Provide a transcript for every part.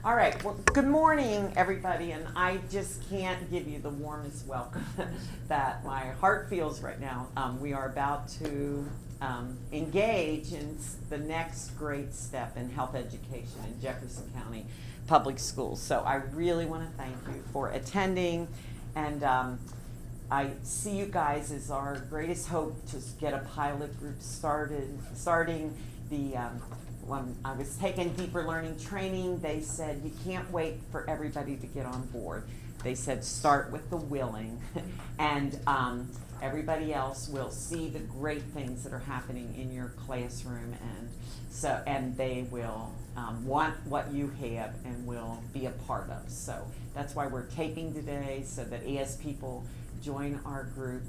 All right, well, good morning, everybody, and I just can't give you the warmest welcome that my heart feels right now. We are about to engage in the next great step in health education in Jefferson County Public Schools. So I really want to thank you for attending, and I see you guys as our greatest hope to get a pilot group starting the when I was taking deeper learning training, they said you can't wait for everybody to get on board. They said start with the willing, and everybody else will see the great things that are happening in your classroom, and they will want what you have and will be a part of. So that's why we're taping today, so that as people join our group,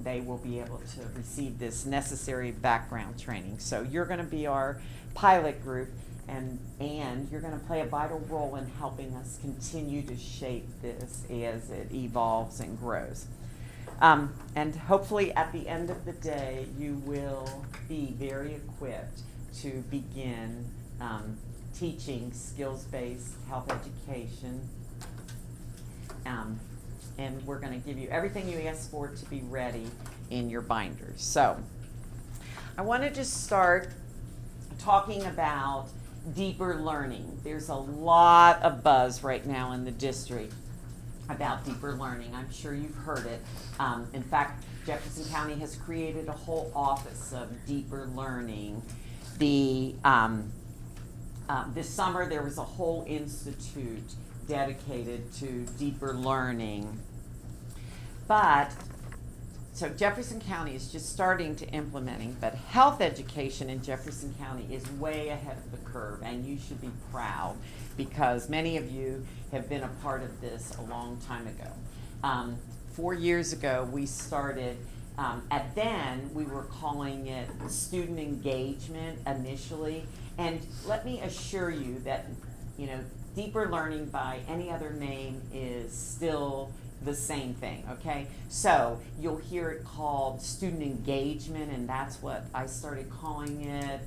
they will be able to receive this necessary background training. So you're going to be our pilot group, and you're going to play a vital role in helping us continue to shape this as it evolves and grows. And hopefully at the end of the day, you will be very equipped to begin teaching skills-based health education. And we're going to give you everything you asked for to be ready in your binders. So I want to just start talking about deeper learning. There's a lot of buzz right now in the district about deeper learning. I'm sure you've heard it. In fact, Jefferson County has created a whole office of deeper learning. This summer there was a whole institute dedicated to deeper learning. So Jefferson County is just starting to implementing, but health education in Jefferson County is way ahead of the curve, and you should be proud because many of you have been a part of this a long time ago. 4 years ago we started, then we were calling it student engagement initially, and let me assure you that deeper learning by any other name is still the same thing, okay? So you'll hear it called student engagement, and that's what I started calling it.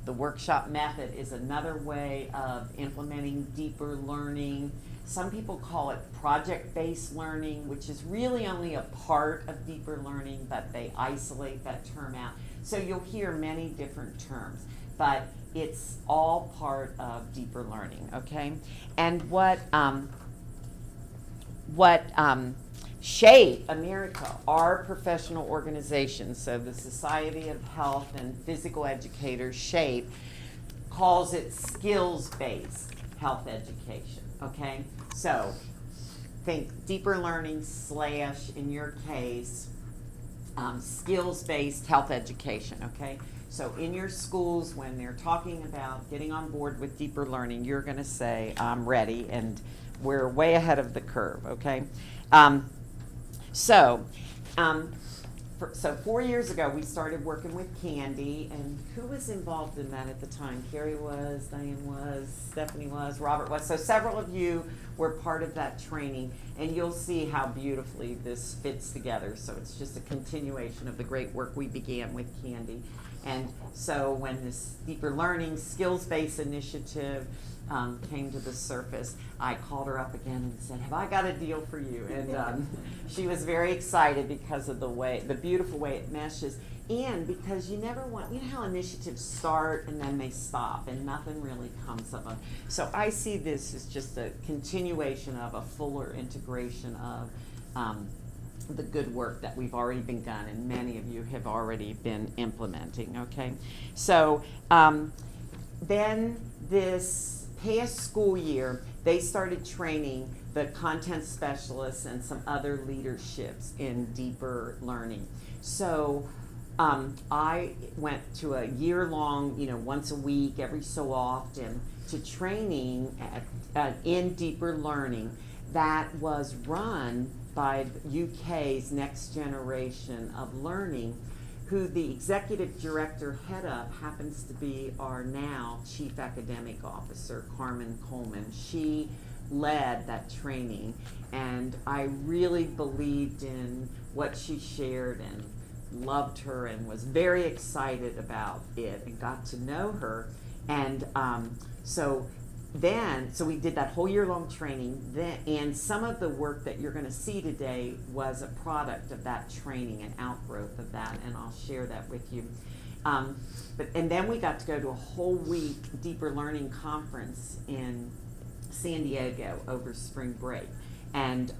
The workshop method is another way of implementing deeper learning. Some people call it project-based learning, which is really only a part of deeper learning, but they isolate that term out. So you'll hear many different terms, but it's all part of deeper learning, okay? And what SHAPE America, our professional organization, so the Society of Health and Physical Educators, SHAPE, calls it skills-based health education, okay? So think deeper learning / in your case, skills-based health education, okay? So in your schools, when they're talking about getting on board with deeper learning, you're going to say, I'm ready, and we're way ahead of the curve, okay? So 4 years ago, we started working with Candy, and who was involved in that at the time? Carrie was, Diane was, Stephanie was, Robert was. So several of you were part of that training, and you'll see how beautifully this fits together. So it's just a continuation of the great work we began with Candy. And so when this deeper learning skills-based initiative came to the surface, I called her up again and said, have I got a deal for you? And she was very excited because of the beautiful way it meshes, and because you never want, you know how initiatives start and then they stop and nothing really comes of them. So I see this as just a continuation of a fuller integration of the good work that we've already begun, and many of you have already been implementing, okay? So then this past school year, they started training the content specialists and some other leaderships in deeper learning. So I went to a year-long, once a week, every so often, to training in deeper learning that was run by UK's Next Generation of Learning, who the executive director head of happens to be our now Chief Academic Officer, Carmen Coleman. She led that training, and I really believed in what she shared and loved her and was very excited about it and got to know her. And so so we did that whole year-long training, and some of the work that you're going to see today was a product of that training, an outgrowth of that, and I'll share that with you. And then we got to go to a whole week Deeper Learning conference in San Diego over spring break. And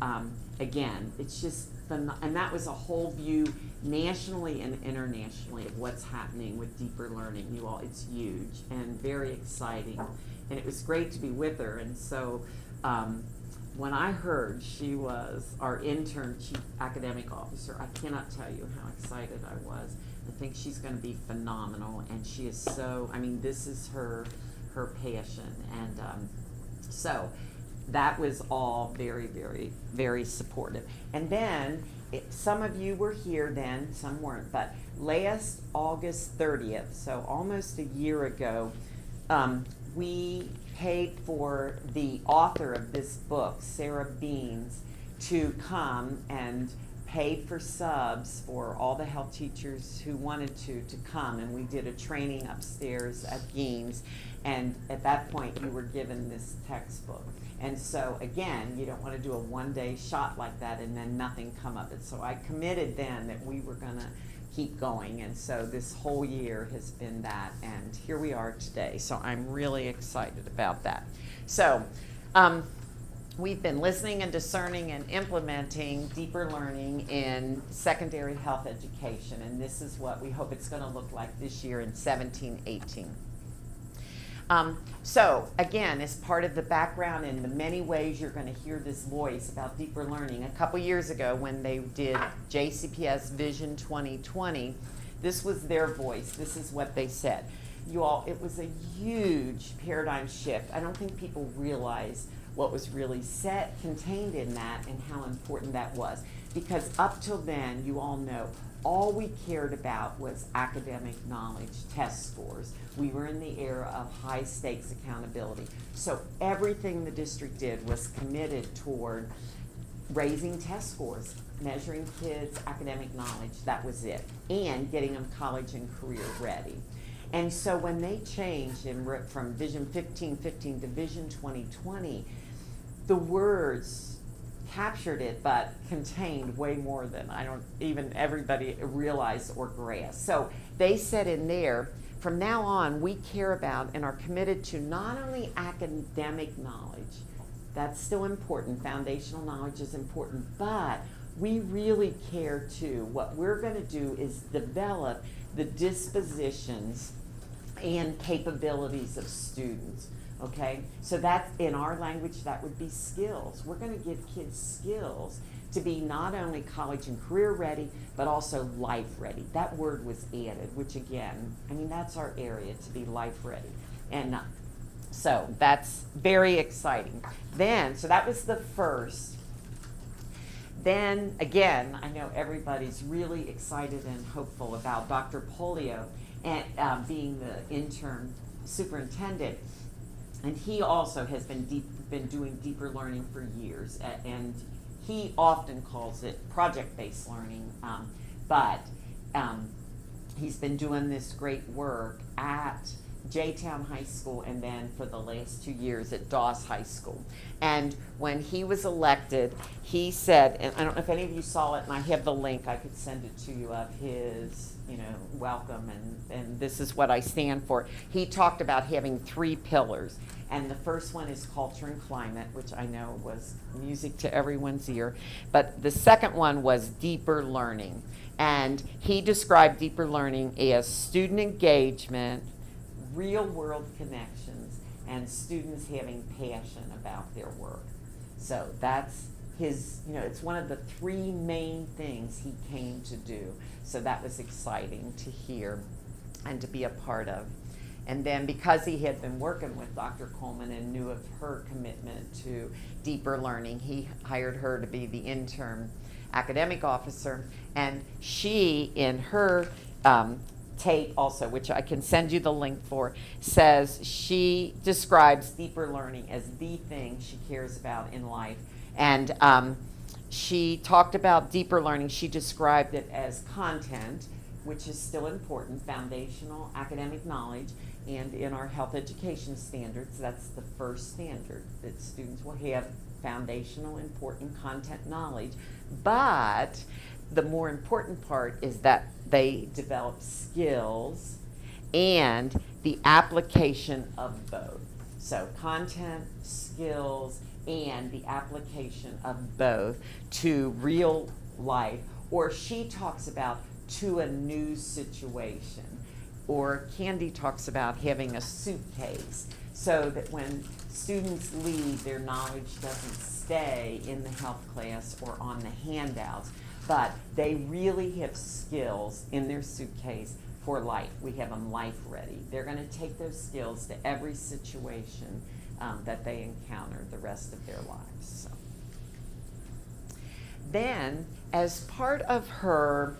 again, it's just and that was a whole view nationally and internationally of what's happening with Deeper Learning. You all, it's huge and very exciting. And it was great to be with her. And so when I heard she was our intern chief academic officer, I cannot tell you how excited I was. I think she's going to be phenomenal, and she is so, I mean, this is her passion. And so that was all very, very, very supportive. And then some of you were here then, some weren't, but last August 30th, so almost a year ago, we paid for the author of this book, Sarah Beans, to come and paid for subs for all the health teachers who wanted to come, and we did a training upstairs at Gene's, and at that point you were given this textbook. And so again, you don't want to do a one-day shot like that and then nothing come of it. So I committed then that we were going to keep going, and so this whole year has been that, and here we are today. So I'm really excited about that. So we've been listening and discerning and implementing Deeper Learning in secondary health education, and this is what we hope it's going to look like this year in 17-18. So again, as part of the background and the many ways you're going to hear this voice about Deeper Learning, a couple years ago when they did JCPS Vision 2020, this was their voice. This is what they said. You all, it was a huge paradigm shift. I don't think people realize what was really contained in that and how important that was. Because up till then, you all know, all we cared about was academic knowledge, test scores. We were in the era of high stakes accountability. So everything the district did was committed toward raising test scores, measuring kids' academic knowledge, that was it, and getting them college and career ready. And so when they changed from Vision 1515 to Vision 2020, the words captured it, but contained way more than I don't even everybody realize or grasp. So they said in there, from now on, we care about and are committed to not only academic knowledge, that's still important, foundational knowledge is important, but we really care too. What we're going to do is develop the dispositions and capabilities of students. Okay, so that's in our language, that would be skills. We're going to give kids skills to be not only college and career ready, but also life ready. That word was added, which again, I mean, that's our area, to be life ready. And so that's very exciting. Then, so that was the first. Then again, I know everybody's really excited and hopeful about Dr. Polio and being the interim superintendent. And he also has been doing Deeper Learning for years, and he often calls it project-based learning, but he's been doing this great work at J-Town High School and then for the last 2 years at Dawes High School. And when he was elected, he said, and I don't know if any of you saw it, and I have the link, I could send it to you, of his, welcome, and this is what I stand for. He talked about having 3 pillars. And the first one is culture and climate, which I know was music to everyone's ear. But the second one was deeper learning. And he described deeper learning as student engagement, real world connections, and students having passion about their work. So that's his, it's one of the 3 main things he came to do. So that was exciting to hear and to be a part of. And then because he had been working with Dr. Coleman and knew of her commitment to deeper learning, he hired her to be the interim academic officer. And she, in her tape also, which I can send you the link for, says she describes deeper learning as the thing she cares about in life. And she talked about deeper learning. She described it as content, which is still important, foundational academic knowledge, And in our health education standards, that's the first standard, that students will have foundational important content knowledge. But the more important part is that they develop skills and the application of both. So content, skills, and the application of both to real life, or she talks about to a new situation, or Candy talks about having a suitcase, so that when students leave, their knowledge doesn't stay in the health class or on the handouts, but they really have skills in their suitcase for life. We have them life ready. They're going to take those skills to every situation that they encounter the rest of their lives. So. Then, as part of her,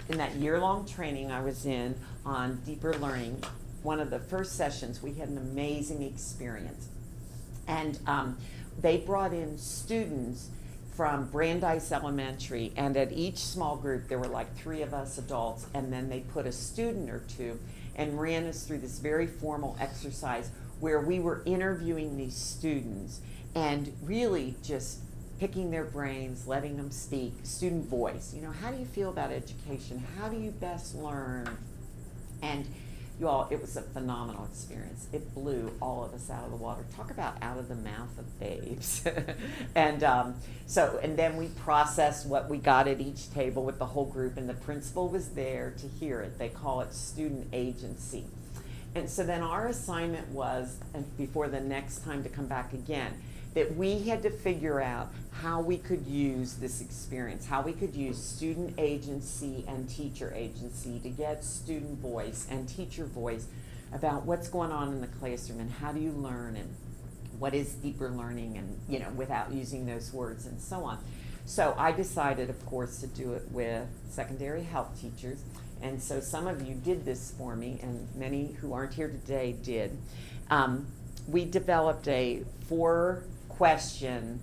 in that year-long training I was in on deeper learning, one of the first sessions, we had an amazing experience. And they brought in students from Brandeis Elementary, and at each small group there were like 3 of us adults, and then they put a student or 2 and ran us through this very formal exercise where we were interviewing these students and really just picking their brains, letting them speak, student voice. You know, how do you feel about education? How do you best learn? And you all, it was a phenomenal experience. It blew all of us out of the water. Talk about out of the mouth of babes. And and then we processed what we got at each table with the whole group, and the principal was there to hear it. They call it student agency. And so then our assignment was, and before the next time to come back again, that we had to figure out how we could use this experience, how we could use student agency and teacher agency to get student voice and teacher voice about what's going on in the classroom and how do you learn and what is deeper learning, and, you know, without using those words and so on. So I decided, of course, to do it with secondary health teachers. And so some of you did this for me, and many who aren't here today did. We developed a 4-question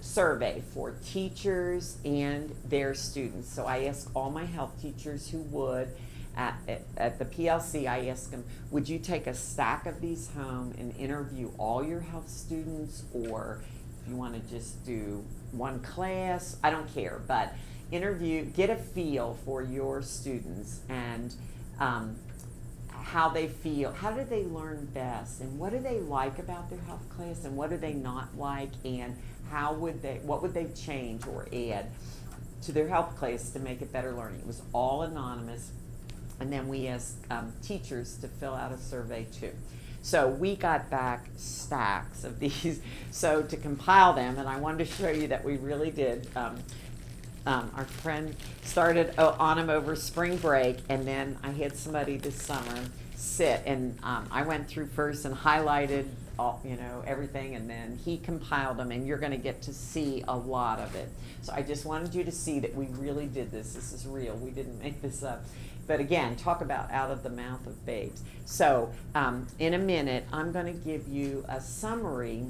survey for teachers and their students. So I asked all my health teachers who would, at the PLC, I asked them, would you take a stack of these home and interview all your health students, or if you want to just do one class, I don't care, but interview, get a feel for your students and how they feel, how do they learn best, and what do they like about their health class, and what do they not like, and what would they change or add to their health class to make it better learning. It was all anonymous, and then we asked teachers to fill out a survey too. So we got back stacks of these, so to compile them, and I wanted to show you that we really did. Our friend started on them over spring break, and then I had somebody this summer sit, and I went through first and highlighted all, you know, everything, and then he compiled them, and you're going to get to see a lot of it. So I just wanted you to see that we really did this. This is real. We didn't make this up. But again, talk about out of the mouth of babes. So in a minute, I'm going to give you a summary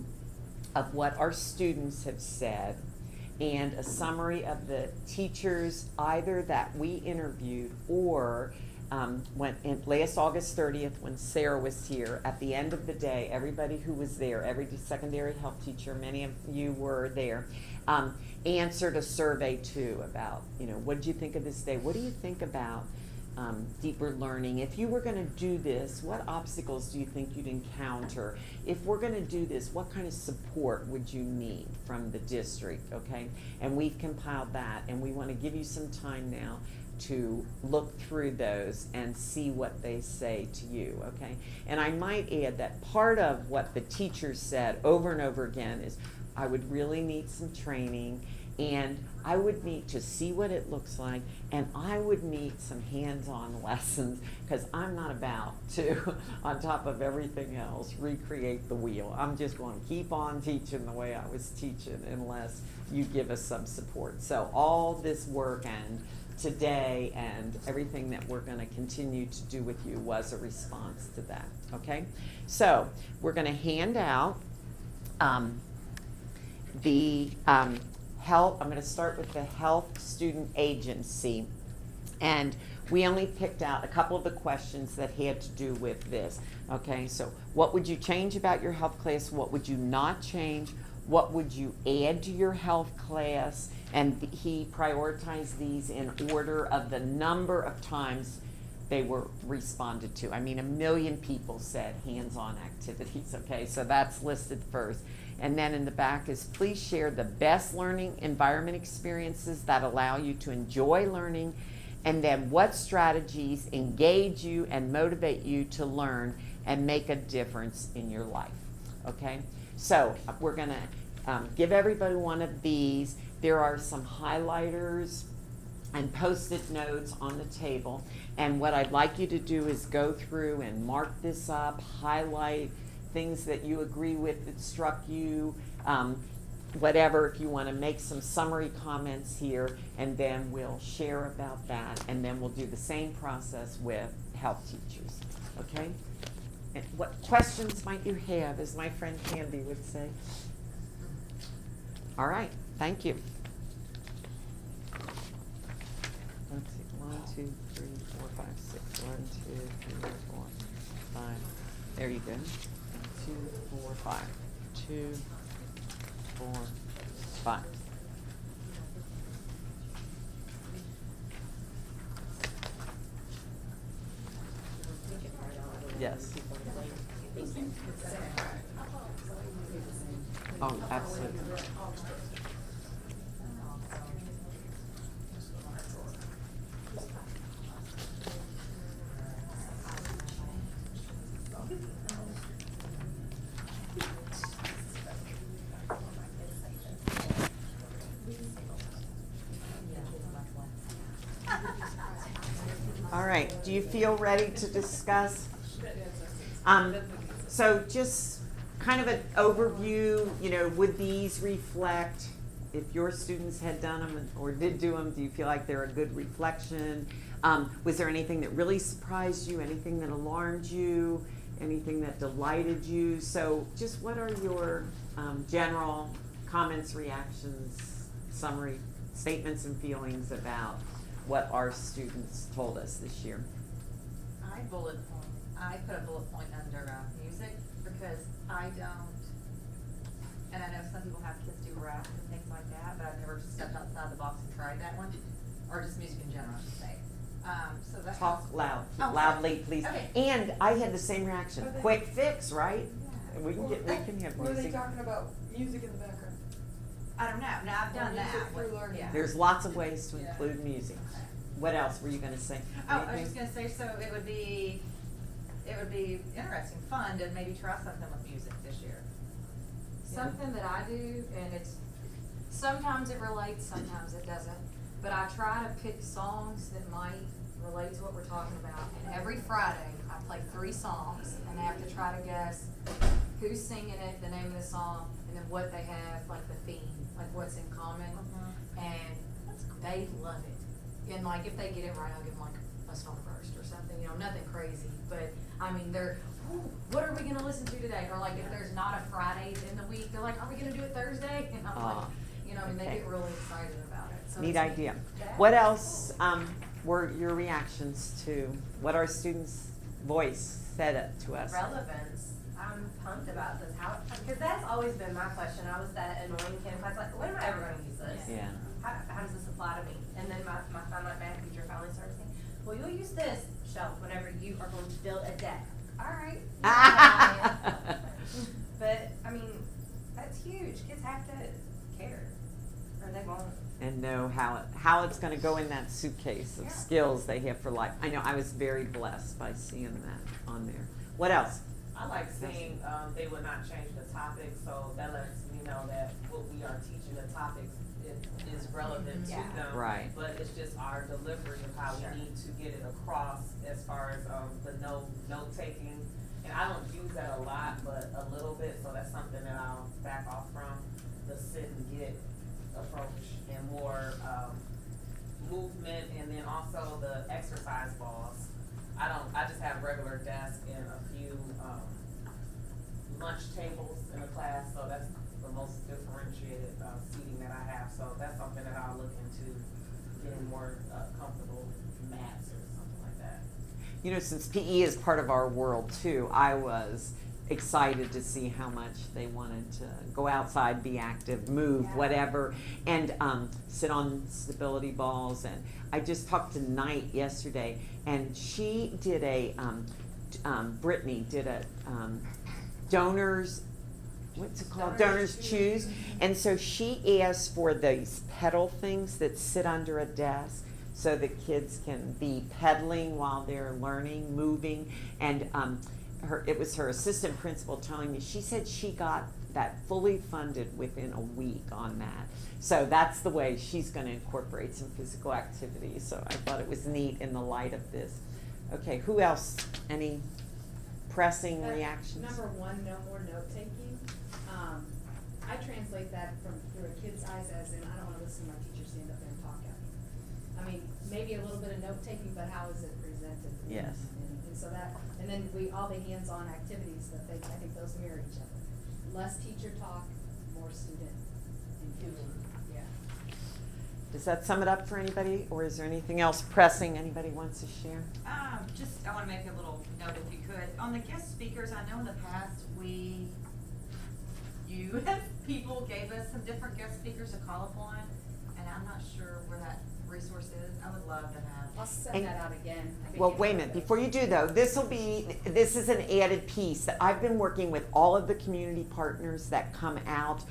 of what our students have said, and a summary of the teachers either that we interviewed or last August 30th when Sarah was here, at the end of the day, everybody who was there, every secondary health teacher, many of you were there, answered a survey too about, you know, what did you think of this day? What do you think about deeper learning? If you were going to do this, what obstacles do you think you'd encounter? If we're going to do this, what kind of support would you need from the district, okay? And we've compiled that, and we want to give you some time now to look through those and see what they say to you, okay? And I might add that part of what the teachers said over and over again is, I would really need some training, and I would need to see what it looks like, and I would need some hands-on lessons, because I'm not about to, on top of everything else, recreate the wheel. I'm just going to keep on teaching the way I was teaching unless you give us some support. So all this work and today and everything that we're going to continue to do with you was a response to that, okay? So we're going to hand out the health. I'm going to start with the health student agency, and we only picked out a couple of the questions that had to do with this. Okay, so what would you change about your health class? What would you not change? What would you add to your health class? And he prioritized these in order of the number of times they were responded to. I mean, 1 million people said hands-on activities, okay? So that's listed first. And then in the back is, please share the best learning environment experiences that allow you to enjoy learning, and then what strategies engage you and motivate you to learn and make a difference in your life, okay? So we're gonna give everybody one of these. There are some highlighters and post-it notes on the table. And what I'd like you to do is go through and mark this up, highlight things that you agree with that struck you, whatever, if you want to make some summary comments here, and then we'll share about that, and then we'll do the same process with health teachers, okay? And what questions might you have, as my friend Candy would say? All right, thank you. Let's see, 1, 2, 3, 4, 5, 6. 1, 2, 3, 4, 5. There you go. 2, 4, 5. 2, 4, 5. Yes. Oh, absolutely. All right, do you feel ready to discuss? So just kind of an overview, you know, would these reflect, if your students had done them or did do them, do you feel like they're a good reflection? Was there anything that really surprised you, anything that alarmed you, anything that delighted you? So just what are your general comments, reactions, summary statements and feelings about what our students told us this year? I put a bullet point under music, because I don't, and I know some people have kids do rap and things like that, but I've never stepped outside the box and tried that one, or just music in general, I should say. So that's Talk loud, Oh, loudly, please. Okay. And I had the same reaction. Okay. Quick fix, right? Yeah. We can have What are they music. talking about? Music in the background. I don't know. No, I've done Music that. through learning. Yeah. There's lots of ways to Yeah. include music. What else were you gonna say? Oh, I was Anything? just gonna say, so it would be interesting, fun to maybe try something with music this year. Something that I do, and it's, sometimes it relates, sometimes it doesn't, but I try to pick songs that might relate to what we're talking about. And every Friday, I play 3 songs, and they have to try to guess who's singing it, the name of the song, and then what they have, like the theme, like what's in common. And they love it. And like, if they get it right, I'll give them like a Starburst or something, you know, nothing crazy, but I mean, they're, "Ooh, what are we gonna listen to today?" Or like, if there's not a Friday in the week, they're like, "Are we gonna do it Thursday?" And I'm like, you know, and they okay. get really excited about it. So Neat it's idea. that. What else were your reactions to what our students' voice said it to us? Relevance. I'm pumped about this. How? Because that's always been my question. I was that annoying kid. I was like, when am I ever going to use this? Yeah. How does this apply to me? And then my math teacher finally started saying, well, you'll use this shelf whenever you are going to build a deck. All right. But, I mean, that's huge. Kids have to care, or they won't. And know how it's going to go in that suitcase of Yeah. skills they have for life. I know I was very blessed by seeing that on there. What else? I like seeing they would not change the topic, so that lets me know that what we are teaching, the topics is relevant Yeah. to them. Right. But it's just our delivery of how Sure. we need to get it across as far as the note taking. And I don't use that a lot, but a little bit, so that's something that I'll back off from, the sit and get approach, and more movement, and then also the exercise balls. I just have regular desk and a few lunch tables in the class, so that's the most differentiated seating that I have. So that's something that I'll look into, getting more comfortable mats or something you know, since PE is part of our world too, I was excited to see how much they wanted to go outside, be active, move, Yeah. whatever, and sit on stability balls. And I just talked to Knight yesterday, and she did a Brittany did a donors. What's it called? Donors choose. And so she asked for these pedal things that sit under a desk so that kids can be pedaling while they're learning, moving. And it was her assistant principal telling me, she said she got that fully funded within a week on that. So that's the way she's going to incorporate some physical activity. So I thought it was neat in the light of this. Okay, who else? Any pressing reactions? Number one, no more note taking. I translate that through a kid's eyes as in, I don't wanna listen to my teacher stand up there and talk at me. I mean, maybe a little bit of note taking, but how is it presented? Yes. And so that, and then all the hands-on activities that I think those mirror each other. Less teacher talk, more student engagement, yeah. Does that sum it up for anybody, or is there anything else pressing anybody wants to share? I wanna make a little note if you could. On the guest speakers, I know in the past, you people gave us some different guest speakers to call upon, and I'm not sure where that resource is. I would love to have. I'll send that out again. Well, wait a minute, before you do though, this is an added piece that I've been working with all of the community partners that come out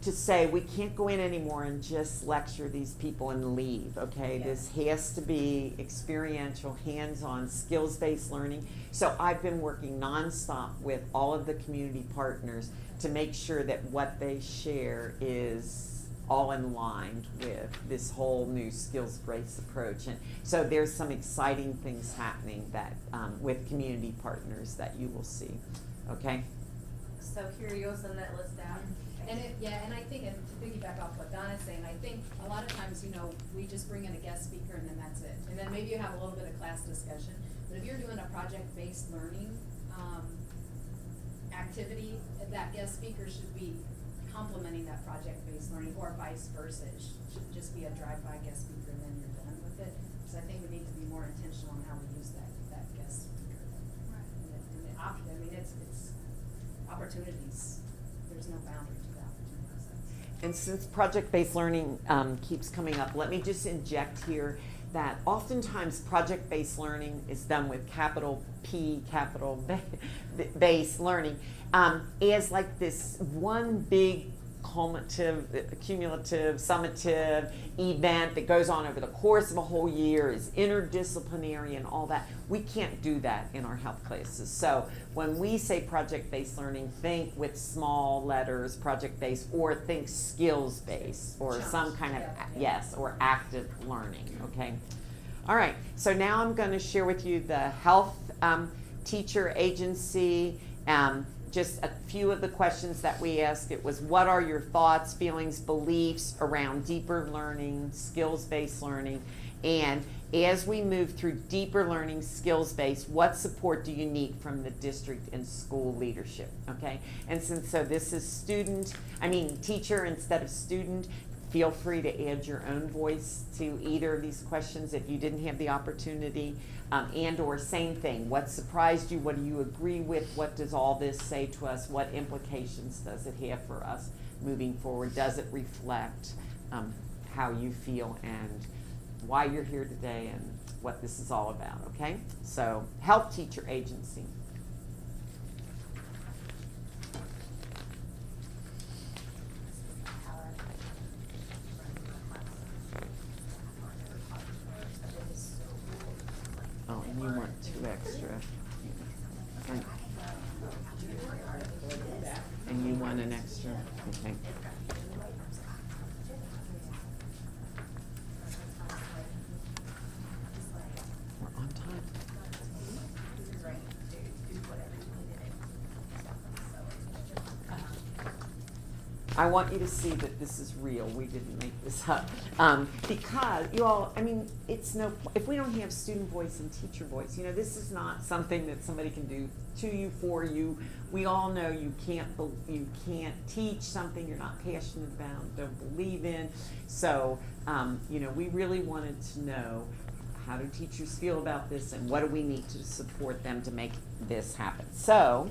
to say we can't go in anymore and just lecture these people and leave, okay? Yeah. This has to be experiential, hands-on, skills-based learning. So I've been working nonstop with all of the community partners to make sure that what they share is all in line with this whole new skills-based approach. And so there's some exciting things happening that with community partners that you will see, okay? So here, you'll send that list out. And I think, and to piggyback off what Donna's saying, I think a lot of times, we just bring in a guest speaker and then that's it. And then maybe you have a little bit of class discussion, but if you're doing a project-based learning, activity, that guest speaker should be complementing that project-based learning, or vice versa. It shouldn't just be a drive-by guest speaker and then you're done with it. Because I think we need to be more intentional on how we use that guest speaker. It's opportunities. There's no boundary to the opportunities. And since project-based learning keeps coming up, let me just inject here that oftentimes project-based learning is done with capital P, capital base learning as like this one big cumulative, summative event that goes on over the course of a whole year, is interdisciplinary and all that. We can't do that in our health classes. So when we say project-based learning, think with small letters, project-based, or think skills-based, or some kind of, yes, or active learning, okay? All right, so now I'm going to share with you the health teacher agency. Just a few of the questions that we asked. It was, what are your thoughts, feelings, beliefs around deeper learning, skills-based learning? And as we move through deeper learning, skills-based, what support do you need from the district and school leadership, okay? And since this is teacher instead of student, feel free to add your own voice to either of these questions if you didn't have the opportunity, and or same thing, what surprised you, what do you agree with, what does all this say to us, what implications does it have for us moving forward, does it reflect how you feel and why you're here today and what this is all about, okay? So, health teacher agency. Oh, and you want 2 extra. And you want an extra, okay. We're on time. I want you to see that this is real. We didn't make this up. Because you all, if we don't have student voice and teacher voice, this is not something that somebody can do to you, for you. We all know you can't teach something you're not passionate about, don't believe in. So, we really wanted to know how do teachers feel about this, and what do we need to support them to make this happen? So,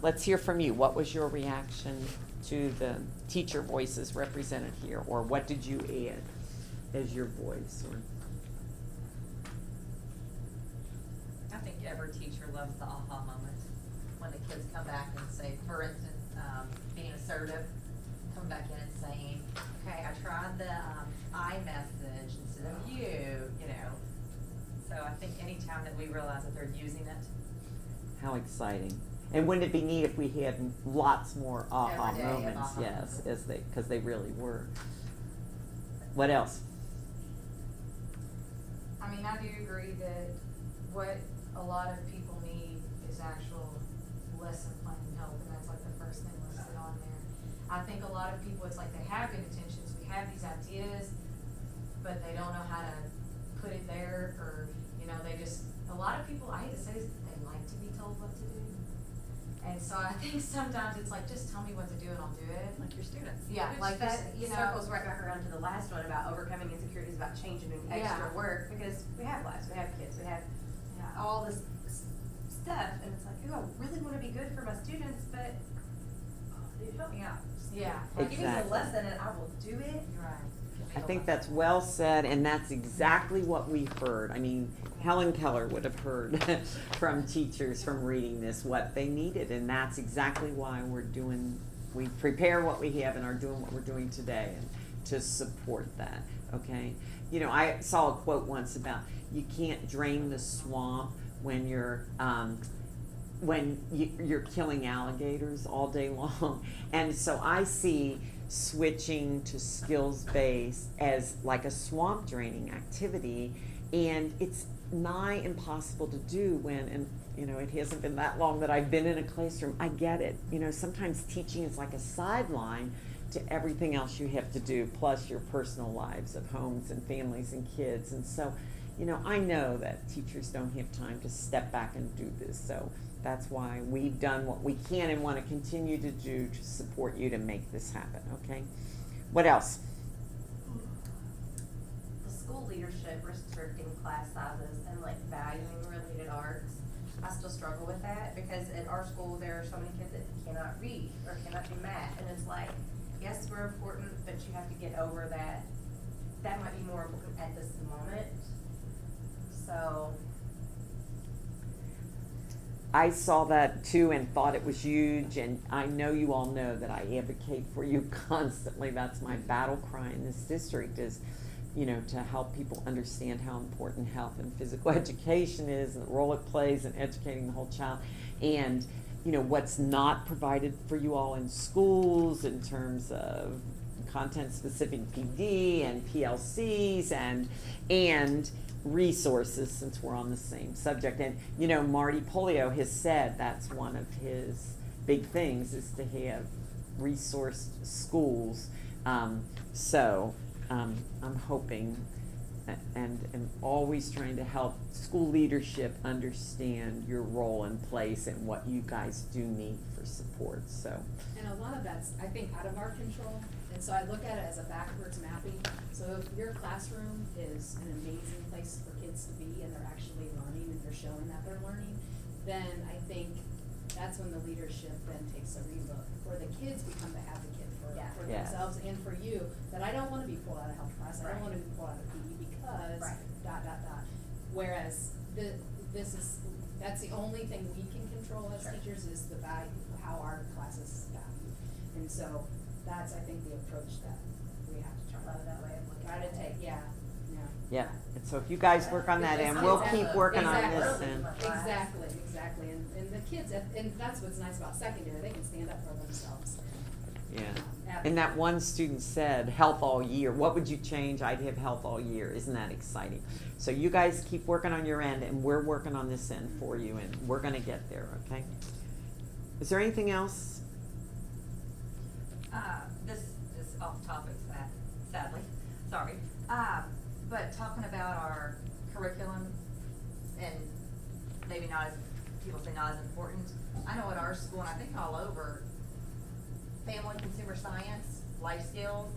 let's hear from you. What was your reaction to the teacher voices represented here, or what did you add as your voice? Or I think every teacher loves the aha moment, when the kids come back and say, for instance, being assertive, come back in and saying, okay, I tried the, I message instead of you know. So I think anytime that we realize that they're using it. how exciting! And wouldn't it be neat if we had lots more aha Every day of moments? aha Yes, moments. because they really were. What else? I mean, I do agree that what a lot of people need is actual lesson planning help, and that's like the first thing listed on there. I think a lot of people, it's like they have good intentions, we have these ideas, but they don't know how to put it there, or, you know, they just, a lot of people, I hate to say this, they like to be told what to do. And so I think sometimes it's like, just tell me what to do and I'll do it. Like your students. Yeah, Which like that this, you know. circles right back around to the last one about overcoming insecurities, about change and doing extra Yeah. work, because we have lives, we have kids, we have Yeah. all this stuff, and it's like, ooh, I really wanna be good for my students, but, oh, dude, help me out. Just Yeah. Give me Exactly. the lesson and I will do it. Right. I think that's well said, and that's exactly what we heard. I mean, Helen Keller would have heard from teachers from reading this what they needed, and that's exactly why we prepare what we have and are doing what we're doing today, and to support that, okay? You know, I saw a quote once about you can't drain the swamp when you're killing alligators all day long. And so I see switching to skills-based as like a swamp draining activity, and it's nigh impossible to do when, and you know, it hasn't been that long that I've been in a classroom. I get it. You know, sometimes teaching is like a sideline to everything else you have to do, plus your personal lives of homes and families and kids. And so, you know, I know that teachers don't have time to step back and do this. So that's why we've done what we can and want to continue to do to support you to make this happen, okay? What else? The school leadership restricting class sizes and like valuing related arts. I still struggle with that, because at our school, there are so many kids that cannot read or cannot do math, and it's like, yes, we're important, but you have to get over that. That might be more important at this moment. So, I saw that too and thought it was huge, and I know you all know that I advocate for you constantly. That's my battle cry in this district is, you know, to help people understand how important health and physical education is and the role it plays in educating the whole child. And, you know, what's not provided for you all in schools in terms of content-specific PD and PLCs and resources, since we're on the same subject. And, you know, Marty Polio has said that's one of his big things is to have resourced schools. I'm hoping and always trying to help school leadership understand your role and place and what you guys do need for support, so. And a lot of that's, I think, out of our control, and so I look at it as a backwards mapping. So if your classroom is an amazing place for kids to be and they're actually learning and they're showing that they're learning, then I think that's when the leadership then takes a relook, where the kids become the advocate for Yes. themselves and for you, that I don't wanna be pulled out of health class, I Right. don't wanna be pulled out of PE because Right. ... Whereas that's the only thing we can control as Sure. teachers is the value, how our classes value. And so that's, I think, the approach that we have to try love that way of looking try at to it. take, yeah. Yeah, and so if you guys work on that end, we'll keep working on this and. Exactly, and the kids, and that's what's nice about secondary, they can stand up for themselves. Yeah, and that one student said, health all year, what would you change? I'd have health all year, isn't that exciting? So you guys keep working on your end, and we're working on this end for you, and we're gonna get there, okay? Is there anything else? This is off topic, sadly, sorry. But talking about our curriculum and maybe not as, people say not as important. I know at our school, and I think all over, family consumer science, life skills,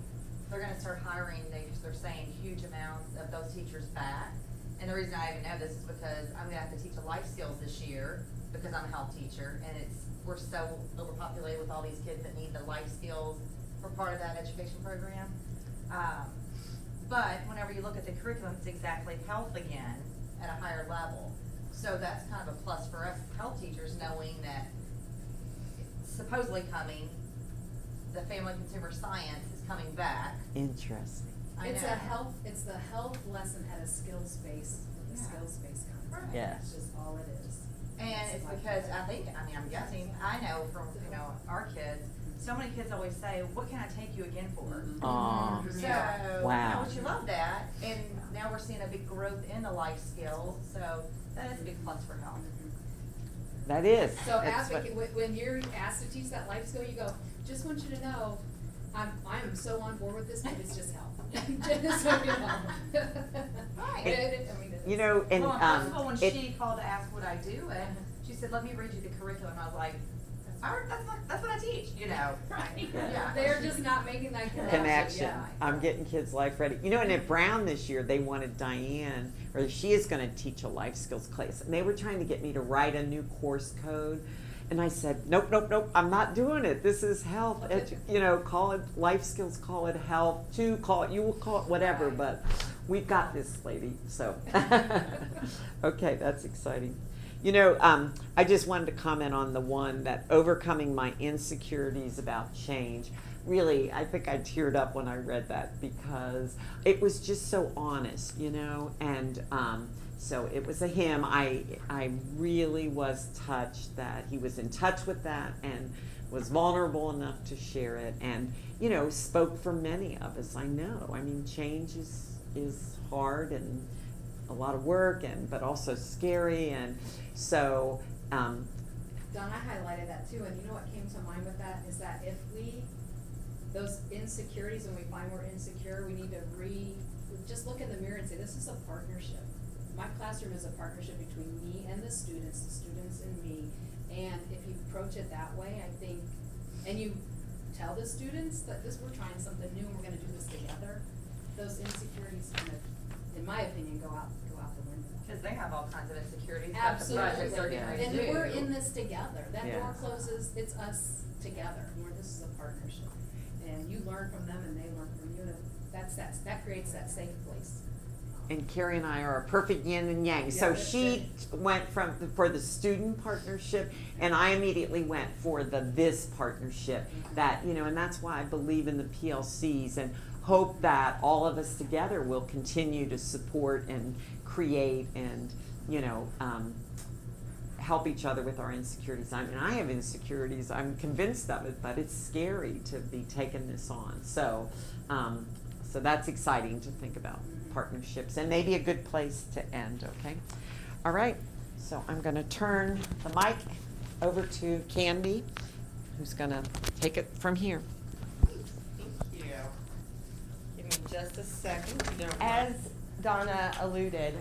they're gonna start hiring, they're saying huge amounts of those teachers back. And the reason I even know this is because I'm gonna have to teach a life skills this year, because I'm a health teacher, and we're so overpopulated with all these kids that need the life skills for part of that education program. But whenever you look at the curriculum, it's exactly health again at a higher level. So that's kind of a plus for us health teachers, knowing that supposedly coming, the family consumer science is coming back. Interesting. I It's know. it's the health lesson at a skills-based, Yeah. skills-based content. Right. Yes. That's just all it is. And it's because I'm guessing, I know from, our kids, so many kids always say, what can I take you again for? Aw. So, Wow. don't you love that? And now we're seeing a big growth in the life skills, so that is a big plus for health. That is. So That's what- advocate, when you're asked to teach that life skill, you go, just want you to know, I am so on board with this, but it's just health. Just so you know. Right. I mean, it You is. know, and, Well, first of all, when it- she called to ask what I do, and she said, let me read you the curriculum, I was like, that's what I teach, Right. Yeah. They're just not making that connection. connection. Yeah. I'm getting kids life ready. You know, and at Brown this year, they wanted Diane, or she is going to teach a life skills class, and they were trying to get me to write a new course code. And I said, nope, I'm not doing it. This is health, call it life skills, call it health, you will call it whatever, Right. but we've got this, lady, so. Okay, that's exciting. I just wanted to comment on the one that overcoming my insecurities about change. Really, I think I teared up when I read that because it was just so honest, and so it was a hymn. I really was touched that he was in touch with that and was vulnerable enough to share it, and spoke for many of us. I know. I mean, change is hard and a lot of work, but also scary, and so. Don, I highlighted that too, and you know what came to mind with that is that if those insecurities, when we find we're insecure, we need to just look in the mirror and say, this is a partnership. My classroom is a partnership between me and the students and me, and if you approach it that way, I think, and you tell the students that we're trying something new and we're gonna do this together, those insecurities kind of, in my opinion, go out the window. Because they have all kinds of insecurities about the projects they're Absolutely, getting ready to and do. we're in this together, that door Yes. closes, it's us together, this is a partnership. And you learn from them and they learn from you, and that creates that safe place. And Carrie and I are a perfect yin and yang. So Yeah, that's she went for the student partnership, and I immediately went for this partnership. That and that's why I believe in the PLCs and hope that all of us together will continue to support and create and help each other with our insecurities. I mean, I have insecurities. I'm convinced of it, but it's scary to be taking this on. So, so that's exciting to think about partnerships, and maybe a good place to end. Okay, all right. So I'm going to turn the mic over to Candy, who's going to take it from here. Thank you. Give me just a second. if you don't As mind. Donna alluded,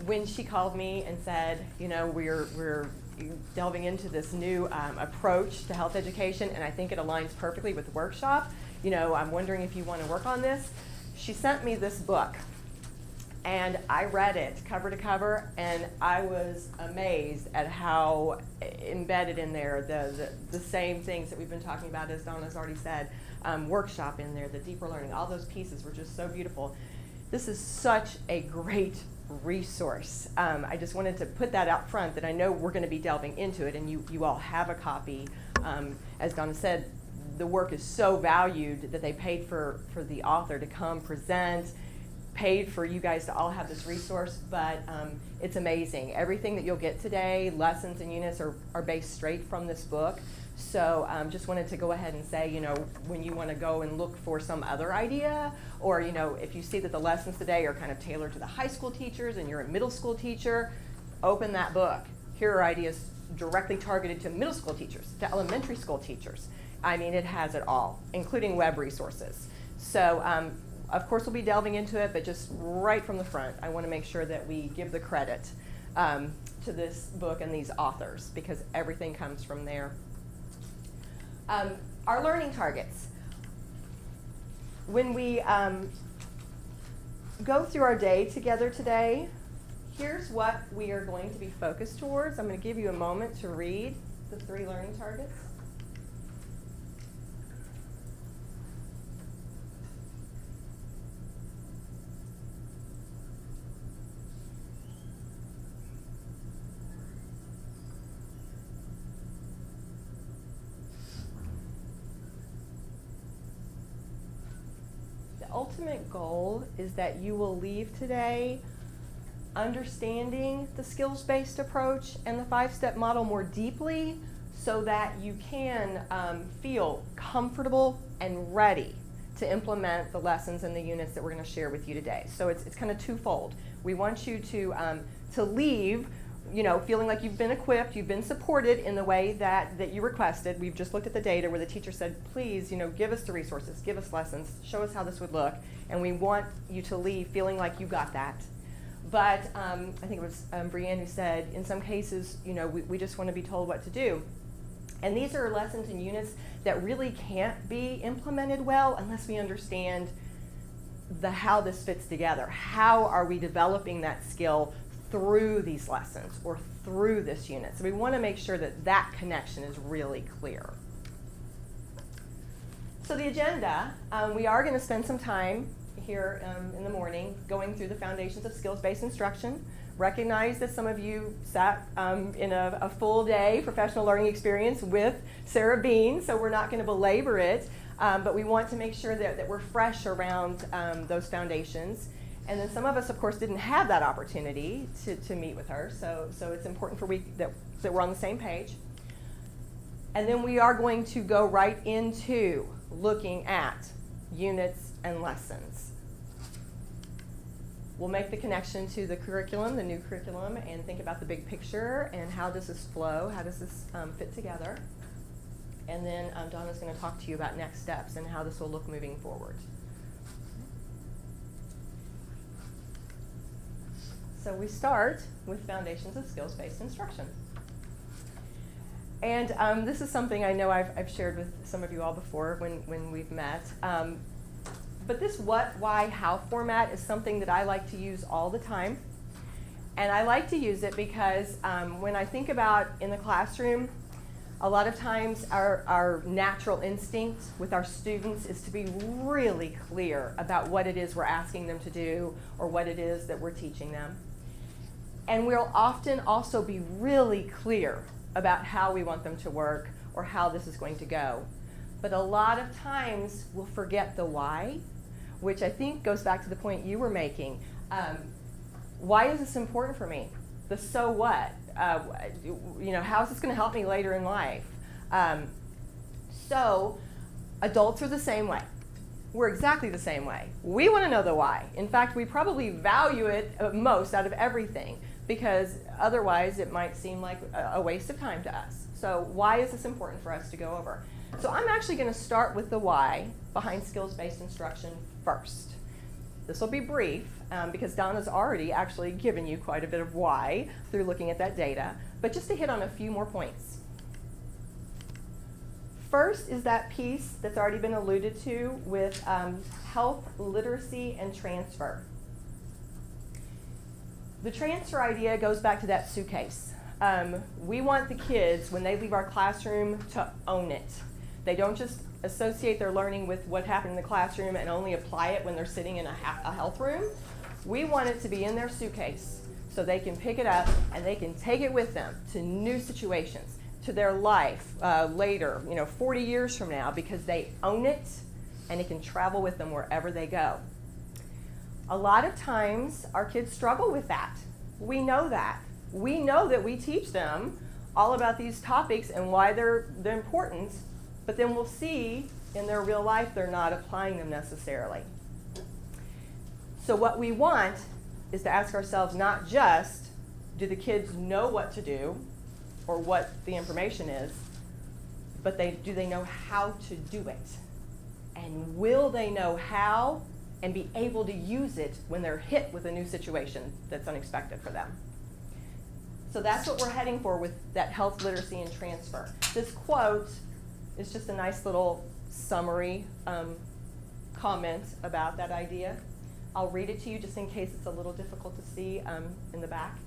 when she called me and said, we're delving into this new approach to health education, and I think it aligns perfectly with the workshop, I'm wondering if you want to work on this. She sent me this book, and I read it cover to cover, and I was amazed at how embedded in there the same things that we've been talking about, as Donna's already said, workshop in there, the deeper learning, all those pieces were just so beautiful. This is such a great resource. I just wanted to put that out front, that I know we're going to be delving into it, and you all have a copy. As Donna said, the work is so valued that they paid for the author to come present, paid for you guys to all have this resource, but it's amazing. Everything that you'll get today, lessons and units, are based straight from this book. So just wanted to go ahead and say, when you want to go and look for some other idea, or, if you see that the lessons today are kind of tailored to the high school teachers and you're a middle school teacher, open that book. Here are ideas directly targeted to middle school teachers, to elementary school teachers. I mean, it has it all, including web resources. So, of course, we'll be delving into it, but just right from the front, I want to make sure that we give the credit to this book and these authors, because everything comes from there. Our learning targets. When we go through our day together today, here's what we are going to be focused towards. I'm going to give you a moment to read the 3 learning targets. The ultimate goal is that you will leave today understanding the skills-based approach and the 5-step model more deeply so that you can feel comfortable and ready to implement the lessons and the units that we're going to share with you today. So it's kind of twofold. We want you to leave, feeling like you've been equipped, you've been supported in the way that you requested. We've just looked at the data where the teacher said, please, give us the resources, give us lessons, show us how this would look, and we want you to leave feeling like you got that. But I think it was Brianne who said, in some cases, we just want to be told what to do. And these are lessons and units that really can't be implemented well unless we understand how this fits together. How are we developing that skill through these lessons or through this unit? So we want to make sure that connection is really clear. So the agenda, we are going to spend some time here in the morning going through the foundations of skills-based instruction. Recognize that some of you sat in a full day professional learning experience with Sarah Bean, so we're not going to belabor it, but we want to make sure that we're fresh around those foundations. And then some of us, of course, didn't have that opportunity to meet with her, so it's important that we're on the same page. And then we are going to go right into looking at units and lessons. We'll make the connection to the curriculum, the new curriculum, and think about the big picture and how does this flow, how does this fit together. And then Donna's going to talk to you about next steps and how this will look moving forward. So we start with foundations of skills-based instruction. And this is something I know I've shared with some of you all before when we've met. But this what, why, how format is something that I like to use all the time. And I like to use it because when I think about in the classroom, a lot of times our natural instinct with our students is to be really clear about what it is we're asking them to do or what it is that we're teaching them. And we'll often also be really clear about how we want them to work or how this is going to go. But a lot of times we'll forget the why, which I think goes back to the point you were making. Why is this important for me? The so what? How is this going to help me later in life? So adults are the same way. We're exactly the same way. We want to know the why. In fact, we probably value it most out of everything because otherwise it might seem like a waste of time to us. So why is this important for us to go over? So I'm actually going to start with the why behind skills-based instruction first. This will be brief because Donna's already actually given you quite a bit of why through looking at that data, but just to hit on a few more points. First is that piece that's already been alluded to with health, literacy, and transfer. The transfer idea goes back to that suitcase. We want the kids, when they leave our classroom, to own it. They don't just associate their learning with what happened in the classroom and only apply it when they're sitting in a health room. We want it to be in their suitcase so they can pick it up and they can take it with them to new situations, to their life later, 40 years from now, because they own it and it can travel with them wherever they go. A lot of times our kids struggle with that. We know that. We know that we teach them all about these topics and why they're important, but then we'll see in their real life they're not applying them necessarily. So what we want is to ask ourselves not just, do the kids know what to do or what the information is, but do they know how to do it? And will they know how and be able to use it when they're hit with a new situation that's unexpected for them? So that's what we're heading for with that health, literacy, and transfer. This quote is just a nice little summary comment about that idea. I'll read it to you just in case it's a little difficult to see in the back.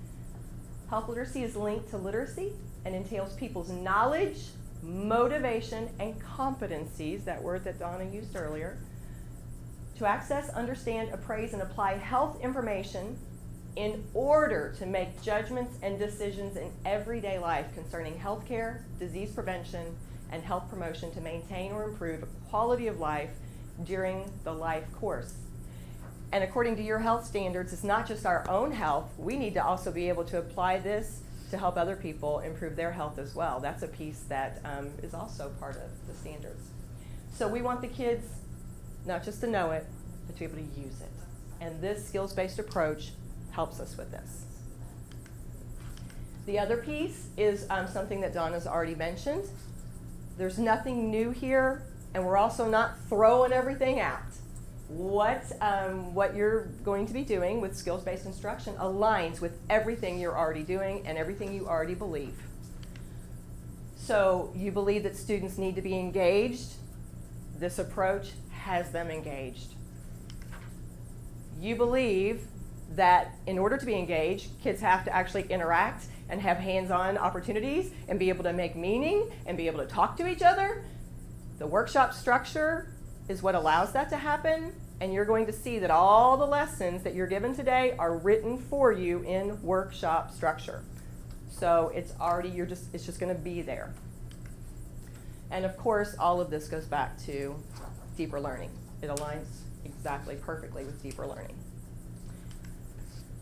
Health literacy is linked to literacy and entails people's knowledge, motivation, and competencies, that word that Donna used earlier, to access, understand, appraise, and apply health information in order to make judgments and decisions in everyday life concerning healthcare, disease prevention, and health promotion to maintain or improve quality of life during the life course. And according to your health standards, it's not just our own health. We need to also be able to apply this to help other people improve their health as well. That's a piece that is also part of the standards. So we want the kids not just to know it, but to be able to use it. And this skills-based approach helps us with this. The other piece is something that Donna's already mentioned. There's nothing new here, and we're also not throwing everything out. What you're going to be doing with skills-based instruction aligns with everything you're already doing and everything you already believe. So you believe that students need to be engaged. This approach has them engaged. You believe that in order to be engaged, kids have to actually interact and have hands-on opportunities and be able to make meaning and be able to talk to each other. The workshop structure is what allows that to happen, and you're going to see that all the lessons that you're given today are written for you in workshop structure. So it's already, it's just going to be there. And of course, all of this goes back to deeper learning. It aligns exactly perfectly with deeper learning.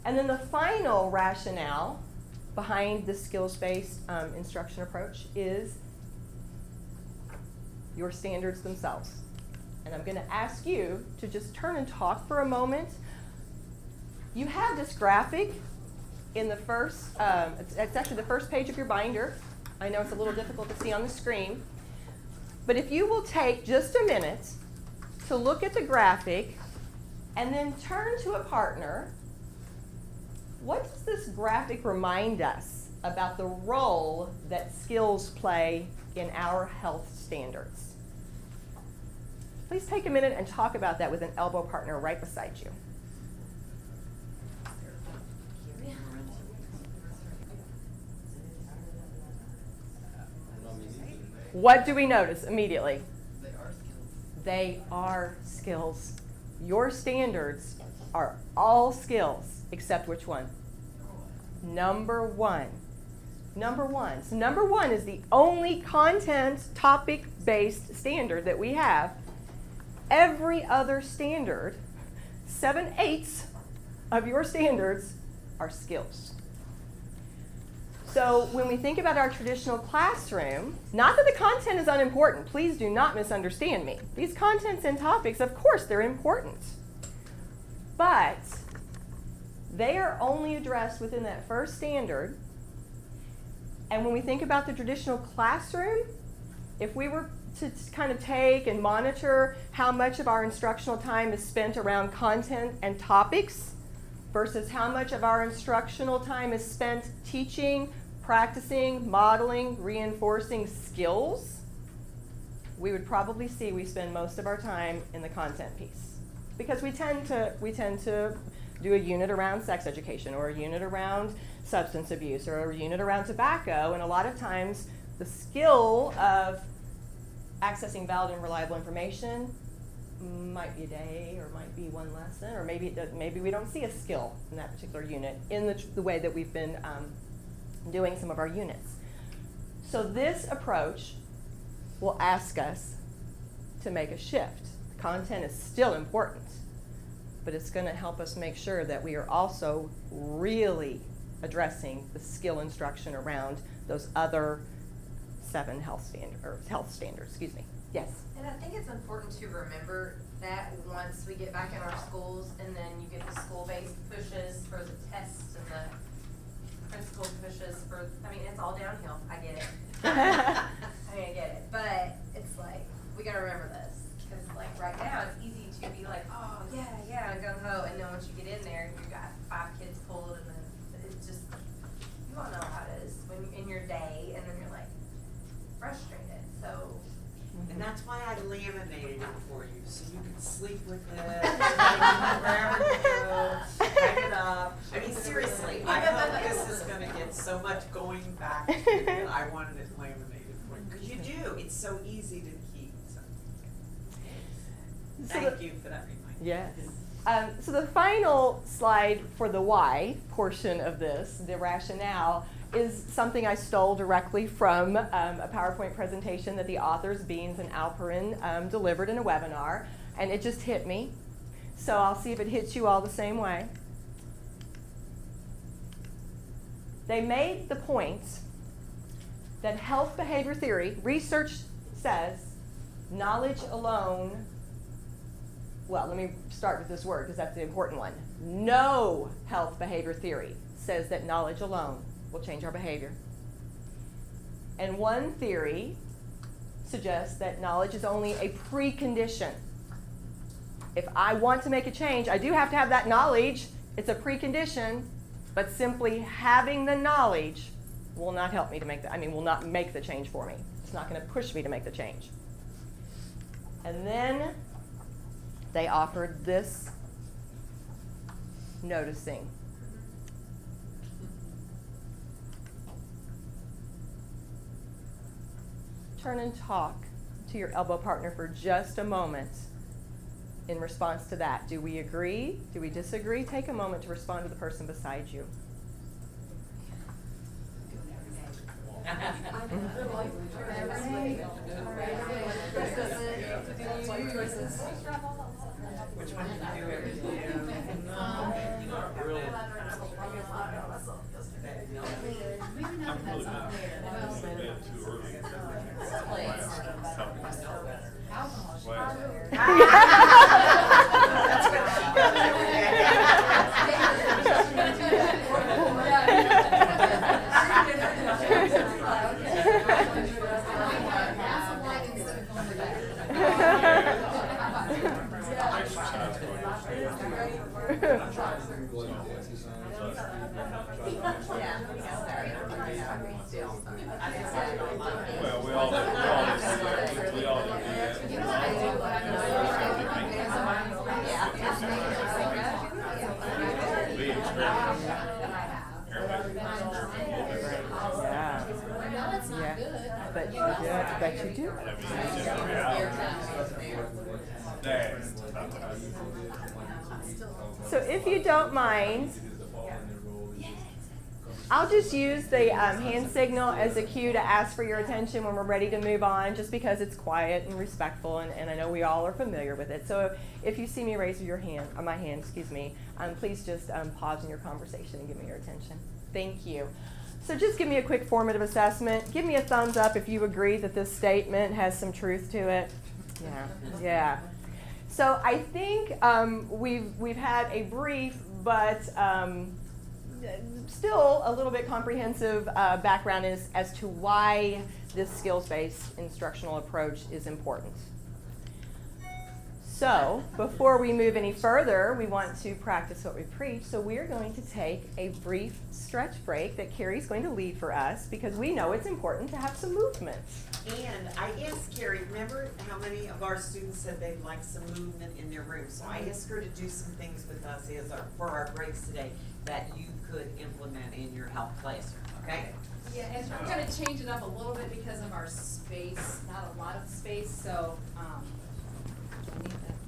And then the final rationale behind the skills-based instruction approach is your standards themselves. And I'm going to ask you to just turn and talk for a moment. You have this graphic in the first, it's actually the first page of your binder. I know it's a little difficult to see on the screen. But if you will take just a minute to look at the graphic and then turn to a partner, what does this graphic remind us about the role that skills play in our health standards? Please take a minute and talk about that with an elbow partner right beside you. What do we notice immediately? They are skills. Your standards are all skills, except which one? Number one. Number one. So number one is the only content topic-based standard that we have. Every other standard, 7/8 of your standards are skills. So when we think about our traditional classroom, not that the content is unimportant. Please do not misunderstand me. These contents and topics, of course, they're important. But they are only addressed within that first standard. And when we think about the traditional classroom, if we were to kind of take and monitor how much of our instructional time is spent around content and topics versus how much of our instructional time is spent teaching, practicing, modeling, reinforcing skills, we would probably see we spend most of our time in the content piece. Because we tend to do a unit around sex education or a unit around substance abuse or a unit around tobacco, and a lot of times the skill of accessing valid and reliable information might be a day or might be one lesson, or maybe we don't see a skill in that particular unit in the way that we've been doing some of our units. So this approach will ask us to make a shift. Content is still important, but it's going to help us make sure that we are also really addressing the skill instruction around those other 7 health standards, excuse me. Yes? And I think it's important to remember that once we get back in our schools and then you get the school-based pushes for the tests and the principal pushes for, I mean, it's all downhill. I get it. I get it. But it's like, we gotta remember this. Because like right now, it's easy to be like, oh, yeah, gung-ho. And then once you get in there, you've got 5 kids pulled and then it's just, you all know how it is when you're in your day and then you're like frustrated. So. And that's why I laminated it for you, so you can sleep with it, wherever you go, hang it up. I mean, seriously, I hope this is gonna get so much going back to you that I wanted it laminated for you, because you do, it's so easy to keep, so. Thank you for that reminder. Yes. So the final slide for the why portion of this, the rationale, is something I stole directly from a PowerPoint presentation that the authors, Beans and Alperin, delivered in a webinar, and it just hit me. So I'll see if it hits you all the same way. They made the point that health behavior theory, research says, knowledge alone. Well, let me start with this word because that's the important one. No health behavior theory says that knowledge alone will change our behavior. And one theory suggests that knowledge is only a precondition. If I want to make a change, I do have to have that knowledge. It's a precondition, but simply having the knowledge will not help me to make will not make the change for me. It's not going to push me to make the change. And then they offered this noticing. Turn and talk to your elbow partner for just a moment in response to that. Do we agree? Do we disagree? Take a moment to respond to the person beside you. Which one did you do every day? I'm really not in bed too early. Well, we all do Bet you do. So if you don't mind, I'll just use the hand signal as a cue to ask for your attention when we're ready to move on, just because it's quiet and respectful, and I know we all are familiar with it. So if you see me raise your hand, or my hand, excuse me, please just pause in your conversation and give me your attention. Thank you. So just give me a quick formative assessment. Give me a thumbs up if you agree that this statement has some truth to it. Yeah. So I think we've had a brief but still a little bit comprehensive background as to why this skills-based instructional approach is important. So before we move any further, we want to practice what we preach. So we're going to take a brief stretch break that Carrie's going to lead for us, because we know it's important to have some movement. And I asked Carrie, remember how many of our students said they'd like some movement in their room? So I asked her to do some things with us for our breaks today that you could implement in your health classroom, okay? Yeah, and I'm gonna change it up a little bit because of our space, not a lot of space, so,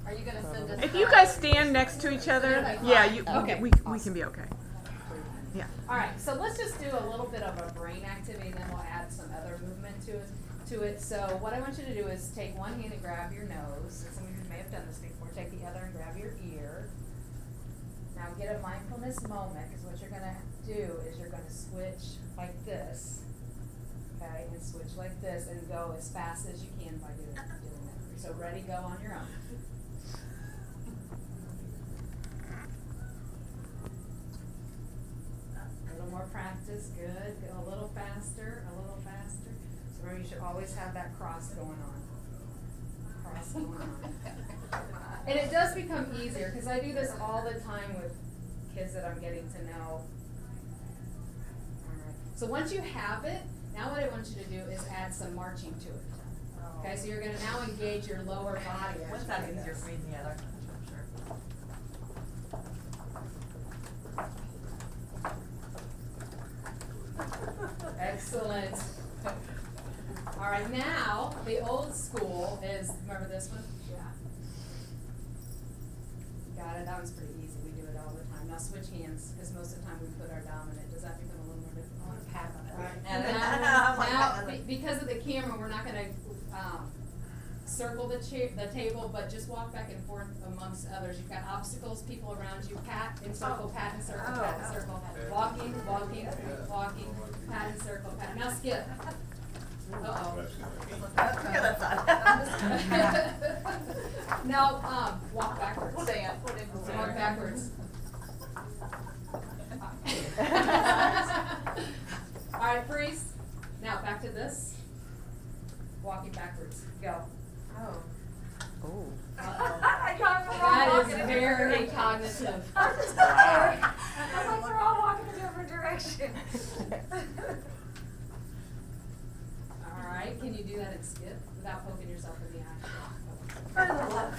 Are you gonna send us? If you guys stand next to each other, yeah, Okay. we can be okay. Yeah. all right, so let's just do a little bit of a brain activity, and then we'll add some other movement to it. So what I want you to do is take one hand and grab your nose, and some of you may have done this before. Take the other and grab your ear. Now get a mindfulness moment, because what you're gonna do is you're gonna switch like this, okay, and switch like this, and go as fast as you can by doing that. So ready, go on your own. A little more practice, good. Go a little faster, a little faster. So remember, you should always have that cross going on. Cross going on. And it does become easier, because I do this all the time with kids that I'm getting to know. Alright, so once you have it, now what I want you to do is add some marching to it. Okay, so you're gonna now engage your lower body. as One you side's do easier this. for me than the other, I'm sure. Excellent. All right, now, the old school is, remember this one? Yeah. Got it, that was pretty easy, we do it all the time. Now switch hands, because most of the time we put our dominant, does that become a little more difficult? I want to pat on it. Alright, And and then- now, because of the camera, we're not gonna, circle the table, but just walk back and forth amongst others. You've got obstacles, people around you, pat and circle, pat and circle, pat and circle. Walking, walking, walking, pat and circle, pat. Now skip. Uh-oh. Now, walk backwards. We'll dance, we'll dance. Walk backwards. All right, freeze. Now, back to this. Walking backwards. Go. Oh. Oh. I got it wrong. That is very cognitive. I'm just sorry. I was like, we're all walking in a different direction. All right, can you do that and skip without poking yourself in the eye? For the love,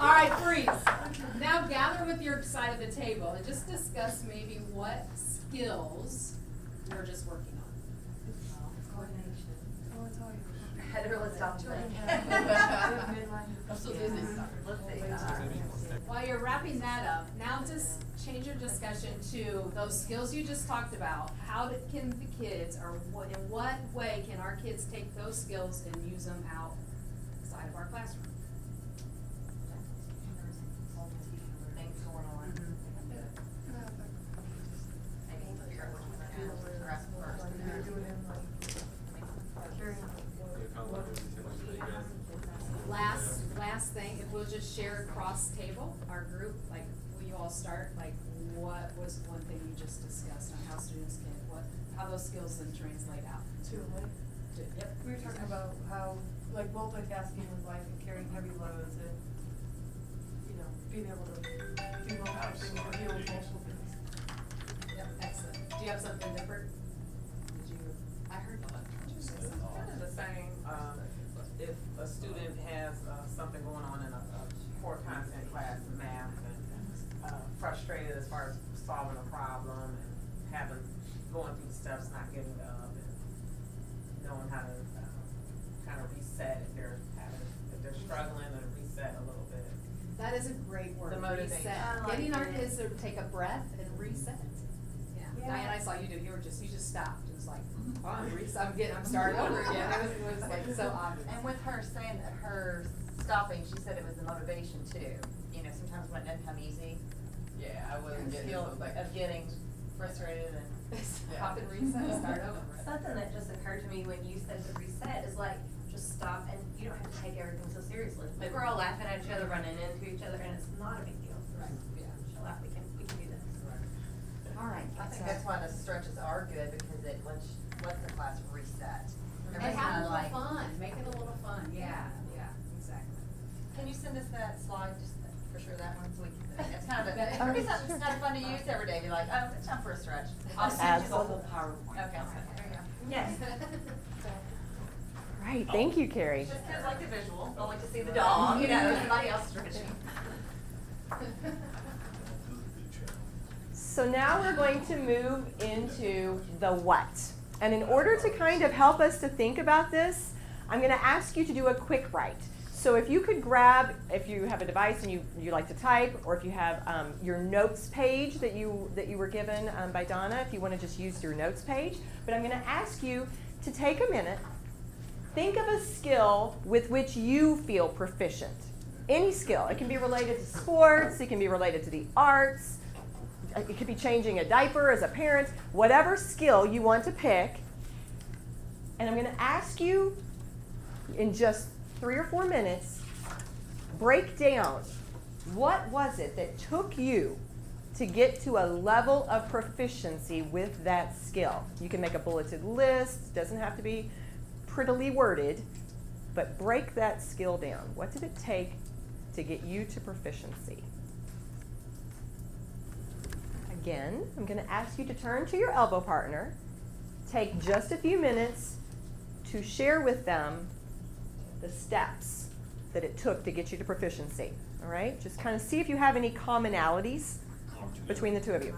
All right, freeze. Now gather with your side of the table and just discuss maybe what skills you're just working on. Coordination. Oh, it's all yours. I had to really stop doing I'm so busy. Let's see. While you're wrapping that up, now just change your discussion to those skills you just talked about. How can the kids, or in what way can our kids take those skills and use them outside of our classroom? Things going on. Maybe figure out which one to address first. Last thing, if we'll just share across table, our group, like, will you all start, like, what was one thing you just discussed on how students can, how those skills then translate out? Yep. We were talking about how, like, multitasking with life and carrying heavy loads and, you know, being able to do multiple things or deal with multiple things. Yep, excellent. Do you have something different? I heard that. Did you say something? Kind of the same, if a student has, something going on in a core content class, math, and, frustrated as far as solving a problem and going through steps, not giving up, and knowing how to, kind of reset if they're struggling, and reset a little bit. That is a great word, The motivation. reset. I like Getting our it. kids to take a breath and reset. Yeah. Yeah. Diane, I saw you do, you just stopped. It was like, I'm starting over again. It was like so obvious. And with her saying that her stopping, she said it was the motivation too. You know, sometimes when it doesn't come easy, Yeah, I wasn't getting feel something. of getting frustrated and. Stop and reset, start over. Something that just occurred to me when you said the reset is like, just stop and you don't have to take everything so seriously. Like, we're all laughing at each other, running into each other, and it's not a big deal. Right, yeah. Chill out, we can do this. All right. I think that's why the stretches are good, because it lets the class reset. And Everybody's have a kinda little fun, make it a little fun, yeah, exactly. Can you send us that slide, just for sure that one, so we can, it's kind of, it's something kind of fun to use every day, be like, oh, it's time for a stretch. I'll send you the whole PowerPoint. Okay, there you go. Yes. Right, thank you, Carrie. Just kids like the visual, don't like to see the dog, you know, somebody else stretching. So now we're going to move into the what. And in order to kind of help us to think about this, I'm going to ask you to do a quick write. So if you could grab, if you have a device and you like to type, or if you have your notes page that you were given by Donna, if you want to just use your notes page. But I'm going to ask you to take a minute, think of a skill with which you feel proficient. Any skill. It can be related to sports, it can be related to the arts, it could be changing a diaper as a parent, whatever skill you want to pick. And I'm going to ask you in just 3 or 4 minutes, break down what was it that took you to get to a level of proficiency with that skill. You can make a bulleted list, doesn't have to be prettily worded, but break that skill down. What did it take to get you to proficiency? Again, I'm going to ask you to turn to your elbow partner take just a few minutes to share with them the steps that it took to get you to proficiency. All right? Just kind of see if you have any commonalities between the two of you.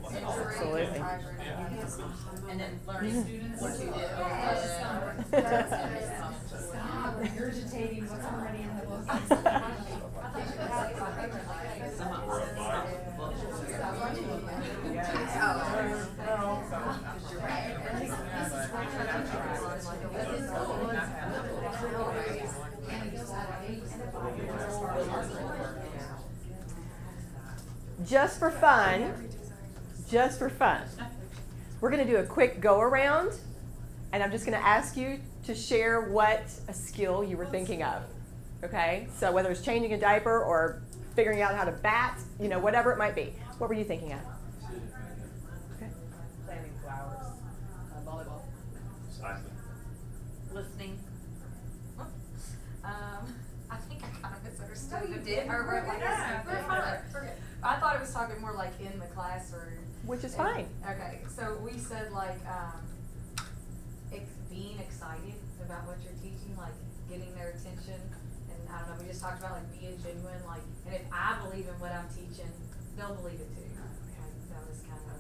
Absolutely. And then learning students what you did. Stop regurgitating what's already in the book. Just for fun, we're going to do a quick go around, and I'm just going to ask you to share what a skill you were thinking of. Okay? So whether it's changing a diaper or figuring out how to bat, you know, whatever it might be. What were you thinking of? Okay. Planting flowers. Volleyball. Listening. I think I kind of misunderstood. No, you it. did. Or We're like, fine. we're fine. I thought it was talking more like in the classroom. Which is fine. Okay, so we said like being excited about what you're teaching, like getting their attention, and I don't know. We just talked about like being genuine, like, and if I believe in what I'm teaching, they'll believe it too. Like, that was kind of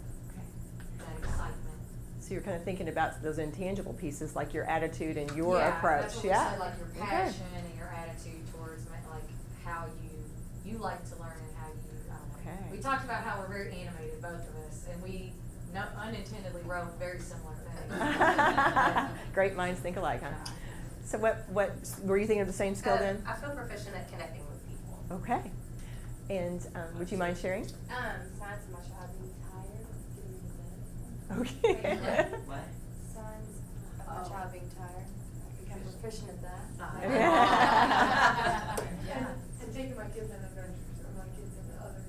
that excitement. So you're kind of thinking about those intangible pieces, like your attitude and your Yeah, approach. that's what we said, like your Okay. passion and your attitude towards like how you like to learn and how you. I don't know. Okay. We talked about how we're very animated, both of us, and we unintendedly wrote very similar things. Great minds think alike, huh? So what were you thinking of the same skill then? I feel proficient at connecting with people. Okay. And would you mind sharing? Signs of my child being tired, getting into bed. Okay. What? Signs of my child being tired. I've become proficient at that. And taking my kids on adventures, or my kids into others.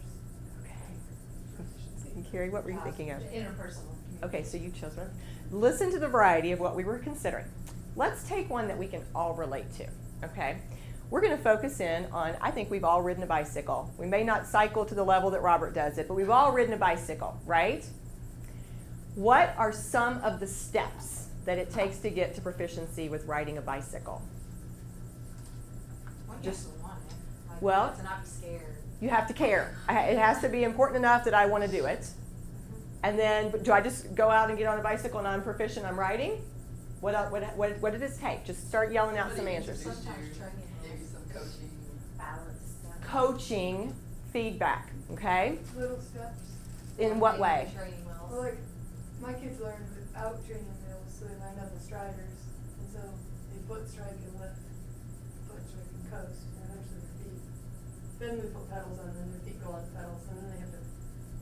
And Carrie, what were you thinking of? Interpersonal. Okay, so you chose one. Listen to the variety of what we were considering. Let's take one that we can all relate to, okay? We're going to focus in on, I think we've all ridden a bicycle. We may not cycle to the level that Robert does it, but we've all ridden a bicycle, right? What are some of the steps that it takes to get to proficiency with riding a bicycle? Well, you Just- have to want it. Like, well- you have to not be scared. You have to care. It has to be important enough that I want to do it. And then, do I just go out and get on a bicycle and I'm proficient, I'm riding? What did this take? Just start yelling out some answers. Sometimes training. Maybe some coaching. Balance. Coaching, feedback, okay? Little steps. In what way? Training wheels. Well, like, my kids learn without training wheels, so they line up with striders, and so they foot strike and lift. coast, and eventually their feet. Then we put pedals on, and then their feet go on the pedals, and then they have to.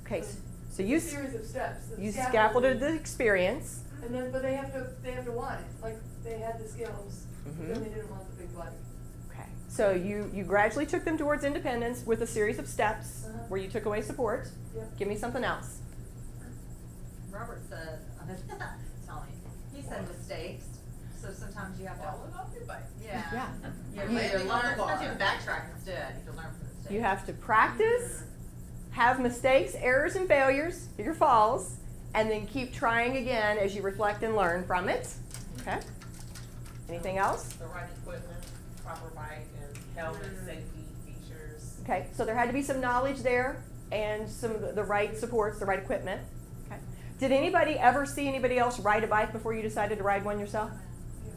Okay, so so it's you, a series of steps. The you scaffolding- scaffolded the experience. And then, but they have to want it, like, they had the skills, but then Mhm. they didn't want the big bike. Okay, so you gradually took them towards independence with a series of steps Uh-huh. where you took away support. Yep. Give me something else. Robert said, tell me, he said mistakes, so sometimes you have to. Falling off your bike. Yeah. Yeah. You have You- to Landing on learn, the bar. sometimes you have to backtrack instead, you have to learn from the mistakes. You have to practice, have mistakes, errors, and failures, your falls, and then keep trying again as you reflect and learn from it. Okay? Anything else? The right equipment, proper bike and helmet safety features. Okay, so there had to be some knowledge there and some of the right supports, the right equipment. Okay. Did anybody ever see anybody else ride a bike before you decided to ride one yourself?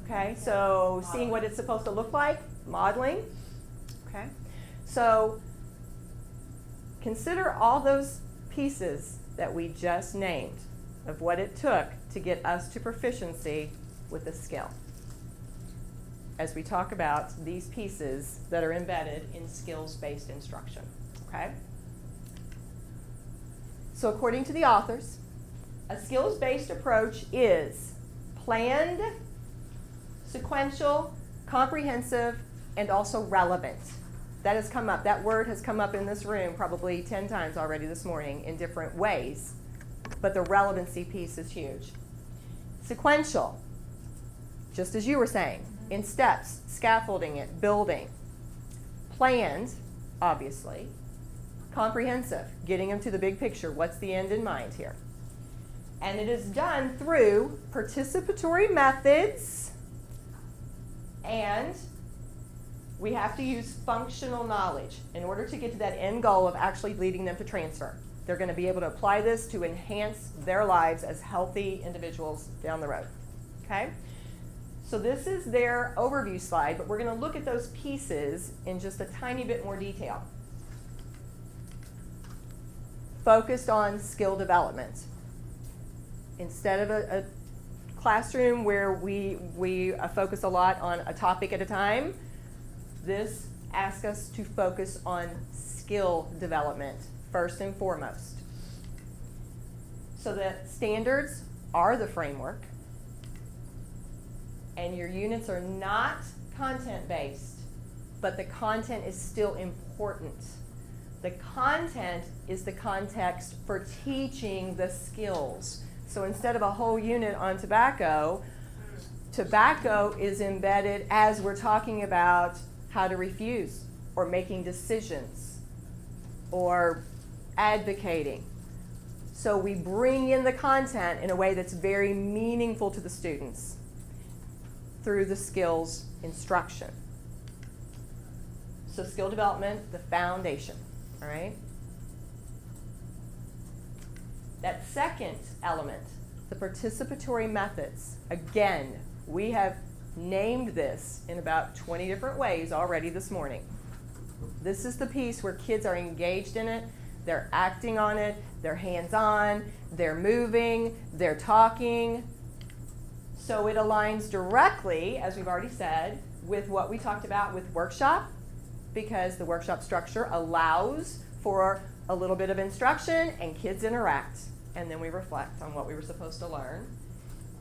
Okay, so seeing what it's supposed to look like, modeling. Okay, so consider all those pieces that we just named of what it took to get us to proficiency with the skill as we talk about these pieces that are embedded in skills-based instruction, okay? So according to the authors, a skills-based approach is planned, sequential, comprehensive, and also relevant. That has come up, that word has come up in this room probably 10 times already this morning in different ways, but the relevancy piece is huge. Sequential, just as you were saying, in steps, scaffolding it, building. Planned, obviously. Comprehensive, getting them to the big picture. What's the end in mind here? And it is done through participatory methods, and we have to use functional knowledge in order to get to that end goal of actually leading them to transfer. They're going to be able to apply this to enhance their lives as healthy individuals down the road. Okay? So this is their overview slide, but we're going to look at those pieces in just a tiny bit more detail. Focused on skill development. Instead of a classroom where we focus a lot on a topic at a time, this asks us to focus on skill development first and foremost. So the standards are the framework, and your units are not content-based, but the content is still important. The content is the context for teaching the skills. So instead of a whole unit on tobacco, tobacco is embedded as we're talking about how to refuse, or making decisions, or advocating. So we bring in the content in a way that's very meaningful to the students through the skills instruction. So skill development, the foundation, all right? That second element, the participatory methods, again, we have named this in about 20 different ways already this morning. This is the piece where kids are engaged in it, they're acting on it, they're hands-on, they're moving, they're talking. So it aligns directly, as we've already said, with what we talked about with workshop, because the workshop structure allows for a little bit of instruction and kids interact, and then we reflect on what we were supposed to learn.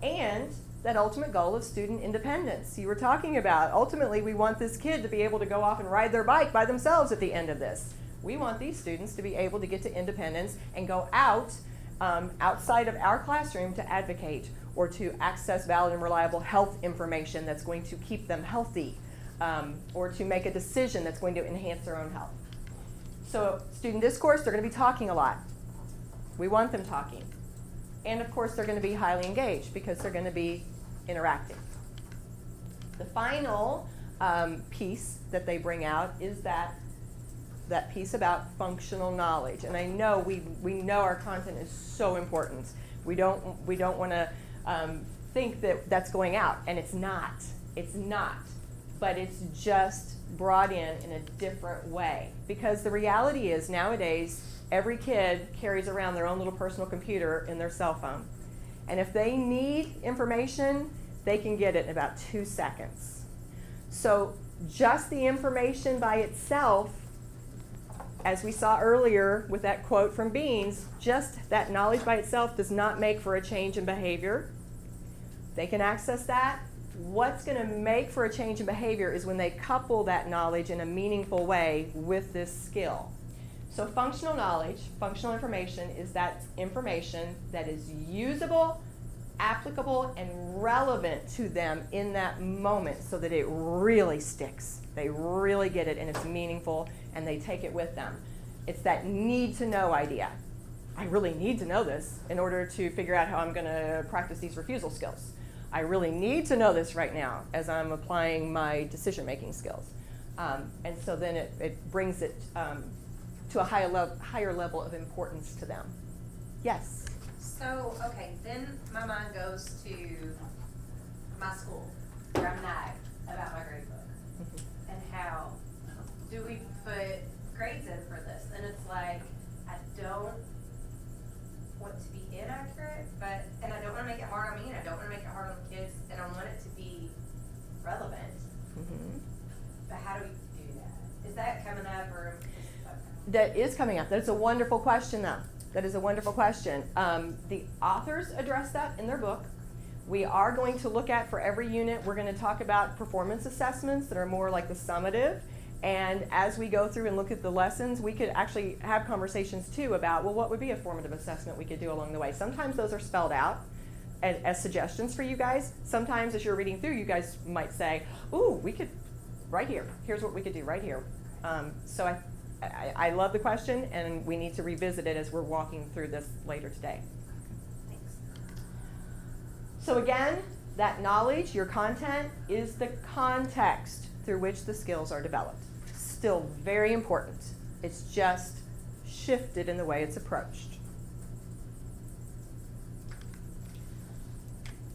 And that ultimate goal of student independence you were talking about. Ultimately, we want this kid to be able to go off and ride their bike by themselves at the end of this. We want these students to be able to get to independence and go out outside of our classroom to advocate or to access valid and reliable health information that's going to keep them healthy, or to make a decision that's going to enhance their own health. So student discourse, they're going to be talking a lot. We want them talking. And of course, they're going to be highly engaged because they're going to be interacting. The final piece that they bring out is that piece about functional knowledge. And I know we know our content is so important. We don't want to think that that's going out, and it's not. It's not. But it's just brought in a different way. Because the reality is nowadays, every kid carries around their own little personal computer in their cell phone. And if they need information, they can get it in about 2 seconds. So just the information by itself, as we saw earlier with that quote from Beans, just that knowledge by itself does not make for a change in behavior. They can access that. What's going to make for a change in behavior is when they couple that knowledge in a meaningful way with this skill. So functional knowledge, functional information, is that information that is usable, applicable, and relevant to them in that moment so that it really sticks. They really get it and it's meaningful and they take it with them. It's that need to know idea. I really need to know this in order to figure out how I'm going to practice these refusal skills. I really need to know this right now as I'm applying my decision-making skills. And so then it brings it to a higher level of importance to them. Yes? So, okay, then my mind goes to my school, where I'm nagged about my grade book. And how do we put grades in for this? And it's like, I don't want to be inaccurate, and I don't want to make it hard on me, and I don't want to make it hard on the kids, and I want it to be relevant. Mm-hmm. But how do we do that? Is that coming up, or? That is coming up. That's a wonderful question, though. That is a wonderful question. The authors address that in their book. We are going to look at, for every unit, we're going to talk about performance assessments that are more like the summative. And as we go through and look at the lessons, we could actually have conversations too about, well, what would be a formative assessment we could do along the way. Sometimes those are spelled out as suggestions for you guys. Sometimes as you're reading through, you guys might say, ooh, we could, right here, here's what we could do right here. So I love the question, and we need to revisit it as we're walking through this later today. Thanks. So again, that knowledge, your content, is the context through which the skills are developed. Still very important. It's just shifted in the way it's approached.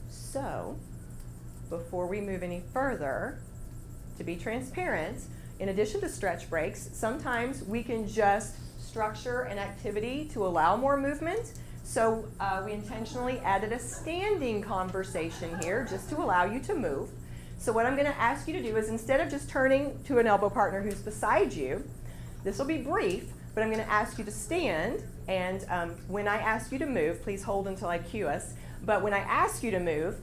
So, before we move any further, to be transparent, in addition to stretch breaks, sometimes we can just structure an activity to allow more movement. So we intentionally added a standing conversation here just to allow you to move. So what I'm going to ask you to do is, instead of just turning to an elbow partner who's beside you, this will be brief, but I'm going to ask you to stand, and when I ask you to move, please hold until I cue us, but when I ask you to move,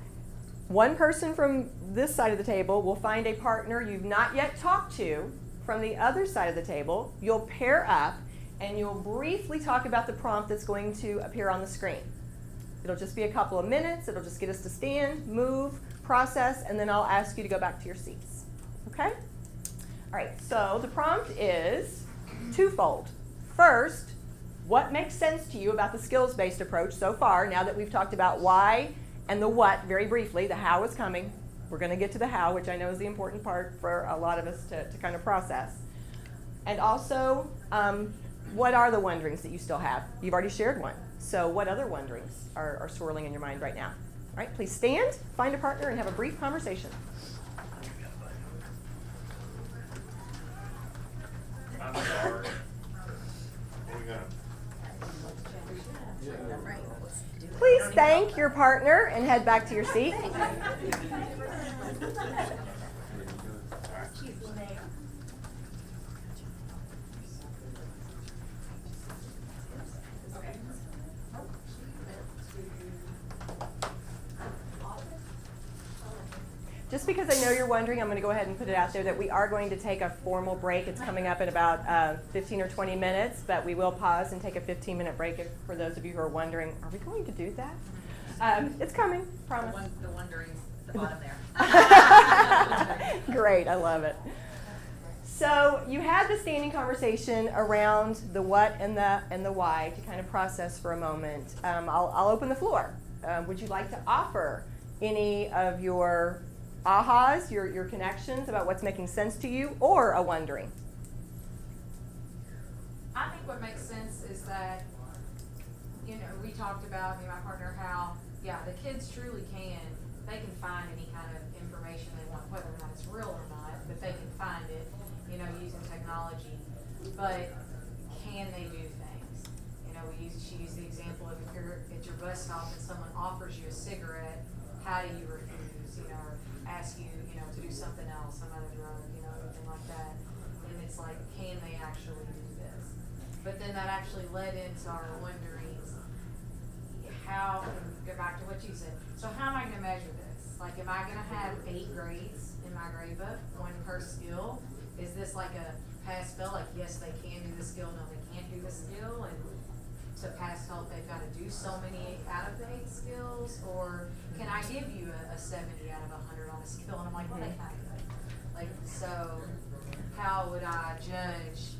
one person from this side of the table will find a partner you've not yet talked to from the other side of the table. You'll pair up and you'll briefly talk about the prompt that's going to appear on the screen. It'll just be a couple of minutes. It'll just get us to stand, move, process, and then I'll ask you to go back to your seats. Okay? All right, so the prompt is twofold. First, what makes sense to you about the skills-based approach so far, now that we've talked about why and the what very briefly? The how is coming. We're going to get to the how, which I know is the important part for a lot of us to kind of process. And also, what are the wonderings that you still have? You've already shared one. So what other wonderings are swirling in your mind right now? All right, please stand, find a partner, and have a brief conversation. I'm sorry. We're gonna. Please thank your partner and head back to your seat. Just because I know you're wondering, I'm going to go ahead and put it out there that we are going to take a formal break. It's coming up in about 15 or 20 minutes, but we will pause and take a 15-minute break for those of you who are wondering, are we going to do that? It's coming, promise. The wondering, the bottom there. Great, I love it. So you had the standing conversation around the what and the why to kind of process for a moment. I'll open the floor. Would you like to offer any of your ahas, your connections about what's making sense to you, or a wondering? I think what makes sense is that, we talked about, me and my partner, how, the kids truly they can find any kind of information they want, whether or not it's real or not, but they can find it, using technology. But can they do things? She used the example of if you're at your bus stop and someone offers you a cigarette, how do you refuse? ask you, you know, to do something else, some other drug, you know, anything like that. And it's like, can they actually do this? But then that actually led into our wonderings, how, and go back to what you said, so how am I gonna measure this? Like, am I gonna have 8 grades in my grade book, 1 per skill? Is this like a pass fail, like yes, they can do the skill, no, they can't do the skill, and to pass fail, they've gotta do so many out of the 8 skills? Or can I give you a 70 out of 100 on a skill, and I'm like, well, they have it. Like, so, how would I judge,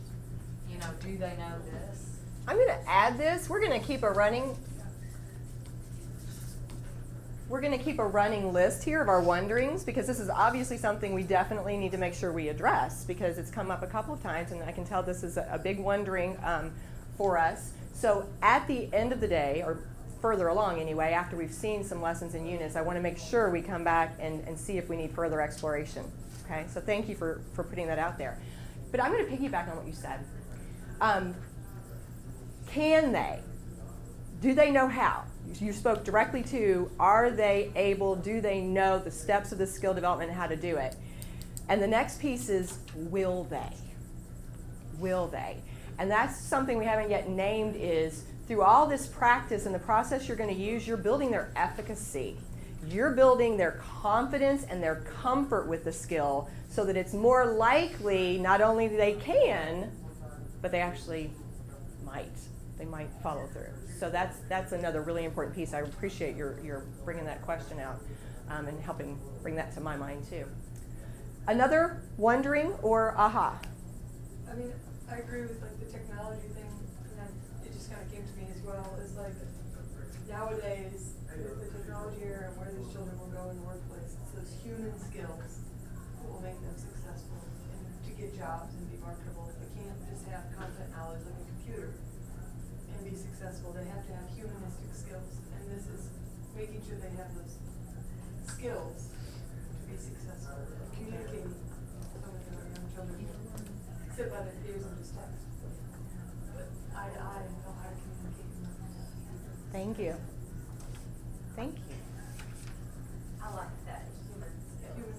you know, do they know this? I'm going to add this. We're going to keep a running list here of our wonderings, because this is obviously something we definitely need to make sure we address, because it's come up a couple of times, and I can tell this is a big wondering for us. So at the end of the day, or further along anyway, after we've seen some lessons and units, I want to make sure we come back and see if we need further exploration. Okay, so thank you for putting that out there. But I'm going to piggyback on what you said. Can they? Do they know how? You spoke directly to, are they able, do they know the steps of the skill development and how to do it? And the next piece is, will they? Will they? And that's something we haven't yet named, is through all this practice and the process you're going to use, you're building their efficacy. You're building their confidence and their comfort with the skill, so that it's more likely not only they can, but they actually might. They might follow through. So that's another really important piece. I appreciate your bringing that question out and helping bring that to my mind too. Another wondering or aha? I mean, I agree with like the technology thing, and then it just kind of came to me as well, is like nowadays, with the technology era and where these children will go in the workplace, it's those human skills that will make them successful and to get jobs and be marketable. They can't just have content knowledge like a computer and be successful. They have to have humanistic skills, and this is making sure they have those skills to be successful. Communicating some of the young children sit by their peers and just text, but eye to eye and know how to communicate. Thank you. Thank you. I like that, human skills.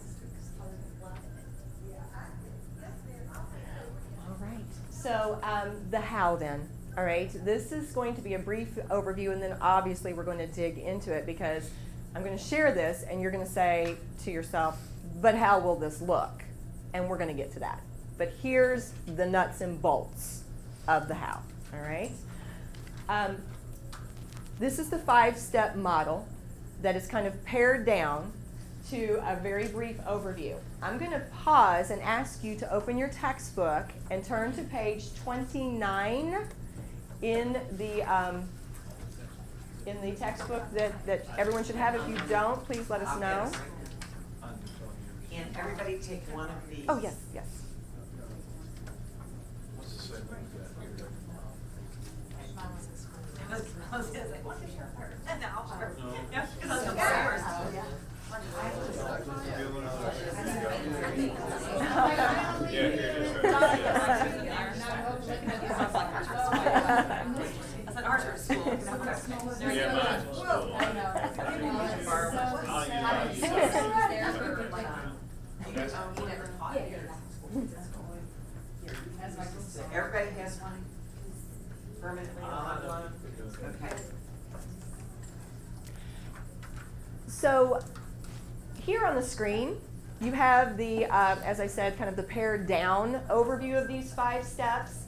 All right. So the how then. All right. This is going to be a brief overview, and then obviously we're going to dig into it, because I'm going to share this, and you're going to say to yourself, but how will this look? And we're going to get to that. But here's the nuts and bolts of the how. All right. This is the 5-step model that is kind of pared down to a very brief overview. I'm going to pause and ask you to open your textbook and turn to page 29 in the textbook that everyone should have. If you don't, please let us know. And everybody take one of these. Oh, yes, yes. What's the same thing as that? I was gonna say, what is your first? And I'll share. No. Yeah, 'cause I was gonna say yours. Yeah, here it is. I said ours are school. Yeah, mine's was school. Everybody has one permanently on one? Okay. So here on the screen, you have the, as I said, kind of the pared down overview of these 5 steps.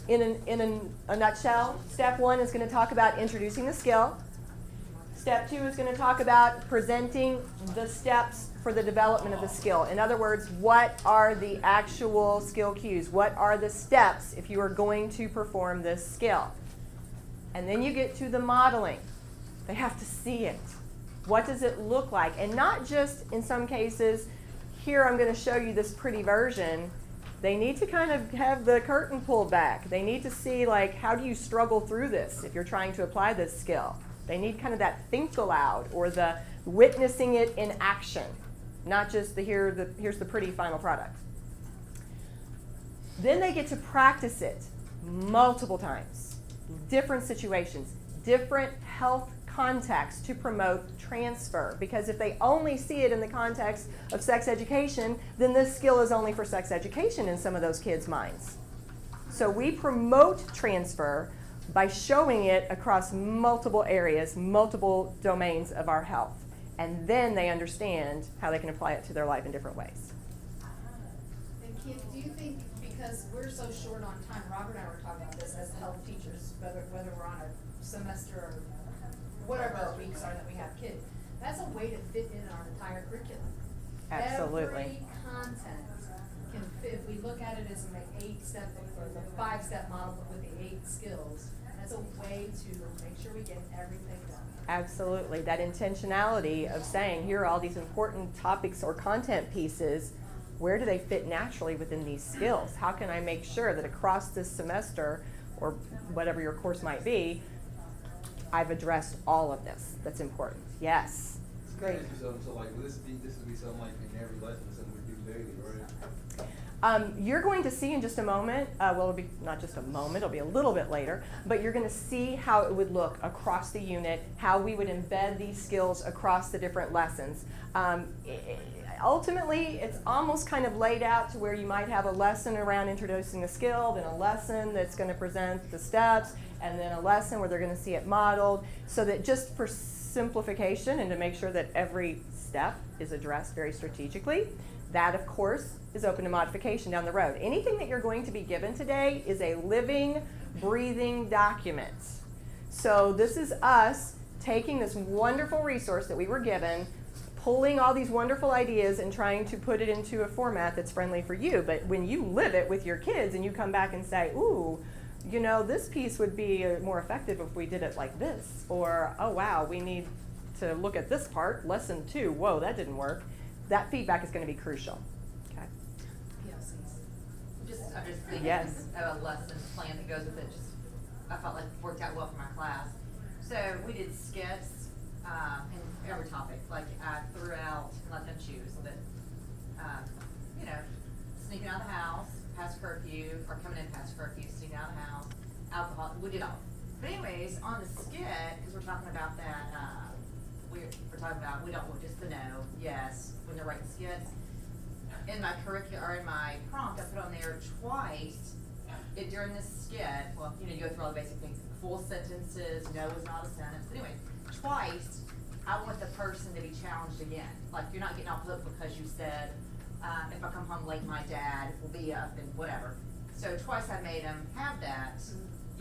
In a nutshell, step 1 is going to talk about introducing the skill. Step 2 is going to talk about presenting the steps for the development of the skill. In other words, what are the actual skill cues? What are the steps if you are going to perform this skill? And then you get to the modeling. They have to see it. What does it look like? And not just, in some cases, here I'm going to show you this pretty version. They need to kind of have the curtain pulled back. They need to see, like, how do you struggle through this if you're trying to apply this skill? They need kind of that think aloud, or the witnessing it in action, not just here's the pretty final product. Then they get to practice it multiple times, different situations, different health context to promote transfer. Because if they only see it in the context of sex education, then this skill is only for sex education in some of those kids' minds. So we promote transfer by showing it across multiple areas, multiple domains of our health. And then they understand how they can apply it to their life in different ways. And Kim, do you think, because we're so short on time, Robert and I were talking about this as health teachers, whether we're on a semester or whatever our weeks are that we have kids, that's a way to fit in our entire curriculum. Absolutely. Every content can fit, if we look at it as an 8-step or the 5-step model with the 8 skills, that's a way to make sure we get everything done. Absolutely. That intentionality of saying, here are all these important topics or content pieces, where do they fit naturally within these skills? How can I make sure that across this semester, or whatever your course might be, I've addressed all of this that's important? Yes. Great. So like, will this would be something like in every lesson, something we do daily, right? You're going to see in just a moment, well, it'll be not just a moment, it'll be a little bit later, but you're going to see how it would look across the unit, how we would embed these skills across the different lessons. Ultimately, it's almost kind of laid out to where you might have a lesson around introducing a skill, then a lesson that's going to present the steps, and then a lesson where they're going to see it modeled, so that just for simplification and to make sure that every step is addressed very strategically, that, of course, is open to modification down the road. Anything that you're going to be given today is a living, breathing document. So this is us taking this wonderful resource that we were given, pulling all these wonderful ideas and trying to put it into a format that's friendly for you. But when you live it with your kids and you come back and say, ooh, you know, this piece would be more effective if we did it like this, or, oh wow, we need to look at this part, lesson 2, whoa, that didn't work. That feedback is going to be crucial. Okay. I'm just thinking Yes. of a lesson plan that goes with it. I felt like worked out well for my class. So we did skits in every topic. Like I threw out let them choose. So that you know, sneaking out of the house past curfew, or coming in past curfew, sneaking out of the house, alcohol. We did all. But anyways, on the skit, because we're talking about that, we're talking about we don't want just the no, yes, when they're writing skits. In my curriculum, or in my prompt, I put on there twice, during this skit, well, you know, you go through all the basic things, full sentences, no is not a sentence. Anyway, twice, I want the person to be challenged again. Like, you're not getting off the hook because you said, if I come home late, my dad will be up and whatever. So twice I made them have that.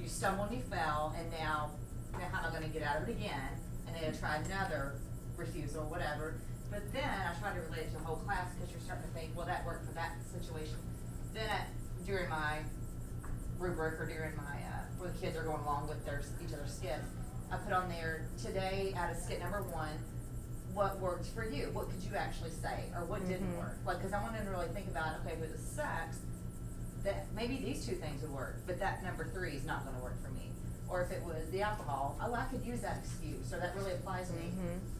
You stumbled and you fell, and now how am I gonna get out of it again? And they had tried another refusal, whatever. But then I tried to relate it to the whole class, because you're starting to think, well, that worked for that situation. Then during my rubric, or during my, where the kids are going along with each other's skits, I put on there, today out of skit number 1, what worked for you? What could you actually say? Or what didn't work? Like, because I wanted to really think about, okay, with the sex, that maybe these 2 things would work, but that number 3 is not gonna work for me. Or if it was the alcohol, oh, I could use that excuse, or that really applies to me.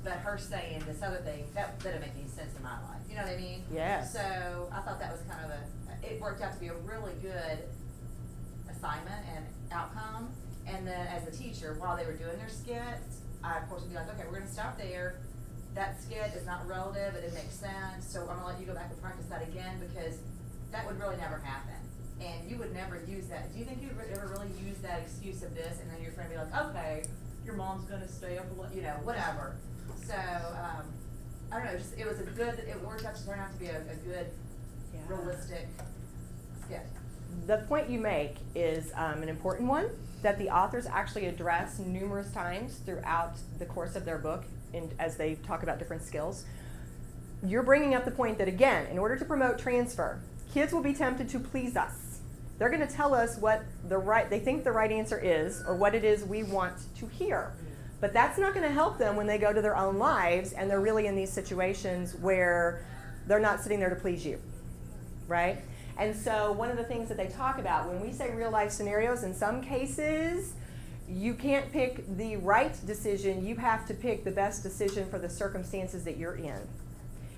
But her saying this other thing, that didn't make any sense in my life. You know what I mean? Yes. So I thought that was kind of it worked out to be a really good assignment and outcome. And then as a teacher, while they were doing their skits, I of course would be like, okay, we're gonna stop there. That skit is not relative, it didn't make sense, so I'm gonna let you go back and practice that again, because that would really never happen. And you would never use that. Do you think you would ever really use that excuse of this, and then your friend would be like, okay, your mom's gonna stay up, you know, whatever. So, I don't know, it was it worked out to turn out to be a good, realistic skit. The point you make is an important one that the authors actually address numerous times throughout the course of their book as they talk about different skills. You're bringing up the point that, again, in order to promote transfer, kids will be tempted to please us. They're going to tell us what they think the right answer is, or what it is we want to hear. But that's not going to help them when they go to their own lives and they're really in these situations where they're not sitting there to please you, right? And so one of the things that they talk about, when we say real life scenarios, in some cases, you can't pick the right decision, you have to pick the best decision for the circumstances that you're in.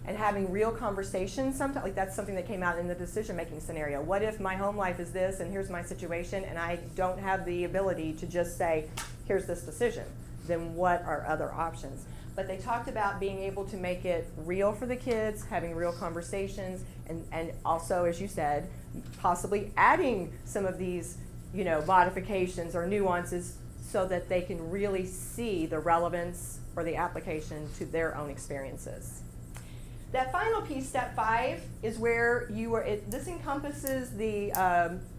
And having real conversations, sometimes, like that's something that came out in the decision-making scenario. What if my home life is this, and here's my situation, and I don't have the ability to just say, here's this decision? then what are other options? But they talked about being able to make it real for the kids, having real conversations, and also, as you said, possibly adding some of these, modifications or nuances so that they can really see the relevance or the application to their own experiences. That final piece, step 5, is where this encompasses the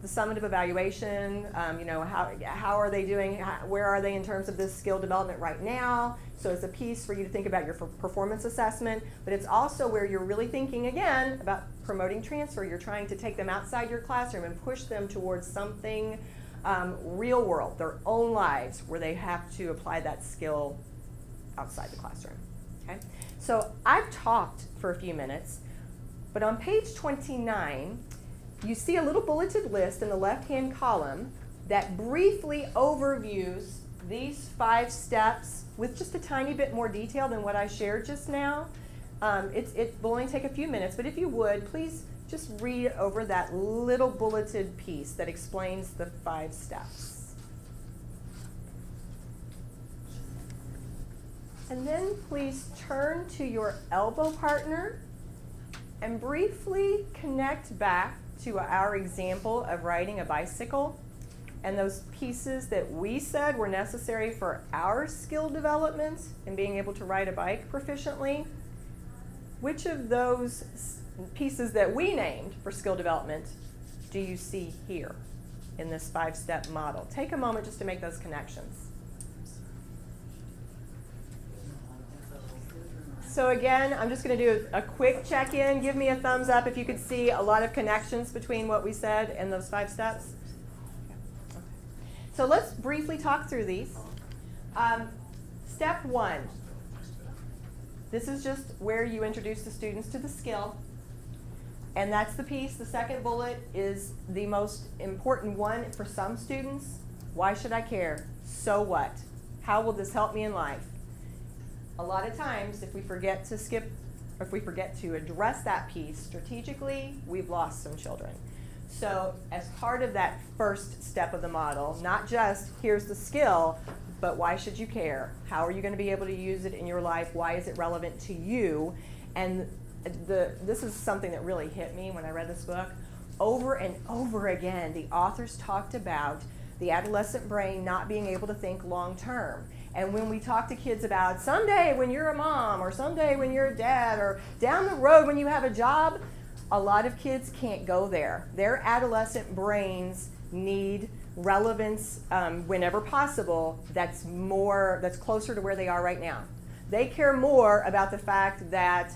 summative evaluation. How are they doing? Where are they in terms of this skill development right now? So it's a piece for you to think about your performance assessment, but it's also where you're really thinking again about promoting transfer. You're trying to take them outside your classroom and push them towards something real world, their own lives, where they have to apply that skill outside the classroom. Okay? So I've talked for a few minutes, but on page 29, you see a little bulleted list in the left-hand column that briefly overviews these 5 steps with just a tiny bit more detail than what I shared just now. It will only take a few minutes, but if you would, please just read over that little bulleted piece that explains the 5 steps. And then please turn to your elbow partner and briefly connect back to our example of riding a bicycle and those pieces that we said were necessary for our skill development and being able to ride a bike proficiently. Which of those pieces that we named for skill development do you see here in this 5-step model? Take a moment just to make those connections. So again, I'm just going to do a quick check-in. Give me a thumbs up if you could see a lot of connections between what we said and those 5 steps. Okay. So let's briefly talk through these. Step 1. This is just where you introduce the students to the skill. And that's the piece. The second bullet is the most important one for some students. Why should I care? So what? How will this help me in life? A lot of times, if we forget to address that piece strategically, we've lost some children. So as part of that first step of the model, not just here's the skill, but why should you care? How are you going to be able to use it in your life? Why is it relevant to you? And this is something that really hit me when I read this book. Over and over again, the authors talked about the adolescent brain not being able to think long term. And when we talk to kids about someday when you're a mom, or someday when you're a dad, or down the road when you have a job, a lot of kids can't go there. Their adolescent brains need relevance whenever possible that's closer to where they are right now. They care more about the fact that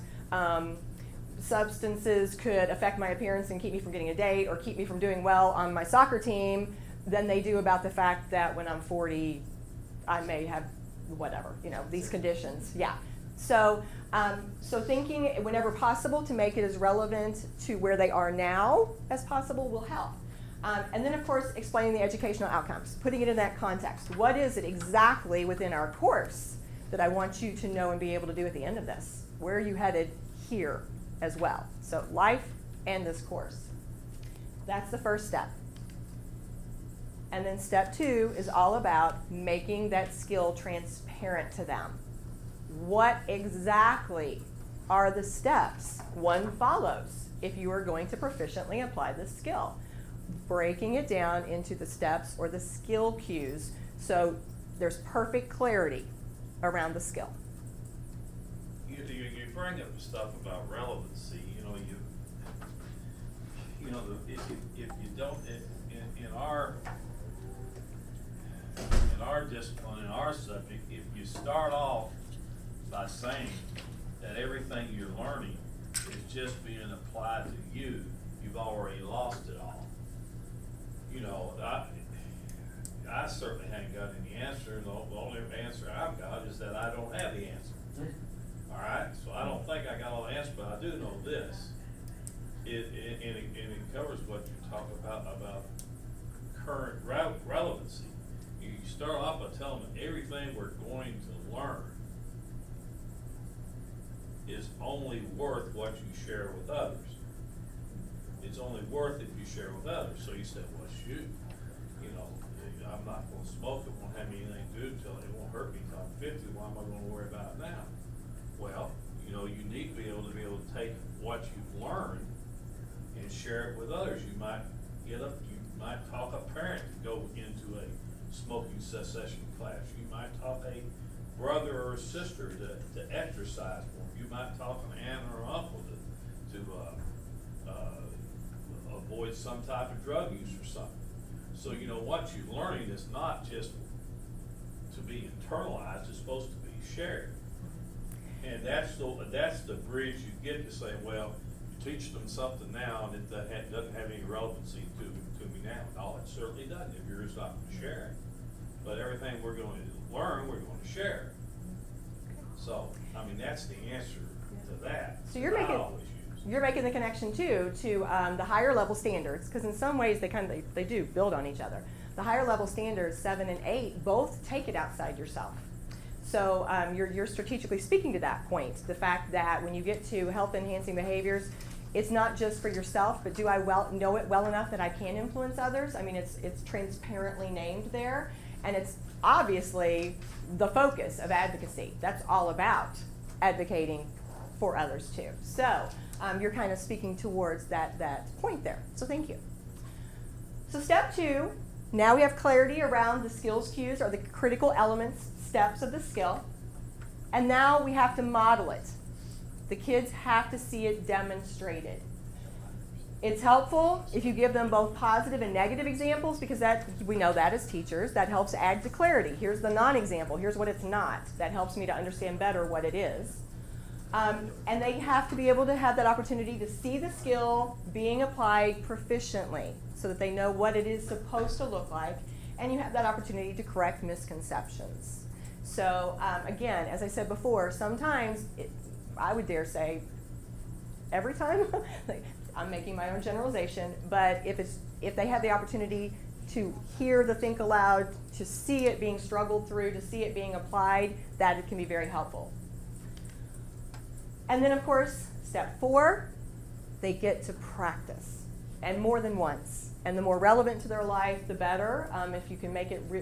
substances could affect my appearance and keep me from getting a date or keep me from doing well on my soccer team than they do about the fact that when I'm 40, I may have whatever, these conditions. Yeah. So thinking whenever possible to make it as relevant to where they are now as possible will help. And then, of course, explaining the educational outcomes, putting it in that context. What is it exactly within our course that I want you to know and be able to do at the end of this? Where are you headed here as well? So life and this course. That's the first step. And then step 2 is all about making that skill transparent to them. What exactly are the steps one follows if you are going to proficiently apply this skill? Breaking it down into the steps or the skill cues so there's perfect clarity around the skill. You bring up stuff about relevancy. If you don't in our discipline, in our subject, if you start off by saying that everything you're learning is just being applied to you, you've already lost it all. I certainly haven't got any answer. The only answer I've got is that I don't have the answer. All right, so I don't think I got all the answers, but I do know this. It covers what you talk about current relevancy. You start off by telling them everything we're going to learn is only worth what you share with others. It's only worth if you share with others. So you said, well, shoot, I'm not going to smoke. It won't have anything to do until it won't hurt me until I'm am I gonna worry about now? Well, you know, you need to be able to take what you've learned and share it with others. You might talk a parent to go into a smoking cessation class. You might talk a brother or sister to exercise more. You might talk an aunt or uncle to avoid some type of drug use or something. So, you know, what you're learning is not just to be internalized, it's supposed to be shared. And that's the bridge you get to say, well, you teach them something now and it doesn't have any relevancy to me now. No, it certainly doesn't if you're just not going to share it. But everything we're going to learn, we're going to share. So, I mean, that's the answer to that. So you're making the connection too to the higher level standards, because in some ways they do build on each other. The higher level standards 7 and 8 both take it outside yourself. So you're strategically speaking to that point, the fact that when you get to health enhancing behaviors, it's not just for yourself, but do I know it well enough that I can influence others? I mean, it's transparently named there, and it's obviously the focus of advocacy. That's all about advocating for others too. So you're kind of speaking towards that point there. So thank you. So step 2, now we have clarity around the skills cues or the critical elements, steps of the skill. And now we have to model it. The kids have to see it demonstrated. It's helpful if you give them both positive and negative examples, because we know that as teachers, that helps add to clarity. Here's the non-example, here's what it's not. That helps me to understand better what it is. And they have to be able to have that opportunity to see the skill being applied proficiently so that they know what it is supposed to look like, and you have that opportunity to correct misconceptions. So again, as I said before, sometimes, I would dare say, every time, I'm making my own generalization, but if they have the opportunity to hear the think aloud, to see it being struggled through, to see it being applied, that it can be very helpful. And then, of course, step 4, they get to practice, and more than once. And the more relevant to their life, the better. If you can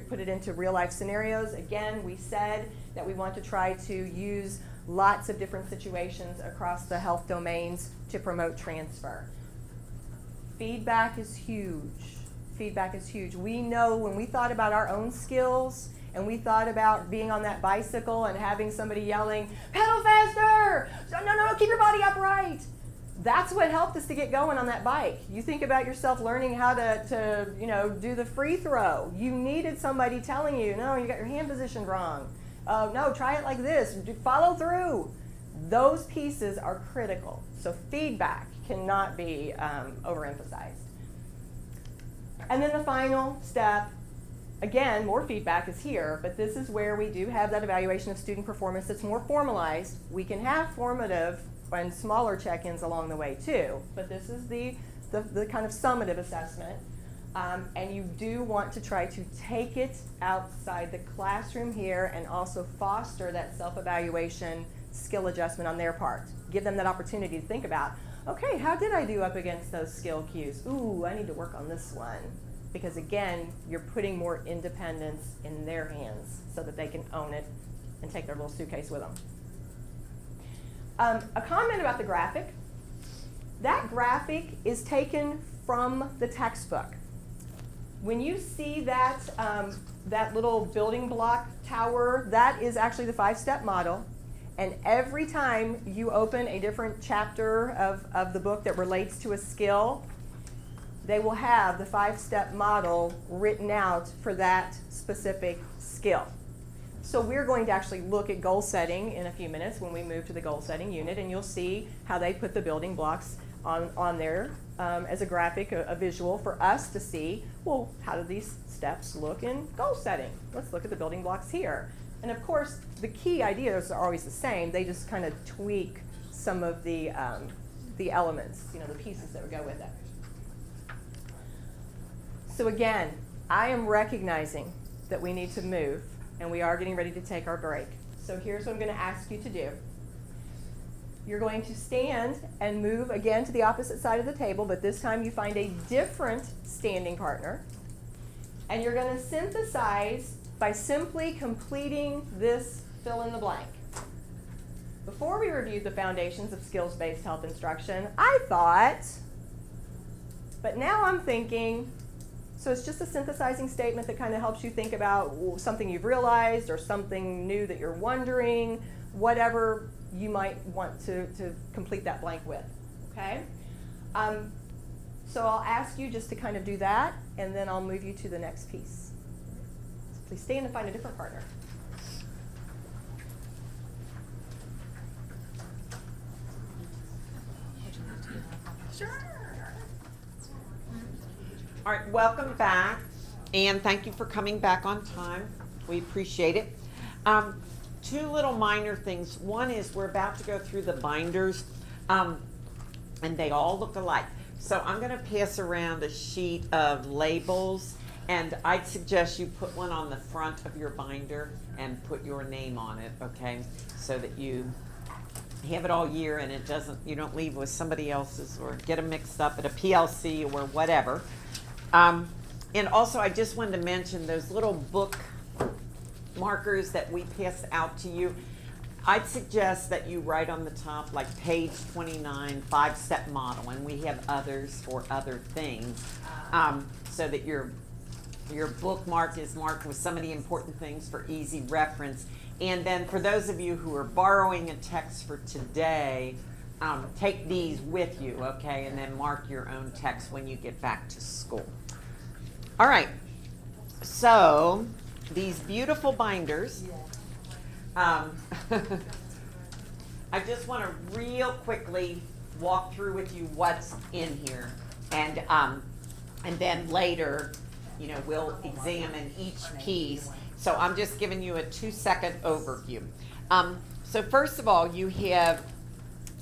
put it into real life scenarios. Again, we said that we want to try to use lots of different situations across the health domains to promote transfer. Feedback is huge. Feedback is huge. We know when we thought about our own skills, and we thought about being on that bicycle and having somebody yelling, pedal faster! No, keep your body upright. That's what helped us to get going on that bike. You think about yourself learning how to do the free throw. You needed somebody telling you, no, you got your hand positioned wrong. No, try it like this. Follow through. Those pieces are critical. So feedback cannot be overemphasized. And then the final step, again, more feedback is here, but this is where we do have that evaluation of student performance that's more formalized. We can have formative and smaller check-ins along the way too, but this is the kind of summative assessment. And you do want to try to take it outside the classroom here and also foster that self-evaluation skill adjustment on their part. Give them that opportunity to think about, okay, how did I do up against those skill cues? Ooh, I need to work on this one. Because again, you're putting more independence in their hands so that they can own it and take their little suitcase with them. A comment about the graphic. That graphic is taken from the textbook. When you see that, that little building block tower, that is actually the 5-step model. And every time you open a different chapter of the book that relates to a skill, they will have the 5-step model written out for that specific skill. So we're going to actually look at goal setting in a few minutes when we move to the goal setting unit, and you'll see how they put the building blocks on there as a graphic, a visual for us to see, well, how do these steps look in goal setting? Let's look at the building blocks here. And of course, the key ideas are always the same. They just kind of tweak some of the elements, the pieces that would go with it. So again, I am recognizing that we need to move, and we are getting ready to take our break. So here's what I'm going to ask you to do. You're going to stand and move again to the opposite side of the table, but this time you find a different standing partner. And you're going to synthesize by simply completing this fill in the blank. Before we reviewed the foundations of skills-based health instruction, I thought, but now I'm thinking, so it's just a synthesizing statement that kind of helps you think about something you've realized or something new that you're wondering, whatever you might want to complete that blank with, okay? So I'll ask you just to kind of do that, and then I'll move you to the next piece. So please stand and find a different partner. All right, welcome back, and thank you for coming back on time. We appreciate it. Two little minor things. One is we're about to go through the binders, and they all look alike. So I'm going to pass around a sheet of labels, and I'd suggest you put one on the front of your binder and put your name on it, okay? So that you have it all year and you don't leave with somebody else's or get them mixed up at a PLC or whatever. And also I just wanted to mention those little book markers that we passed out to you. I'd suggest that you write on the top, like page 29, 5-step model, and we have others for other things, so that your bookmark is marked with some of the important things for easy reference. And then for those of you who are borrowing a text for today, take these with you, okay, and then mark your own text when you get back to school. All right, so these beautiful binders. I just want to real quickly walk through with you what's in here, and then later, we'll examine each piece. So I'm just giving you a 2-second overview. So first of all, you have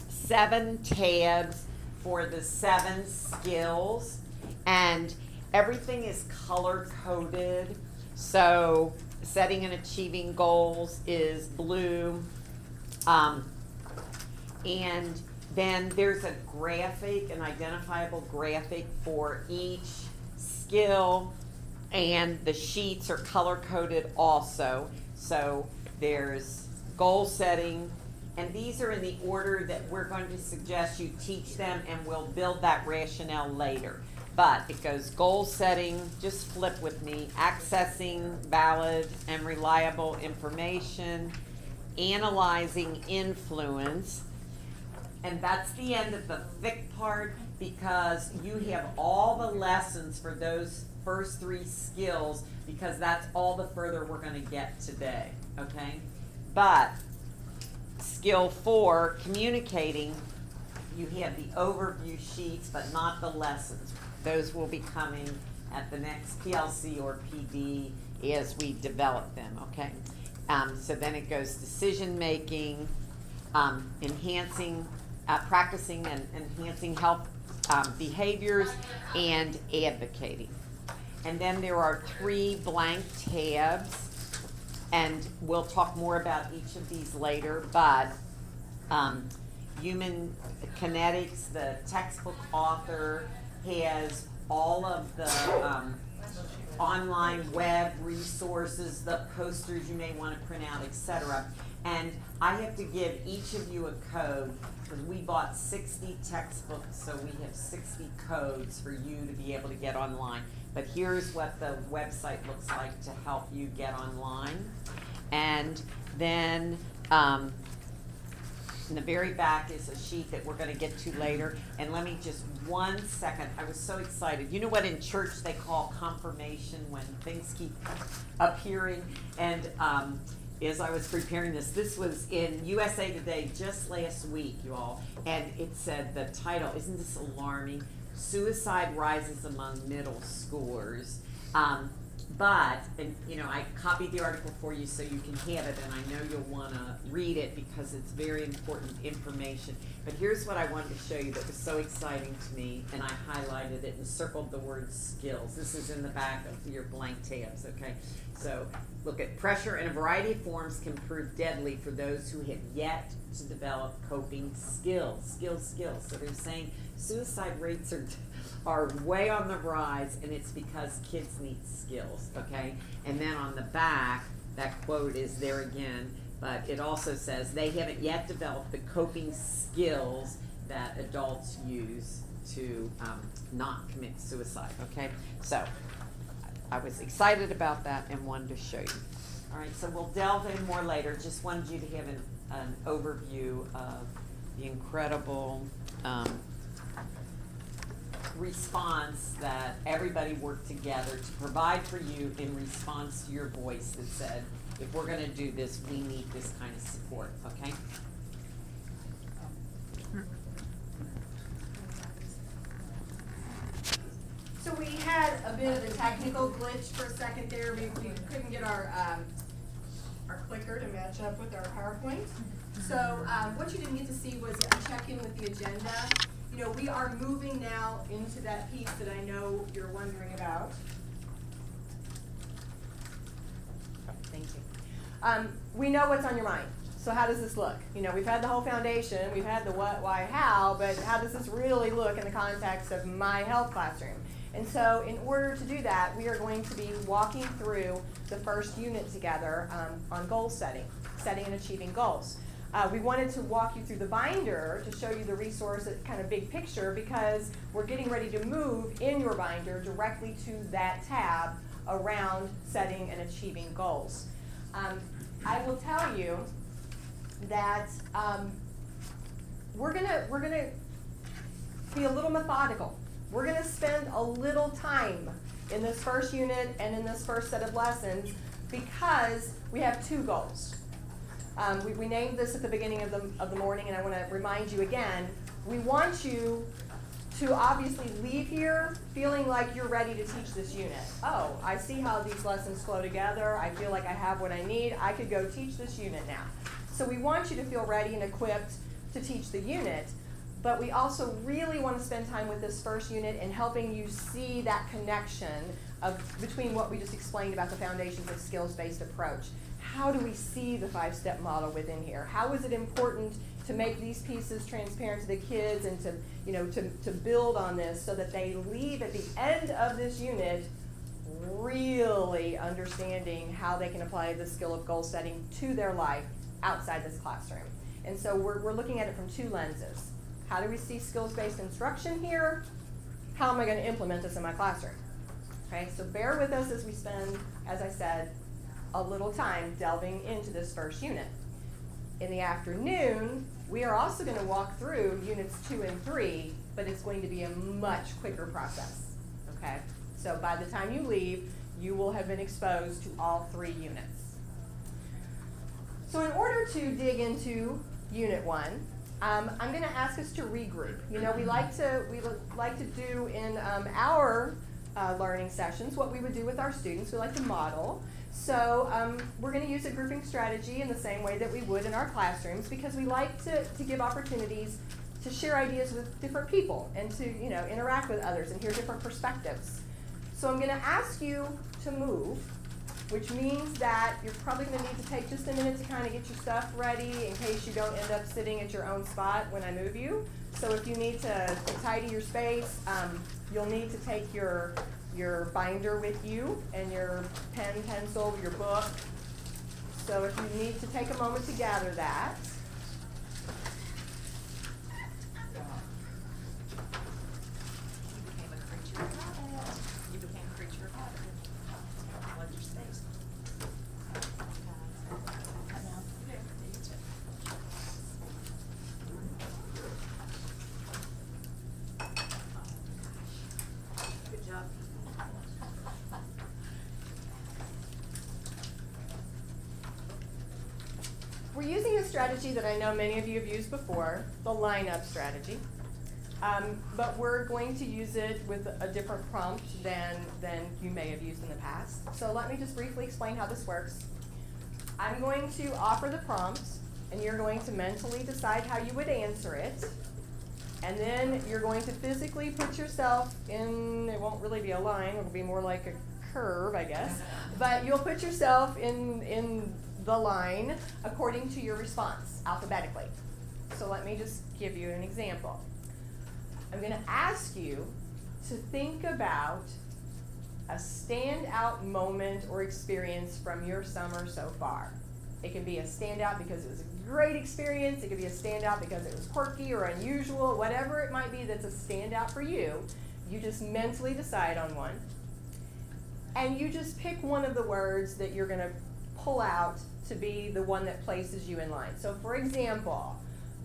7 tabs for the 7 skills, and everything is color coded. So setting and achieving goals is blue. And then there's a graphic, an identifiable graphic for each skill, and the sheets are color coded also. So there's goal setting, and these are in the order that we're going to suggest you teach them, and we'll build that rationale later. But it goes goal setting, just flip with me, accessing valid and reliable information, analyzing influence, and that's the end of the thick part, because you have all the lessons for those first 3 skills, because that's all the further we're going to get today, okay? But skill 4, communicating, you have the overview sheets, but not the lessons. Those will be coming at the next PLC or PD as we develop them, okay? So then it goes decision making, practicing and enhancing health behaviors, and advocating. And then there are 3 blank tabs, and we'll talk more about each of these later, but human kinetics, the textbook author has all of the online web resources, the posters you may want to print out, etc. And I have to give each of you a code, because we bought 60 textbooks, so we have 60 codes for you to be able to get online. But here's what the website looks like to help you get online. And then in the very back is a sheet that we're going to get to later. And let me just 1 second. I was so excited. You know what in church they call confirmation, when things keep appearing? And as I was preparing this was in USA Today just last week, you all. And it said, the title, isn't this alarming? Suicide rises among middle schoolers. But I copied the article for you so you can have it, and I know you'll want to read it because it's very important information. But here's what I wanted to show you that was so exciting to me, and I highlighted it and circled the word skills. This is in the back of your blank tabs, okay? So look at pressure in a variety of forms can prove deadly for those who have yet to develop coping skills. So they're saying suicide rates are way on the rise, and it's because kids need skills, okay? And then on the back, that quote is there again, But it also says they haven't yet developed the coping skills that adults use to not commit suicide, okay? So I was excited about that and wanted to show you. All right, so we'll delve in more later. Just wanted you to have an overview of the incredible response that everybody worked together to provide for you in response to your voice that said, if we're gonna do this, we need this kind of support, okay? So we had a bit of a technical glitch for a second there. We couldn't get our clicker to match up with our PowerPoint. So what you didn't get to see was a check-in with the agenda. You know, we are moving now into that piece that I know you're wondering about. Thank you. We know what's on your mind. So how does this look? You know, we've had the whole foundation, we've had the what, why, how, but how does this really look in the context of my health classroom? And so in order to do that, we are going to be walking through the first unit together on goal setting and achieving goals. We wanted to walk you through the binder to show you the resource kind of big picture, because we're getting ready to move in your binder directly to that tab around setting and achieving goals. I will tell you that we're gonna be a little methodical. We're gonna spend a little time in this first unit and in this first set of lessons because we have two goals. We named this at the beginning of the morning, and I want to remind you again. We want you to obviously leave here feeling like you're ready to teach this unit. Oh, I see how these lessons flow together. I feel like I have what I need. I could go teach this unit now. So we want you to feel ready and equipped to teach the unit, but we also really want to spend time with this first unit in helping you see that connection between what we just explained about the foundations of skills-based approach. How do we see the 5-step model within here? How is it important to make these pieces transparent to the kids and to build on this so that they leave at the end of this unit really understanding how they can apply the skill of goal setting to their life outside this classroom? And so we're looking at it from two lenses. How do we see skills-based instruction here? How am I going to implement this in my classroom? Okay, so bear with us as we spend, as I said, a little time delving into this first unit. In the afternoon, we are also going to walk through units 2 and 3, but it's going to be a much quicker process. Okay, so by the time you leave, you will have been exposed to all 3 units. So in order to dig into unit 1, I'm going to ask us to regroup. You know, we like to do in our learning sessions what we would do with our students. We like to model. So we're going to use a grouping strategy in the same way that we would in our classrooms, because we like to give opportunities to share ideas with different people and to interact with others and hear different perspectives. So I'm going to ask you to move, which means that you're probably going to need to take just a minute to kind of get your stuff ready in case you don't end up sitting at your own spot when I move you. So if you need to tidy your space, you'll need to take your binder with you and your pen, pencil, your book. So if you need to take a moment to gather that. You became a creature of habit. What's your space? Good job. We're using a strategy that I know many of you have used before, the lineup strategy. But we're going to use it with a different prompt than you may have used in the past. So let me just briefly explain how this works. I'm going to offer the prompt, and you're going to mentally decide how you would answer it. And then you're going to physically put yourself in, it won't really be a line, it'll be more like a curve, I guess. But you'll put yourself in the line according to your response, alphabetically. So let me just give you an example. I'm going to ask you to think about a standout moment or experience from your summer so far. It can be a standout because it was a great experience. It could be a standout because it was quirky or unusual, whatever it might be that's a standout for you. You just mentally decide on one. And you just pick one of the words that you're going to pull out to be the one that places you in line. So for example,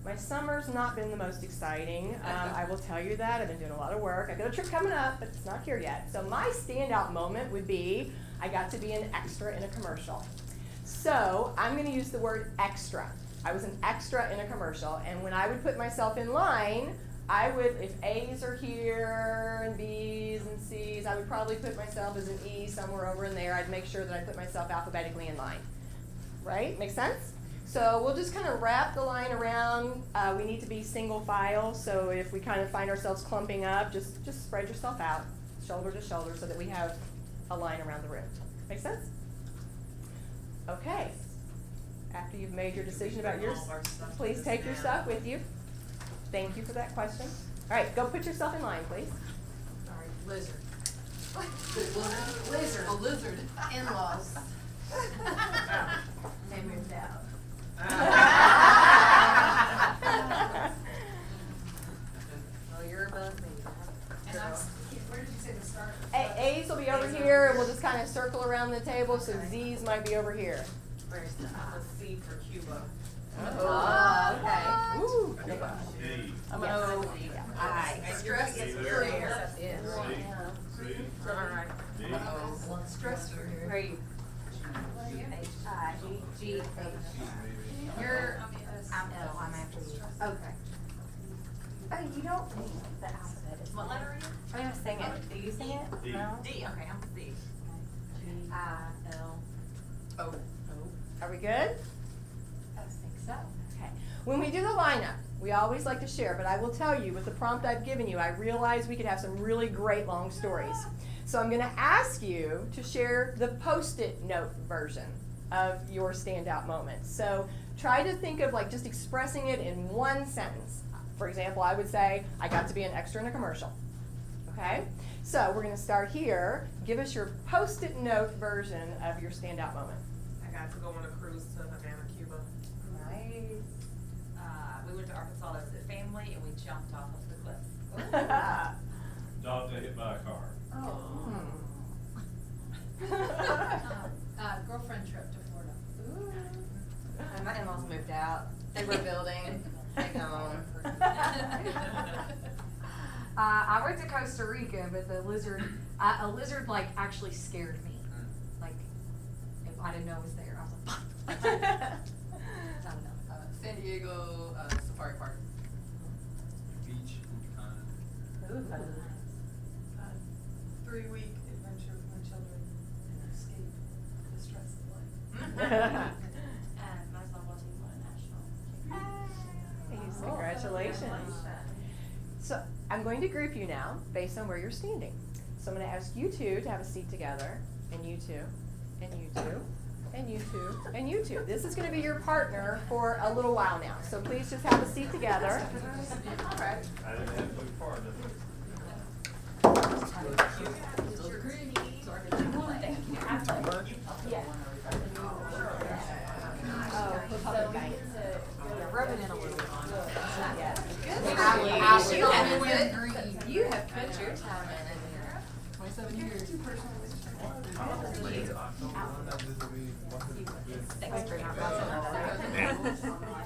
my summer's not been the most exciting. I will tell you that. I've been doing a lot of work. I've got a trip coming up, but it's not here yet. So my standout moment would be I got to be an extra in a commercial. So I'm going to use the word extra. I was an extra in a commercial, and when I would put myself in line, I would, if A's are here and B's and C's, I would probably put myself as an E somewhere over in there. I'd make sure that I put myself alphabetically in line. Right? Make sense? So we'll just kind of wrap the line around. We need to be single file, so if we kind of find ourselves clumping up, just spread yourself out, shoulder to shoulder, so that we have a line around the room. Make sense? Okay. After you've made your decision about yours, please take your stuff with you. Thank you for that question. All right, go put yourself in line, please. Sorry, lizard. Lizard. A lizard. In-laws. They moved out. Well, you're above me. And where did you say the start? A's will be over here, and we'll just kind of circle around the table, so Z's might be over here. Where's the C for Cuba? Oh, okay. Ooh. D. I'm gonna O. I. Stress See is there? clear. C. All right. D. Stress free. Where are you? G, H. You're, I'm L, I'm after you. Okay. Oh, you don't need the alphabet. What letter are you? I'm gonna sing it. Do you sing it? D. No? D, okay, I'm D. I, L. Oh. Are we good? I think so. Okay. When we do the lineup, we always like to share, but I will tell you, with the prompt I've given you, I realize we could have some really great long stories. So I'm going to ask you to share the Post-it note version of your standout moment. So try to think of like just expressing it in one sentence. For example, I would say, I got to be an extra in a commercial. Okay? So we're going to start here. Give us your Post-it note version of your standout moment. I got to go on a cruise to Havana, Cuba. Nice. We went to Arkansas as a family and we jumped off of the cliff. Dog got hit by a car. Oh. Girlfriend trip to Florida. My in-laws moved out. They were building. They gone. I went to Costa Rica, but the lizard, a lizard like actually scared me. Like, if I didn't know it was there, I was like, I don't know. San Diego Safari Park. Beach, Ooh, fun. 3-week adventure with my children and escape the stress of life. And my softball team won a national. Nice. Congratulations. So I'm going to group you now based on where you're standing. So I'm going to ask you two to have a seat together, and you two, and you two, and you two, and you two. This is going to be your partner for a little while now. So please just have a seat together. All right. I didn't have to move far, did I? Rub it in a little bit. You have put your time in here. 27 years. Thanks for not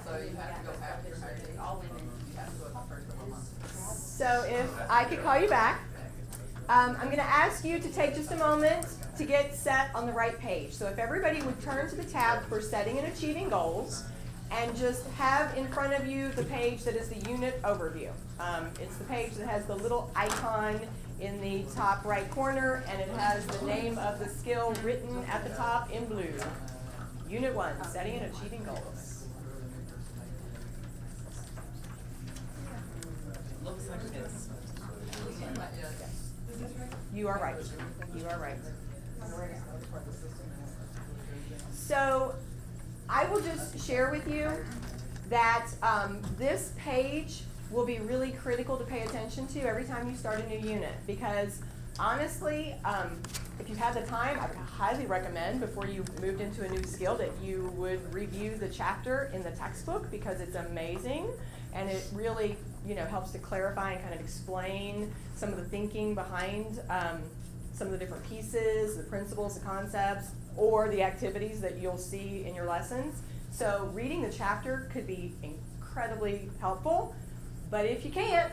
So you have to go after Saturday. All women, you have to go the first couple months. So if I could call you back, I'm going to ask you to take just a moment to get set on the right page. So if everybody would turn to the tab for Setting and Achieving Goals, and just have in front of you the page that is the unit overview. It's the page that has the little icon in the top right corner, and it has the name of the skill written at the top in blue. Unit 1, Setting and Achieving Goals. Looks like this. You are right. You are right. So I will just share with you that this page will be really critical to pay attention to every time you start a new unit, because honestly, if you have the time, I would highly recommend before you moved into a new skill that you would review the chapter in the textbook, because it's amazing and it really, helps to clarify and kind of explain some of the thinking behind some of the different pieces, the principles, the concepts, or the activities that you'll see in your lessons. So reading the chapter could be incredibly helpful, but if you can't,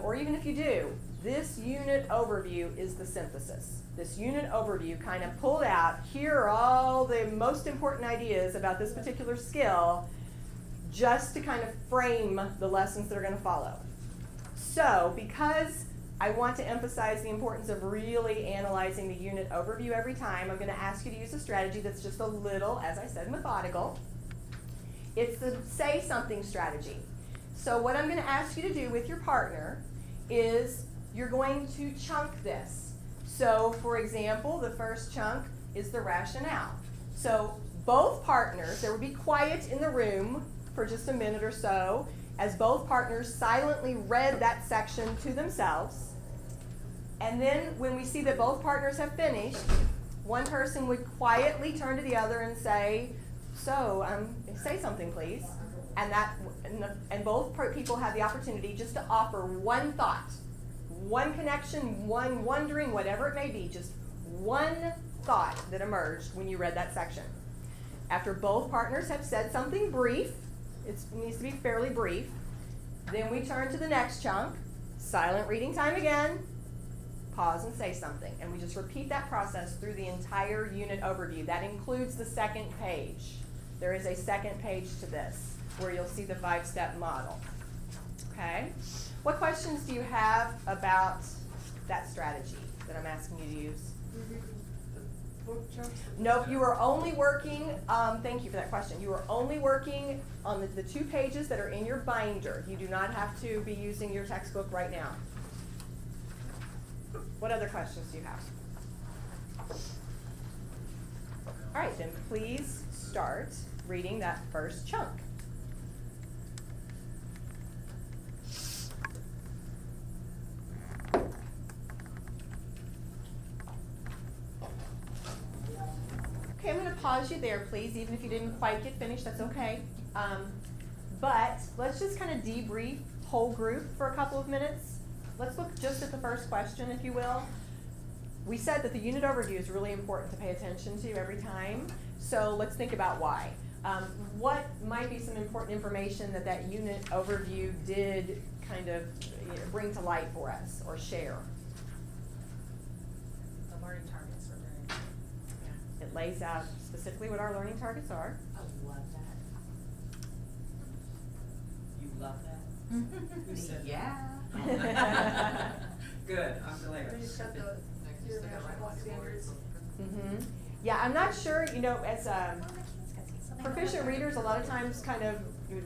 or even if you do, this unit overview is the synthesis. This unit overview kind of pulled out, here are all the most important ideas about this particular skill, just to kind of frame the lessons that are going to follow. So, because I want to emphasize the importance of really analyzing the unit overview every time, I'm going to ask you to use a strategy that's just a little, as I said, methodical. It's the say something strategy. So what I'm going to ask you to do with your partner is you're going to chunk this. So, for example, the first chunk is the rationale. So both partners, there would be quiet in the room for just a minute or so as both partners silently read that section to themselves. And then when we see that both partners have finished, one person would quietly turn to the other and say, so, say something please. And both people have the opportunity just to offer one thought, one connection, one wondering, whatever it may be, just one thought that emerged when you read that section. After both partners have said something brief, it needs to be fairly brief, then we turn to the next chunk, silent reading time again, pause and say something. And we just repeat that process through the entire unit overview. That includes the second page. There is a second page to this where you'll see the 5-step model. Okay? What questions do you have about that strategy that I'm asking you to use? Nope, you are only working, thank you for that question. You are only working on the 2 pages that are in your binder. You do not have to be using your textbook right now. What other questions do you have? All right, then please start reading that first chunk. Okay, I'm going to pause you there, please. Even if you didn't quite get finished, that's okay. But let's just kind of debrief whole group for a couple of minutes. Let's look just at the first question, if you will. We said that the unit overview is really important to pay attention to every time. So let's think about why. What might be some important information that unit overview did kind of bring to light for us or share? The learning targets are very important. Yeah. It lays out specifically what our learning targets are. I love that. You love that? Who said Yeah. Good, I'm glad. We just set your national standards. Mm-hmm. Yeah, I'm not sure, as proficient readers, a lot of times kind of,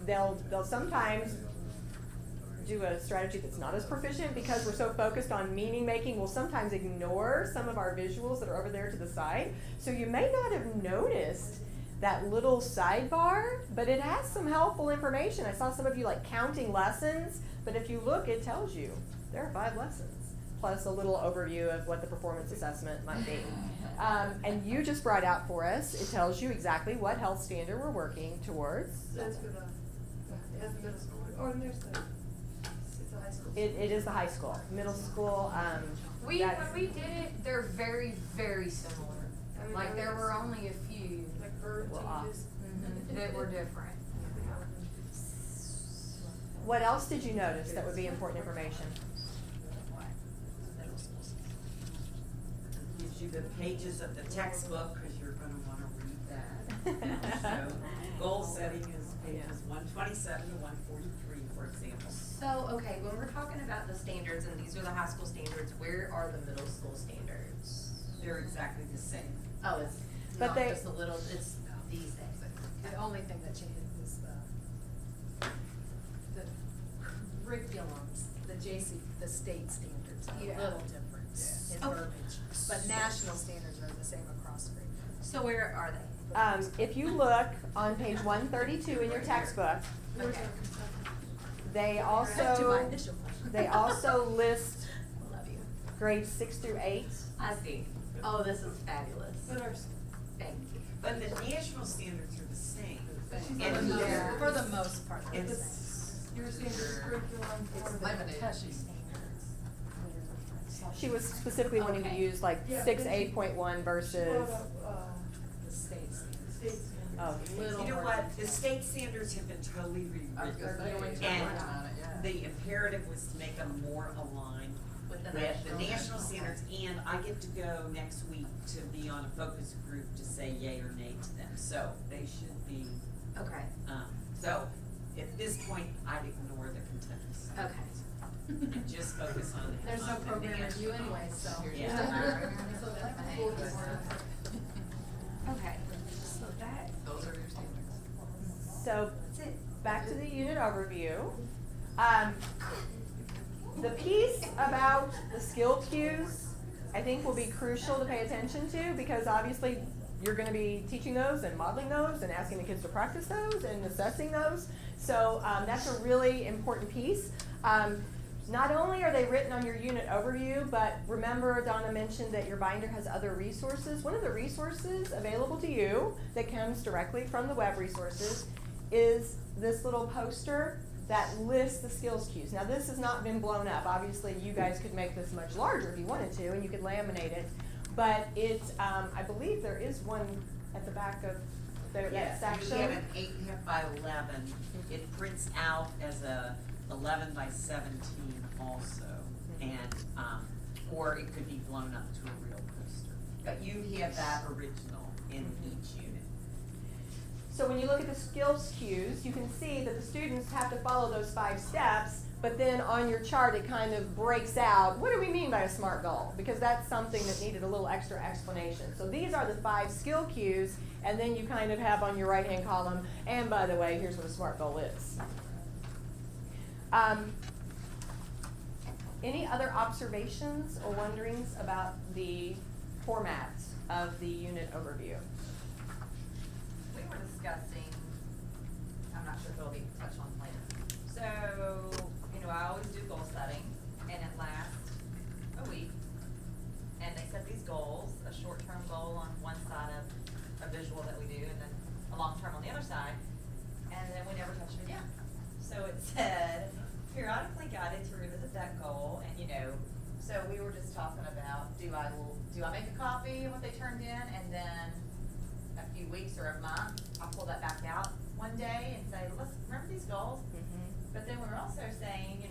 they'll sometimes do a strategy that's not as proficient because we're so focused on meaning making, we'll sometimes ignore some of our visuals that are over there to the side. So you may not have noticed that little sidebar, but it has some helpful information. I saw some of you counting lessons, but if you look, it tells you there are 5 lessons, plus a little overview of what the performance assessment might be. And you just brought out for us, it tells you exactly what health standard we're working towards. That's for it has the middle school. Oh, and there's it's a high school. It is the high school. Middle school, When we did it, they're very, very similar. I mean, There were only a few like bird changes. that were different. what else did you notice that would be important information? Gives you the pages of the textbook, because you're gonna wanna read that. So, goal setting is pages 127 to 143, for example. So, okay, when we're talking about the standards, and these are the high school standards, where are the middle school standards? They're exactly the same. Oh, it's But not they- just a little, it's these things. The only thing that changes is the curriculums, the state standards are a little different in Oh. verbiage. But national standards are the same across curriculum. So where are they? If you look on page 132 in your textbook, Okay. they To my also initial question. list Love you. grades 6 through 8. I see. Oh, this is fabulous. But our, Thank you. But the national standards are the same. but she's And on the here- For the most part, they're the It's- same. your standard curriculum for She was specifically wanting to Okay. use like Yeah, six but she- 8.1 She versus. brought up, The states. state standards. Oh, Little You know more what, the state standards have been totally rewritten. And the imperative was to make them more aligned With the with the national. national standards. And I get to go next week to be on a focus group to say yay or nay to them, so they should be, Okay, so at this point, I'd ignore the contenders. okay. And just focus on. There's no on the program review national. anyway, so. Yeah. Okay, so that. Those are your standards. So back to the unit overview. The piece about the skill cues, I think will be crucial to pay attention to because obviously you're going to be teaching those and modeling those and asking the kids to practice those and assessing those. So that's a really important piece. Not only are they written on your unit overview, but remember Donna mentioned that your binder has other resources. One of the resources available to you that comes directly from the web resources is this little poster that lists the skills cues. Now this has not been blown up. Obviously you guys could make this much larger if you wanted to and you could laminate it. But it's, I believe there is one at the back of that section. You have an 8.5 by 11. It prints out as a 11 by 17 also, and or it could be blown up to a real poster. But you have that original in each unit. So when you look at the skills cues, you can see that the students have to follow those 5 steps, but then on your chart it kind of breaks out, what do we mean by a SMART goal? Because that's something that needed a little extra explanation. So these are the 5 skill cues, and then you kind of have on your right-hand column, and by the way, here's what a SMART goal is. Any other observations or wonderings about the format of the unit overview? We were discussing, I'm not sure if it'll be touched on later. So, I always do goal setting, and it lasts a week. And they set these goals, a short-term goal on one side of a visual that we do, and then a long-term on the other side. And then we never touch it again. So it said, periodically guided to revisit that goal, and so we were just talking about, do I make a copy of what they turned in, and then a few weeks or a month, I'll pull that back out one day and say, let's remember these goals. But then we were also saying,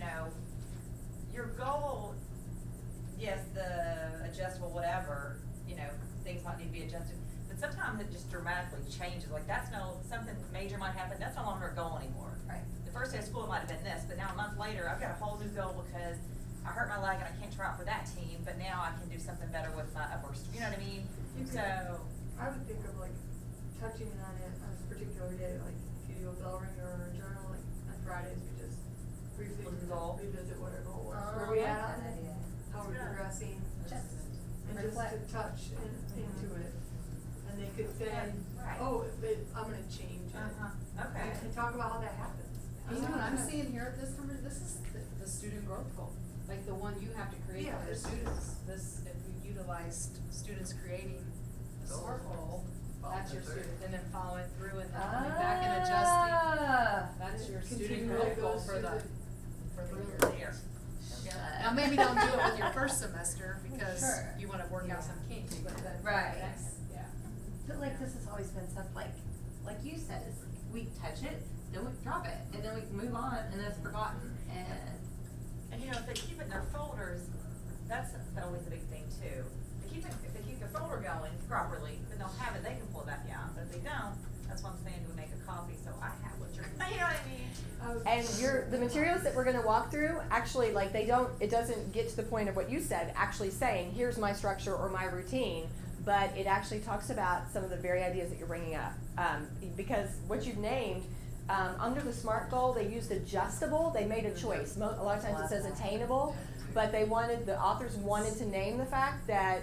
your goal, yes, the adjustable whatever, things might need to be adjusted, but sometimes it just dramatically changes. Like something major might happen, that's no longer a goal anymore. Right. The first day of school it might have been this, but now a month later, I've got a whole new goal because I hurt my leg and I can't try out for that team, but now I can do something better with my upper, you know what I mean? I would think of like touching on it on a particular day, like if you do a bell ringer or a journal, like on Fridays, we just briefly Look at the goal. revisit what our goal was, Oh, where we I at like on that it, idea. how we're progressing, and just to touch into it. And they could say, Right. oh, I'm gonna change it. Okay. And talk about how that happens. You know what I'm seeing here at this number, this is the student growth goal, like the one you have to create Yeah, for your students. This, if we utilized students creating a SMART goal, that's your student, and then following through and then coming back and adjusting. That's your student Continually growth goal goes for the through year. Now, maybe don't do it with your first semester because Sure. you wanna work out some kinks, but then. Right. Yeah. But like, this has always been stuff like you said, is we touch it, then we drop it, and then we move on, and then it's forgotten, and. And if they keep it in their folders, that's always a big thing too. If they keep their folder going properly, then they'll have it, they can pull it back out. But if they don't, that's what I'm saying, do we make a copy so I have what you're, you know what I mean? And the materials that we're going to walk through, actually, like it doesn't get to the point of what you said, actually saying, here's my structure or my routine, but it actually talks about some of the very ideas that you're bringing up. Because what you've named, under the SMART goal, they used adjustable, they made a choice. A lot of times it says attainable, but the authors wanted to name the fact that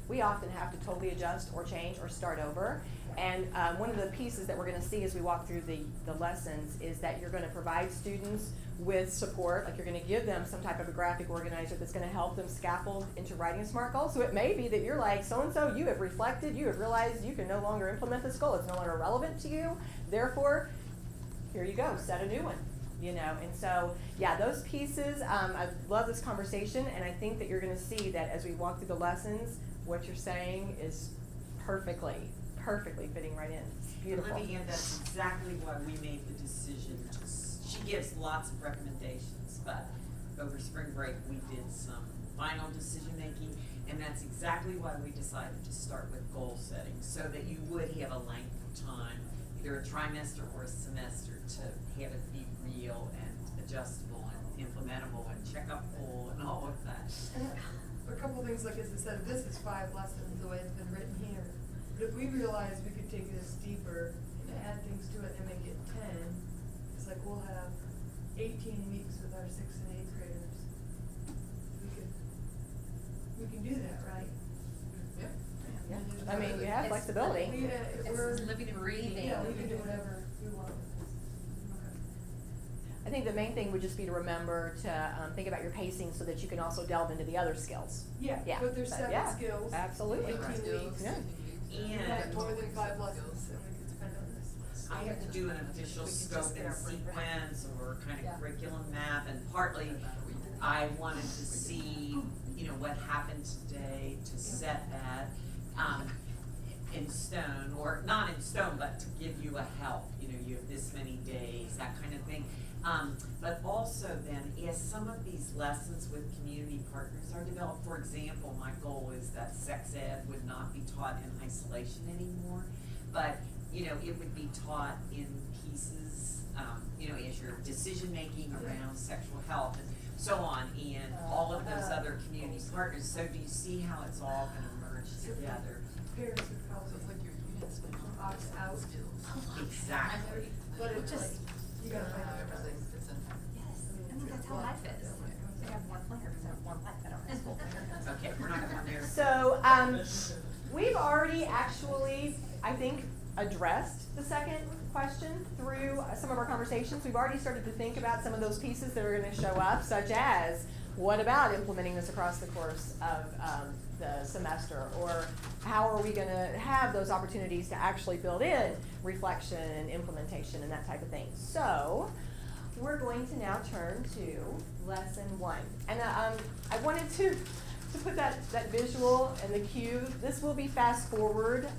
we often have to totally adjust or change or start over. And one of the pieces that we're going to see as we walk through the lessons is that you're going to provide students with support, like you're going to give them some type of a graphic organizer that's going to help them scaffold into writing a SMART goal. So it may be that you're like, so-and-so, you have reflected, you have realized you can no longer implement this goal, it's no longer relevant to you, therefore, here you go, set a new one. You know, and so, yeah, those pieces, I love this conversation, and I think that you're going to see that as we walk through the lessons, what you're saying is perfectly fitting right in. It's beautiful. Libby, and that's exactly why we made the decision to, she gives lots of recommendations, but over spring break, we did some final decision making, and that's exactly why we decided to start with goal setting, so that you would have a length of time, either a trimester or a semester, to have it be real and adjustable and implementable and check-upable and all of that. And a couple of things, like as I said, this is 5 lessons the way it's been written here. But if we realized we could take this deeper and add things to it and make it 10, it's like we'll have 18 weeks with our 6th and 8th graders. We can do that, right? Yeah. I mean, we have flexibility. We're living and breathing. Yeah, we can do whatever we want. I think the main thing would just be to remember to think about your pacing so that you can also delve into the other skills. Yeah, but there's 7 skills. Absolutely. 18 weeks. Yeah. We have more than 5 lessons, and we could spend on this. I have to do an official scope and sequence or kind of curriculum map, and partly I wanted to see, you know, what happened today to set that in stone, or not in stone, but to give you a help, you know, you have this many days, that kind of thing. But also then, as some of these lessons with community partners are developed, for example, my goal is that sex ed would not be taught in isolation anymore, but, you know, it would be taught in pieces, you know, as your decision-making around sexual health and so on, and all of those other community partners. So do you see how it's all gonna merge together? Parents would probably like your units opt out. Exactly. But it just, you gotta find out everything. I think that's how life is. I have one player, because I have one life, I don't have school players. Okay, we're not going there. So, we've already actually, I think, addressed the second question through some of our conversations. We've already started to think about some of those pieces that are going to show up, such as, what about implementing this across the course of the semester? Or how are we going to have those opportunities to actually build in reflection and implementation and that type of thing? So, we're going to now turn to lesson 1. And I wanted to put that visual and the cue. This will be fast forward.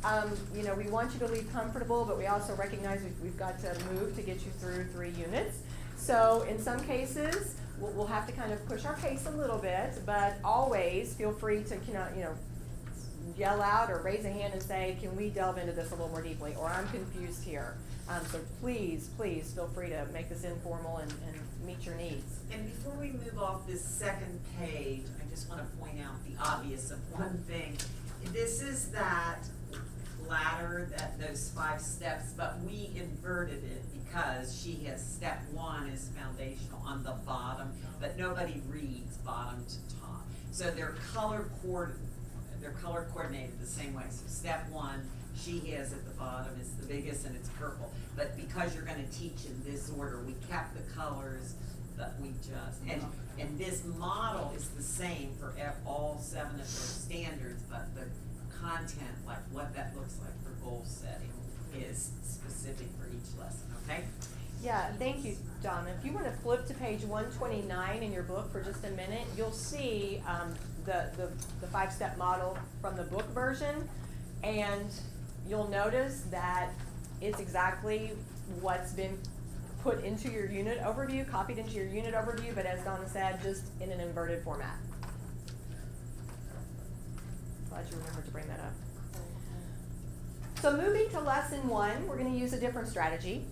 You know, we want you to leave comfortable, but we also recognize we've got to move to get you through 3 units. So in some cases, we'll have to kind of push our pace a little bit, but always feel free to, you know, yell out or raise a hand and say, can we delve into this a little more deeply? Or I'm confused here. So please feel free to make this informal and meet your needs. And before we move off this second page, I just want to point out the obvious of one thing. This is that ladder, those 5 steps, but we inverted it because she has step 1 is foundational on the bottom, but nobody reads bottom to top. So they're color coordinated the same way. So step 1, she has at the bottom, is the biggest, and it's purple. But because you're going to teach in this order, we kept the colors that we just, and this model is the same for all 7 of those standards, but the content, like what that looks like for goal setting, is specific for each lesson, okay? Yeah, thank you, Donna. If you want to flip to page 129 in your book for just a minute, you'll see the 5-step model from the book version, and you'll notice that it's exactly what's been put into your unit overview, copied into your unit overview, but as Donna said, just in an inverted format. Glad you remembered to bring that up. So moving to lesson 1, we're going to use a different strategy.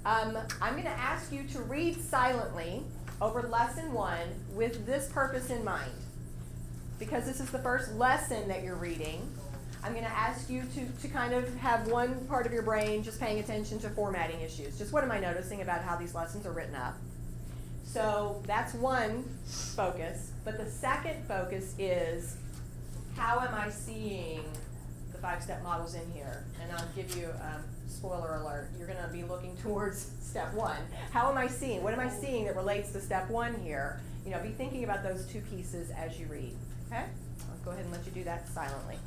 I'm going to ask you to read silently over lesson 1 with this purpose in mind. Because this is the first lesson that you're reading, I'm going to ask you to kind of have one part of your brain just paying attention to formatting issues. Just what am I noticing about how these lessons are written up? So that's one focus. But the second focus is, how am I seeing the 5-step models in here? And I'll give you a spoiler alert. You're gonna be looking towards step 1. How am I seeing? What am I seeing that relates to step 1 here? You know, be thinking about those 2 pieces as you read, okay? I'll go ahead and let you do that silently.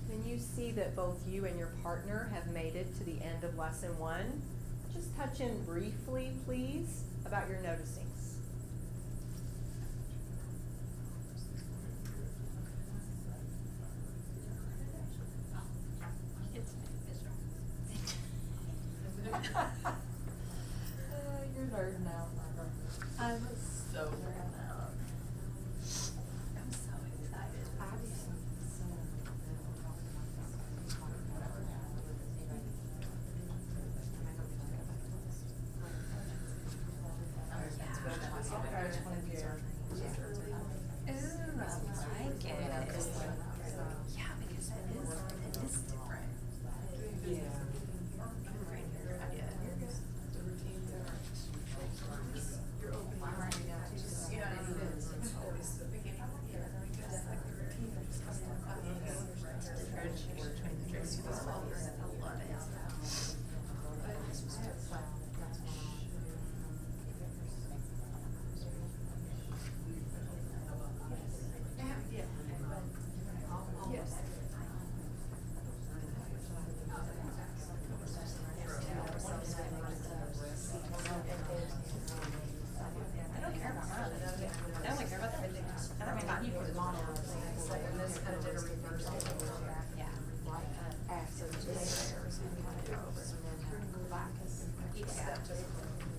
When you see that both you and your partner have made it to the end of lesson 1, just touch in briefly, please, about your noticings. You're nerding out, Margaret. I was so nerding out. I'm so excited. Ooh, I like it. Yeah, because it is different. Yeah.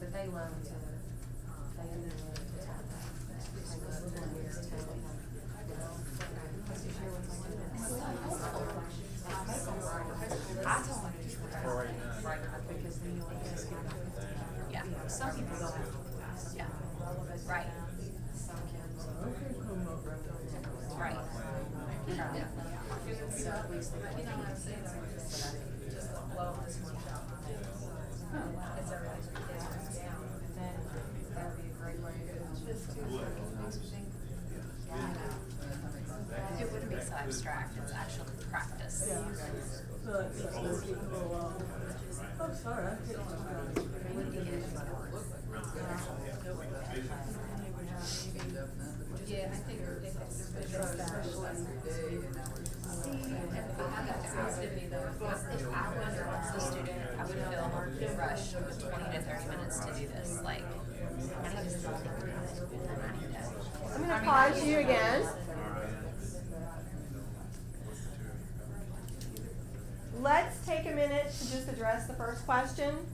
But they love to, yeah, some people don't have to, yeah, right. Right. Yeah. So at least, you know what I'm saying, just love this one shot. It's everything for kids down, and then that would be a great way to. It wouldn't be so abstract, it's actually practice. I'm sorry, Yeah, I think if it's See, if I was the student, I would feel rushed with 20 to 30 minutes to do this, like, I need to think about it. I'm gonna pause you again. Let's take a minute to just address the first question.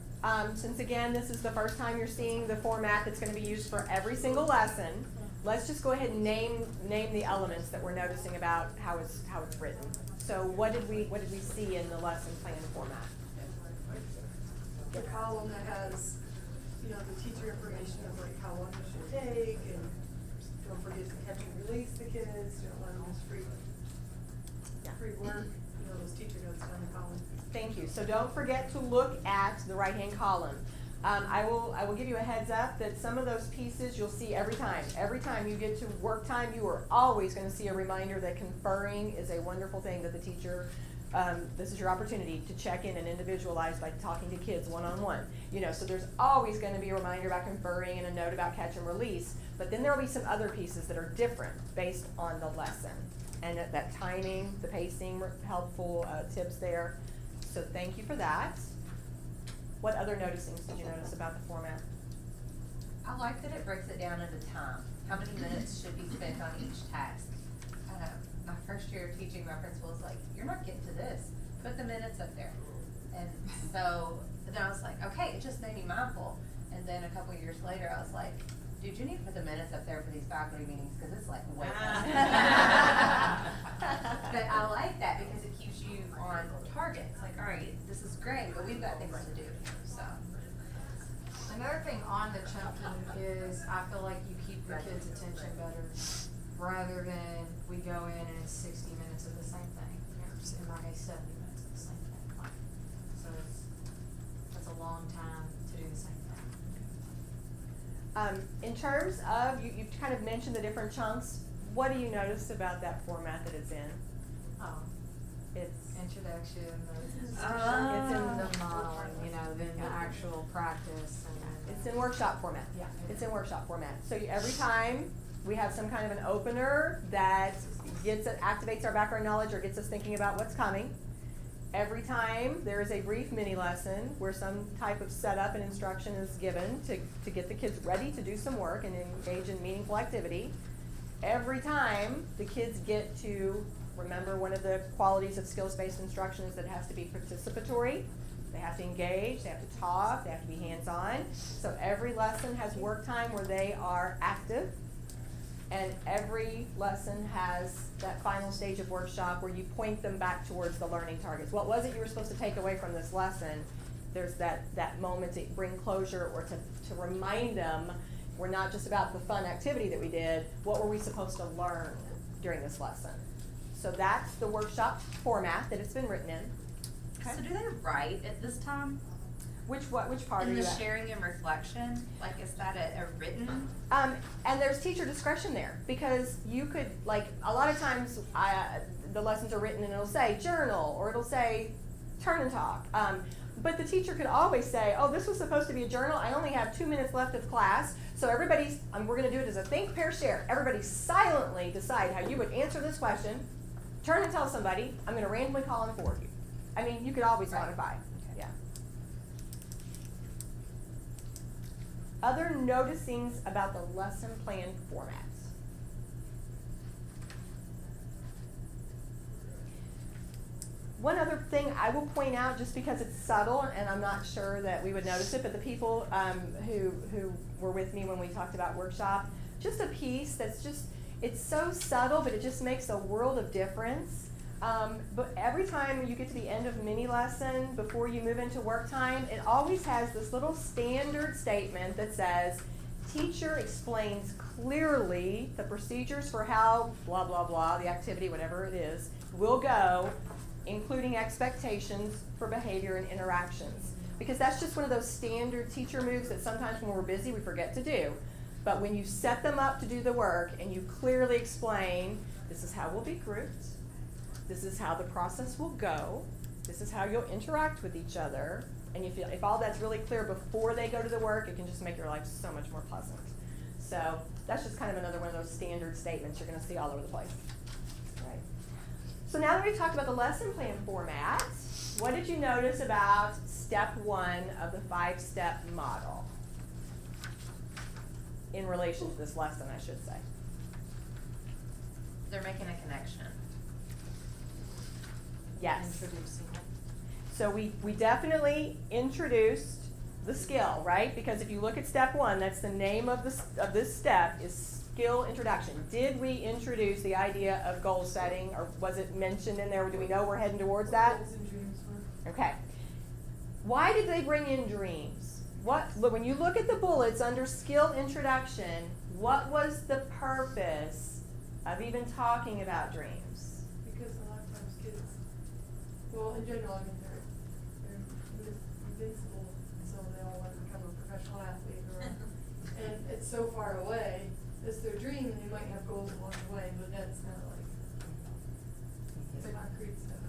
Since again, this is the first time you're seeing the format that's gonna be used for every single lesson, let's just go ahead and name the elements that we're noticing about how it's written. So what did we see in the lesson plan format? the column that has, you know, the teacher information of like how long it should take, and don't forget to catch and release the kids, don't let them miss free work, you know, those teacher notes down the column. Thank you. So don't forget to look at the right-hand column. I will give you a heads up that some of those pieces you'll see every time. Every time you get to work time, you are always going to see a reminder that conferring is a wonderful thing that the teacher, this is your opportunity to check in and individualize by talking to kids one-on-one. You know, so there's always going to be a reminder about conferring and a note about catch and release. But then there will be some other pieces that are different based on the lesson. And that timing, the pacing, helpful tips there. So thank you for that. What other noticings did you notice about the format? I like that it breaks it down into time. How many minutes should be spent on each task? My first year of teaching, my principal was like, "You're not getting to this. Put the minutes up there." And so then I was like, okay, it just made me mindful. And then a couple years later, I was like, dude, you need to put the minutes up there for these faculty meetings because it's like way less. But I like that because it keeps you on target. It's like, all right, this is great, but we've got things to do. So Another thing on the chunking is I feel like you keep your kids' attention better rather than we go in and it's 60 minutes of the same thing. Or in my case, 70 minutes of the same thing. So that's a long time to do the same thing. In terms of, you've kind of mentioned the different chunks. what do you notice about that format that it's in? It's Introduction, It's it's in in the modeling, you know, then the actual practice and then. It's in workshop format. Yeah. It's in workshop format. So every time we have some kind of an opener that activates our background knowledge or gets us thinking about what's coming. Every time there is a brief mini lesson where some type of setup and instruction is given to get the kids ready to do some work and engage in meaningful activity. Every time the kids get to remember one of the qualities of skills-based instruction is that it has to be participatory. They have to engage, they have to talk, they have to be hands-on. So every lesson has work time where they are active. And every lesson has that final stage of workshop where you point them back towards the learning targets. What was it you were supposed to take away from this lesson? There's that moment to bring closure or to remind them we're not just about the fun activity that we did. What were we supposed to learn during this lesson? So that's the workshop format that it's been written in. So do they write at this time? Which part In are you the at? sharing and reflection, like is that a written? And there's teacher discretion there because you could, like, a lot of times the lessons are written and it'll say journal or it'll say turn and talk. But the teacher could always say, oh, this was supposed to be a journal. I only have 2 minutes left of class. So everybody's, we're going to do it as a think, pair, share. Everybody silently decide how you would answer this question. Turn and tell somebody. I'm going to randomly call and forward you. I mean, you could always modify. Yeah. Other noticings about the lesson plan formats. One other thing I will point out, just because it's subtle, and I'm not sure that we would notice it, but the people who were with me when we talked about workshop, just a piece that's just, it's so subtle, but it just makes a world of difference. But every time you get to the end of mini lesson, before you move into work time, it always has this little standard statement that says, teacher explains clearly the procedures for how blah, blah, blah, the activity, whatever it is, will go, including expectations for behavior and interactions. Because that's just one of those standard teacher moves that sometimes when we're busy we forget to do. But when you set them up to do the work and you clearly explain, this is how we'll be grouped, this is how the process will go, this is how you'll interact with each other, and if all that's really clear before they go to the work, it can just make your life so much more pleasant. So that's just kind of another one of those standard statements you're going to see all over the place. Right. So now that we've talked about the lesson plan format, what did you notice about step 1 of the 5-step model? In relation to this lesson, I should say. They're making a connection. Yes. Introducing it. So we definitely introduced the skill, right? Because if you look at step 1, that's the name of this step is skill introduction. Did we introduce the idea of goal setting, or was it mentioned in there? Do we know we're heading towards that? Goals and dreams were. Okay. Why did they bring in dreams? When you look at the bullets under skill introduction, what was the purpose of even talking about dreams? Because a lot of times kids, well, in general, I mean, they're invincible, so they all want to become a professional athlete, and it's so far away. It's their dream, and they might have goals along the way, but that's not like concrete stuff.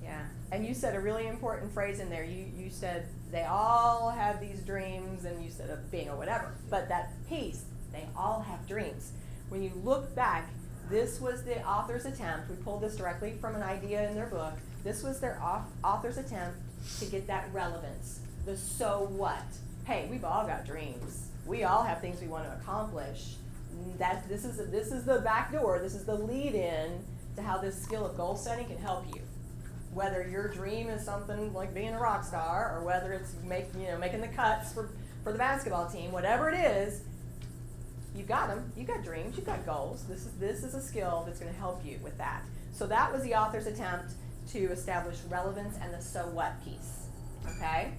Yeah, and you said a really important phrase in there. You said they all have these dreams, and you said of being or whatever. But that piece, they all have dreams. When you look back, this was the author's attempt. We pulled this directly from an idea in their book. This was their author's attempt to get that relevance. The so what? Hey, we've all got dreams. We all have things we want to accomplish. This is the back door. This is the lead-in to how this skill of goal setting can help you. Whether your dream is something like being a rock star, or whether it's making the cuts for the basketball team, whatever it is, you've got them. You've got dreams. You've got goals. This is a skill that's going to help you with that. So that was the author's attempt to establish relevance and the so what piece. Okay?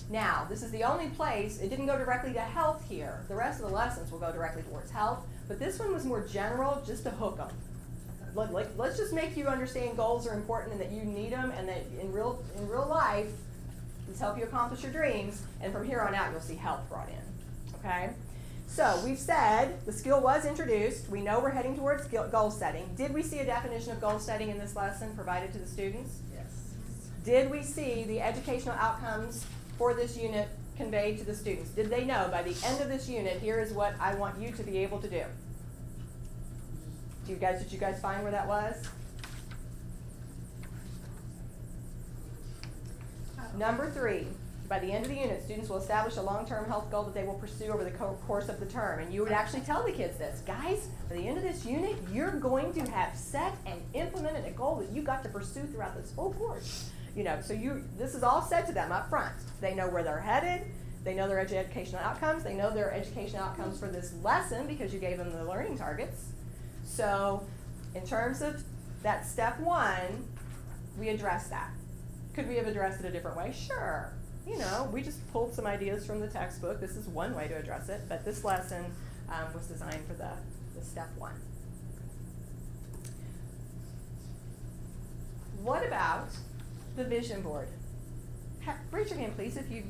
Now, this is the only place, it didn't go directly to health here. The rest of the lessons will go directly towards health, but this one was more general, just to hook them. Let's just make you understand goals are important and that you need them, and that in real life, these help you accomplish your dreams, and from here on out, you'll see health brought in. Okay? So we've said the skill was introduced. We know we're heading towards goal setting. Did we see a definition of goal setting in this lesson provided to the students? Yes. Did we see the educational outcomes for this unit conveyed to the students? Did they know by the end of this unit, here is what I want you to be able to do? Did you guys find where that was? Number 3, by the end of the unit, students will establish a long-term health goal that they will pursue over the course of the term. And you would actually tell the kids this. Guys, by the end of this unit, you're going to have set and implemented a goal that you got to pursue throughout this whole course. So this is all said to them up front. They know where they're headed. They know their educational outcomes. They know their educational outcomes for this lesson because you gave them the learning targets. So in terms of that step 1, we addressed that. Could we have addressed it a different way? Sure. We just pulled some ideas from the textbook. This is one way to address it, but this lesson was designed for the step 1. What about the vision board? Raise your hand, please, if you've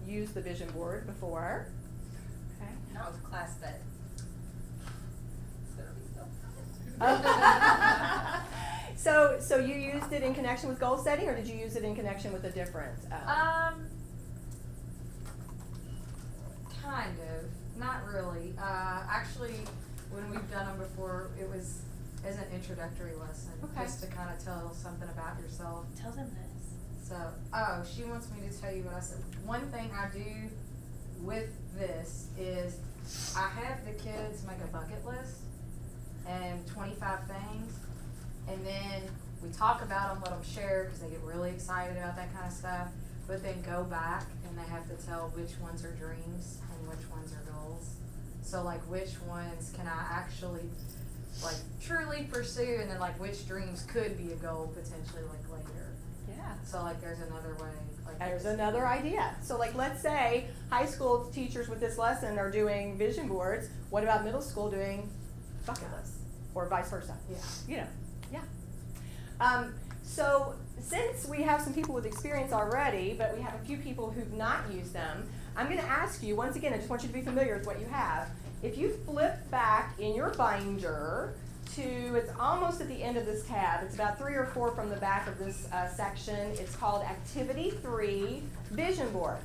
used the vision board before. Okay. Not with class, but. So you used it in connection with goal setting, or did you use it in connection with a different? Kind of, not really. Actually, when we've done them before, it was as an introductory lesson, Okay. just to kind of tell something about yourself. Tell them this. So, she wants me to tell you what I said. One thing I do with this is I have the kids make a bucket list and 25 things, and then we talk about them, let them share, because they get really excited about that kind of stuff, but then go back and they have to tell which ones are dreams and which ones are goals. So like which ones can I actually like truly pursue, and then like which dreams could be a goal potentially like later. Yeah. So like there's another way. Like There's another idea. So like let's say high school teachers with this lesson are doing vision boards. What about middle school doing bucket lists? Or vice versa? Yeah. So since we have some people with experience already, but we have a few people who've not used them, I'm going to ask you, once again, I just want you to be familiar with what you have. If you flip back in your binder to, it's almost at the end of this tab, it's about 3 or 4 from the back of this section. It's called Activity 3, Vision Board.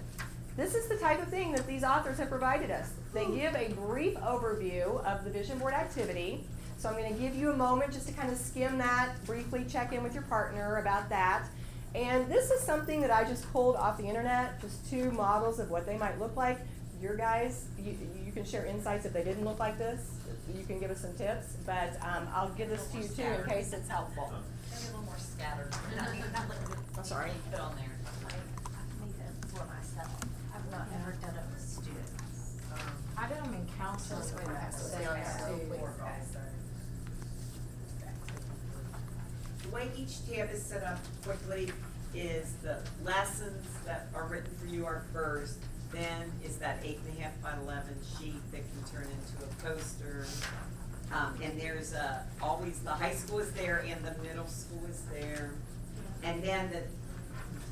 This is the type of thing that these authors have provided us. They give a brief overview of the vision board activity. So I'm going to give you a moment just to kind of skim that, briefly check in with your partner about that. And this is something that I just pulled off the internet, just 2 models of what they might look like. Your guys, you can share insights if they didn't look like this. You can give us some tips, but I'll give this to you too in case it's helpful. Maybe a little more scattered. Not like I'm sorry? put on there. I made it for myself. I've not ever done it with students. I did them in counseling Just with wait, my that's what students they are. too. The way each tab is set up quickly is the lessons that are written for you are first, then is that 8.5 by 11 sheet that can turn into a poster. And there's always, the high school is there and the middle school is there. And then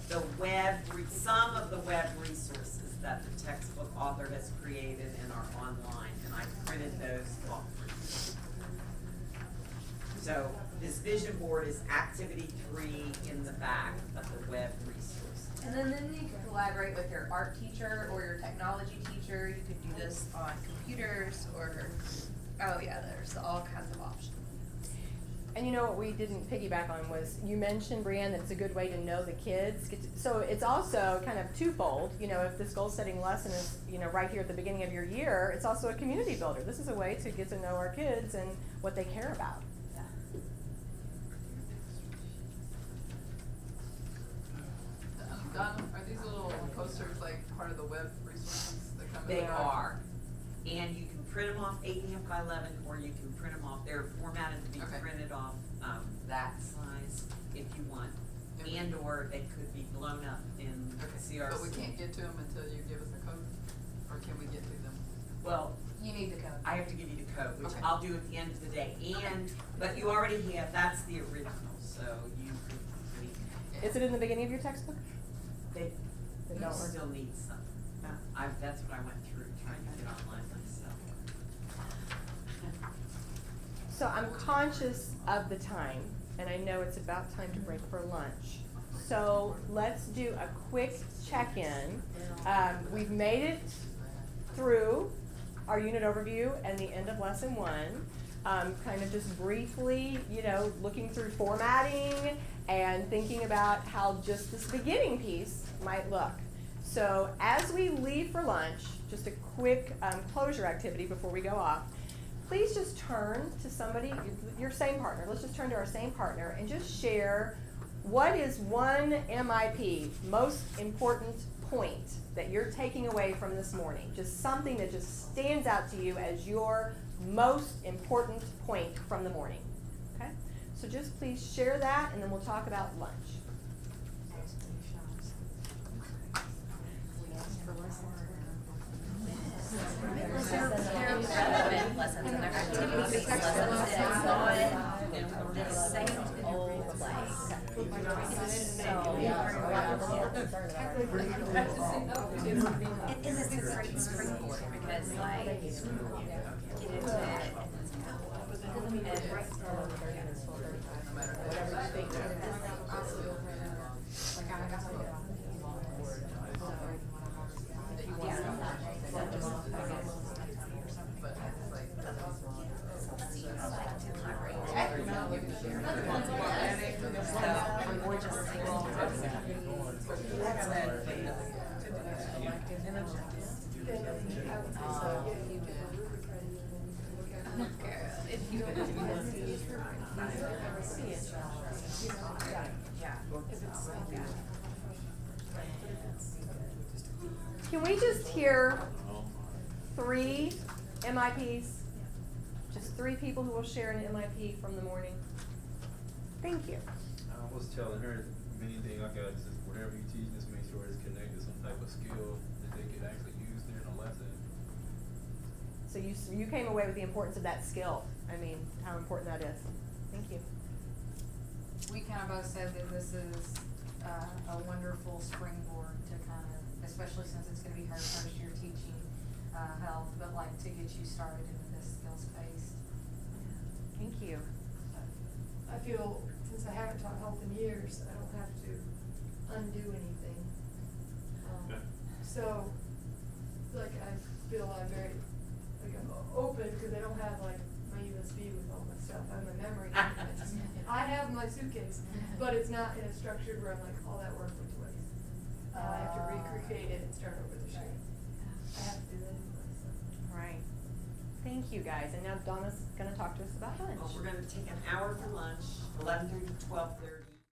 the web, some of the web resources that the textbook author has created and are online, and I printed those off. So this vision board is activity 3 in the back of the web resource. And then you can collaborate with your art teacher or your technology teacher. You could do this on computers or, oh yeah, there's all kinds of options. And you know what we didn't piggyback on was, you mentioned, Brianne, that it's a good way to know the kids. So it's also kind of twofold. If this goal setting lesson is, right here at the beginning of your year, it's also a community builder. This is a way to get to know our kids and what they care about. Don, are these little posters like part of the web resources that come in? They are. And you can print them off 8.5 by 11, or you can print them off, they're formatted to be printed off that size if you want. And or they could be blown up in CRC. But we can't get to them until you give us the code? Or can we get to them? Well, You need the code. I have to give you the code, which Okay. I'll do at the end of the day. But you already have, that's the original, so you could. Is it in the beginning of your textbook? They don't work. still need some. That's what I went through trying to get online myself. So I'm conscious of the time, and I know it's about time to break for lunch. So let's do a quick check-in. We've made it through our unit overview and the end of lesson 1. Kind of just briefly, looking through formatting and thinking about how just this beginning piece might look. So as we leave for lunch, just a quick closure activity before we go off. Please just turn to somebody, your same partner. Let's just turn to our same partner and just share what is one MIP, most important point that you're taking away from this morning. Just something that just stands out to you as your most important point from the morning. Okay? So just please share that, and then we'll talk about lunch. Relevant lessons and their activity-based lessons. It's not the same old it is a great springboard because like get into it Can we just hear 3 MIPs? Just 3 people who will share an MIP from the morning. Thank you. I was telling her, main thing I got is just whatever you teach, just make sure it's connected to some type of skill that they can actually use during a lesson. So you came away with the importance of that skill. I mean, how important that is. Thank you. We kind of both said that this is a wonderful springboard to kind of, especially since it's going to be her first year teaching health, but like to get you started into this skill space. Thank you. I feel, since I haven't taught health in years, I don't have to undo anything. So, like, I feel I'm very, like, I'm open, because I don't have, like, my USB with all my stuff. I have my memory documents. I have my suitcase, but it's not in a structured where I'm like, all that work went to waste. I have to recreate it and start over the sheet. I have to do that anyway, so. All right. Thank you, guys. And now Donna's going to talk to us about lunch. Well, we're gonna take an hour for lunch, 11:30 to 12:30.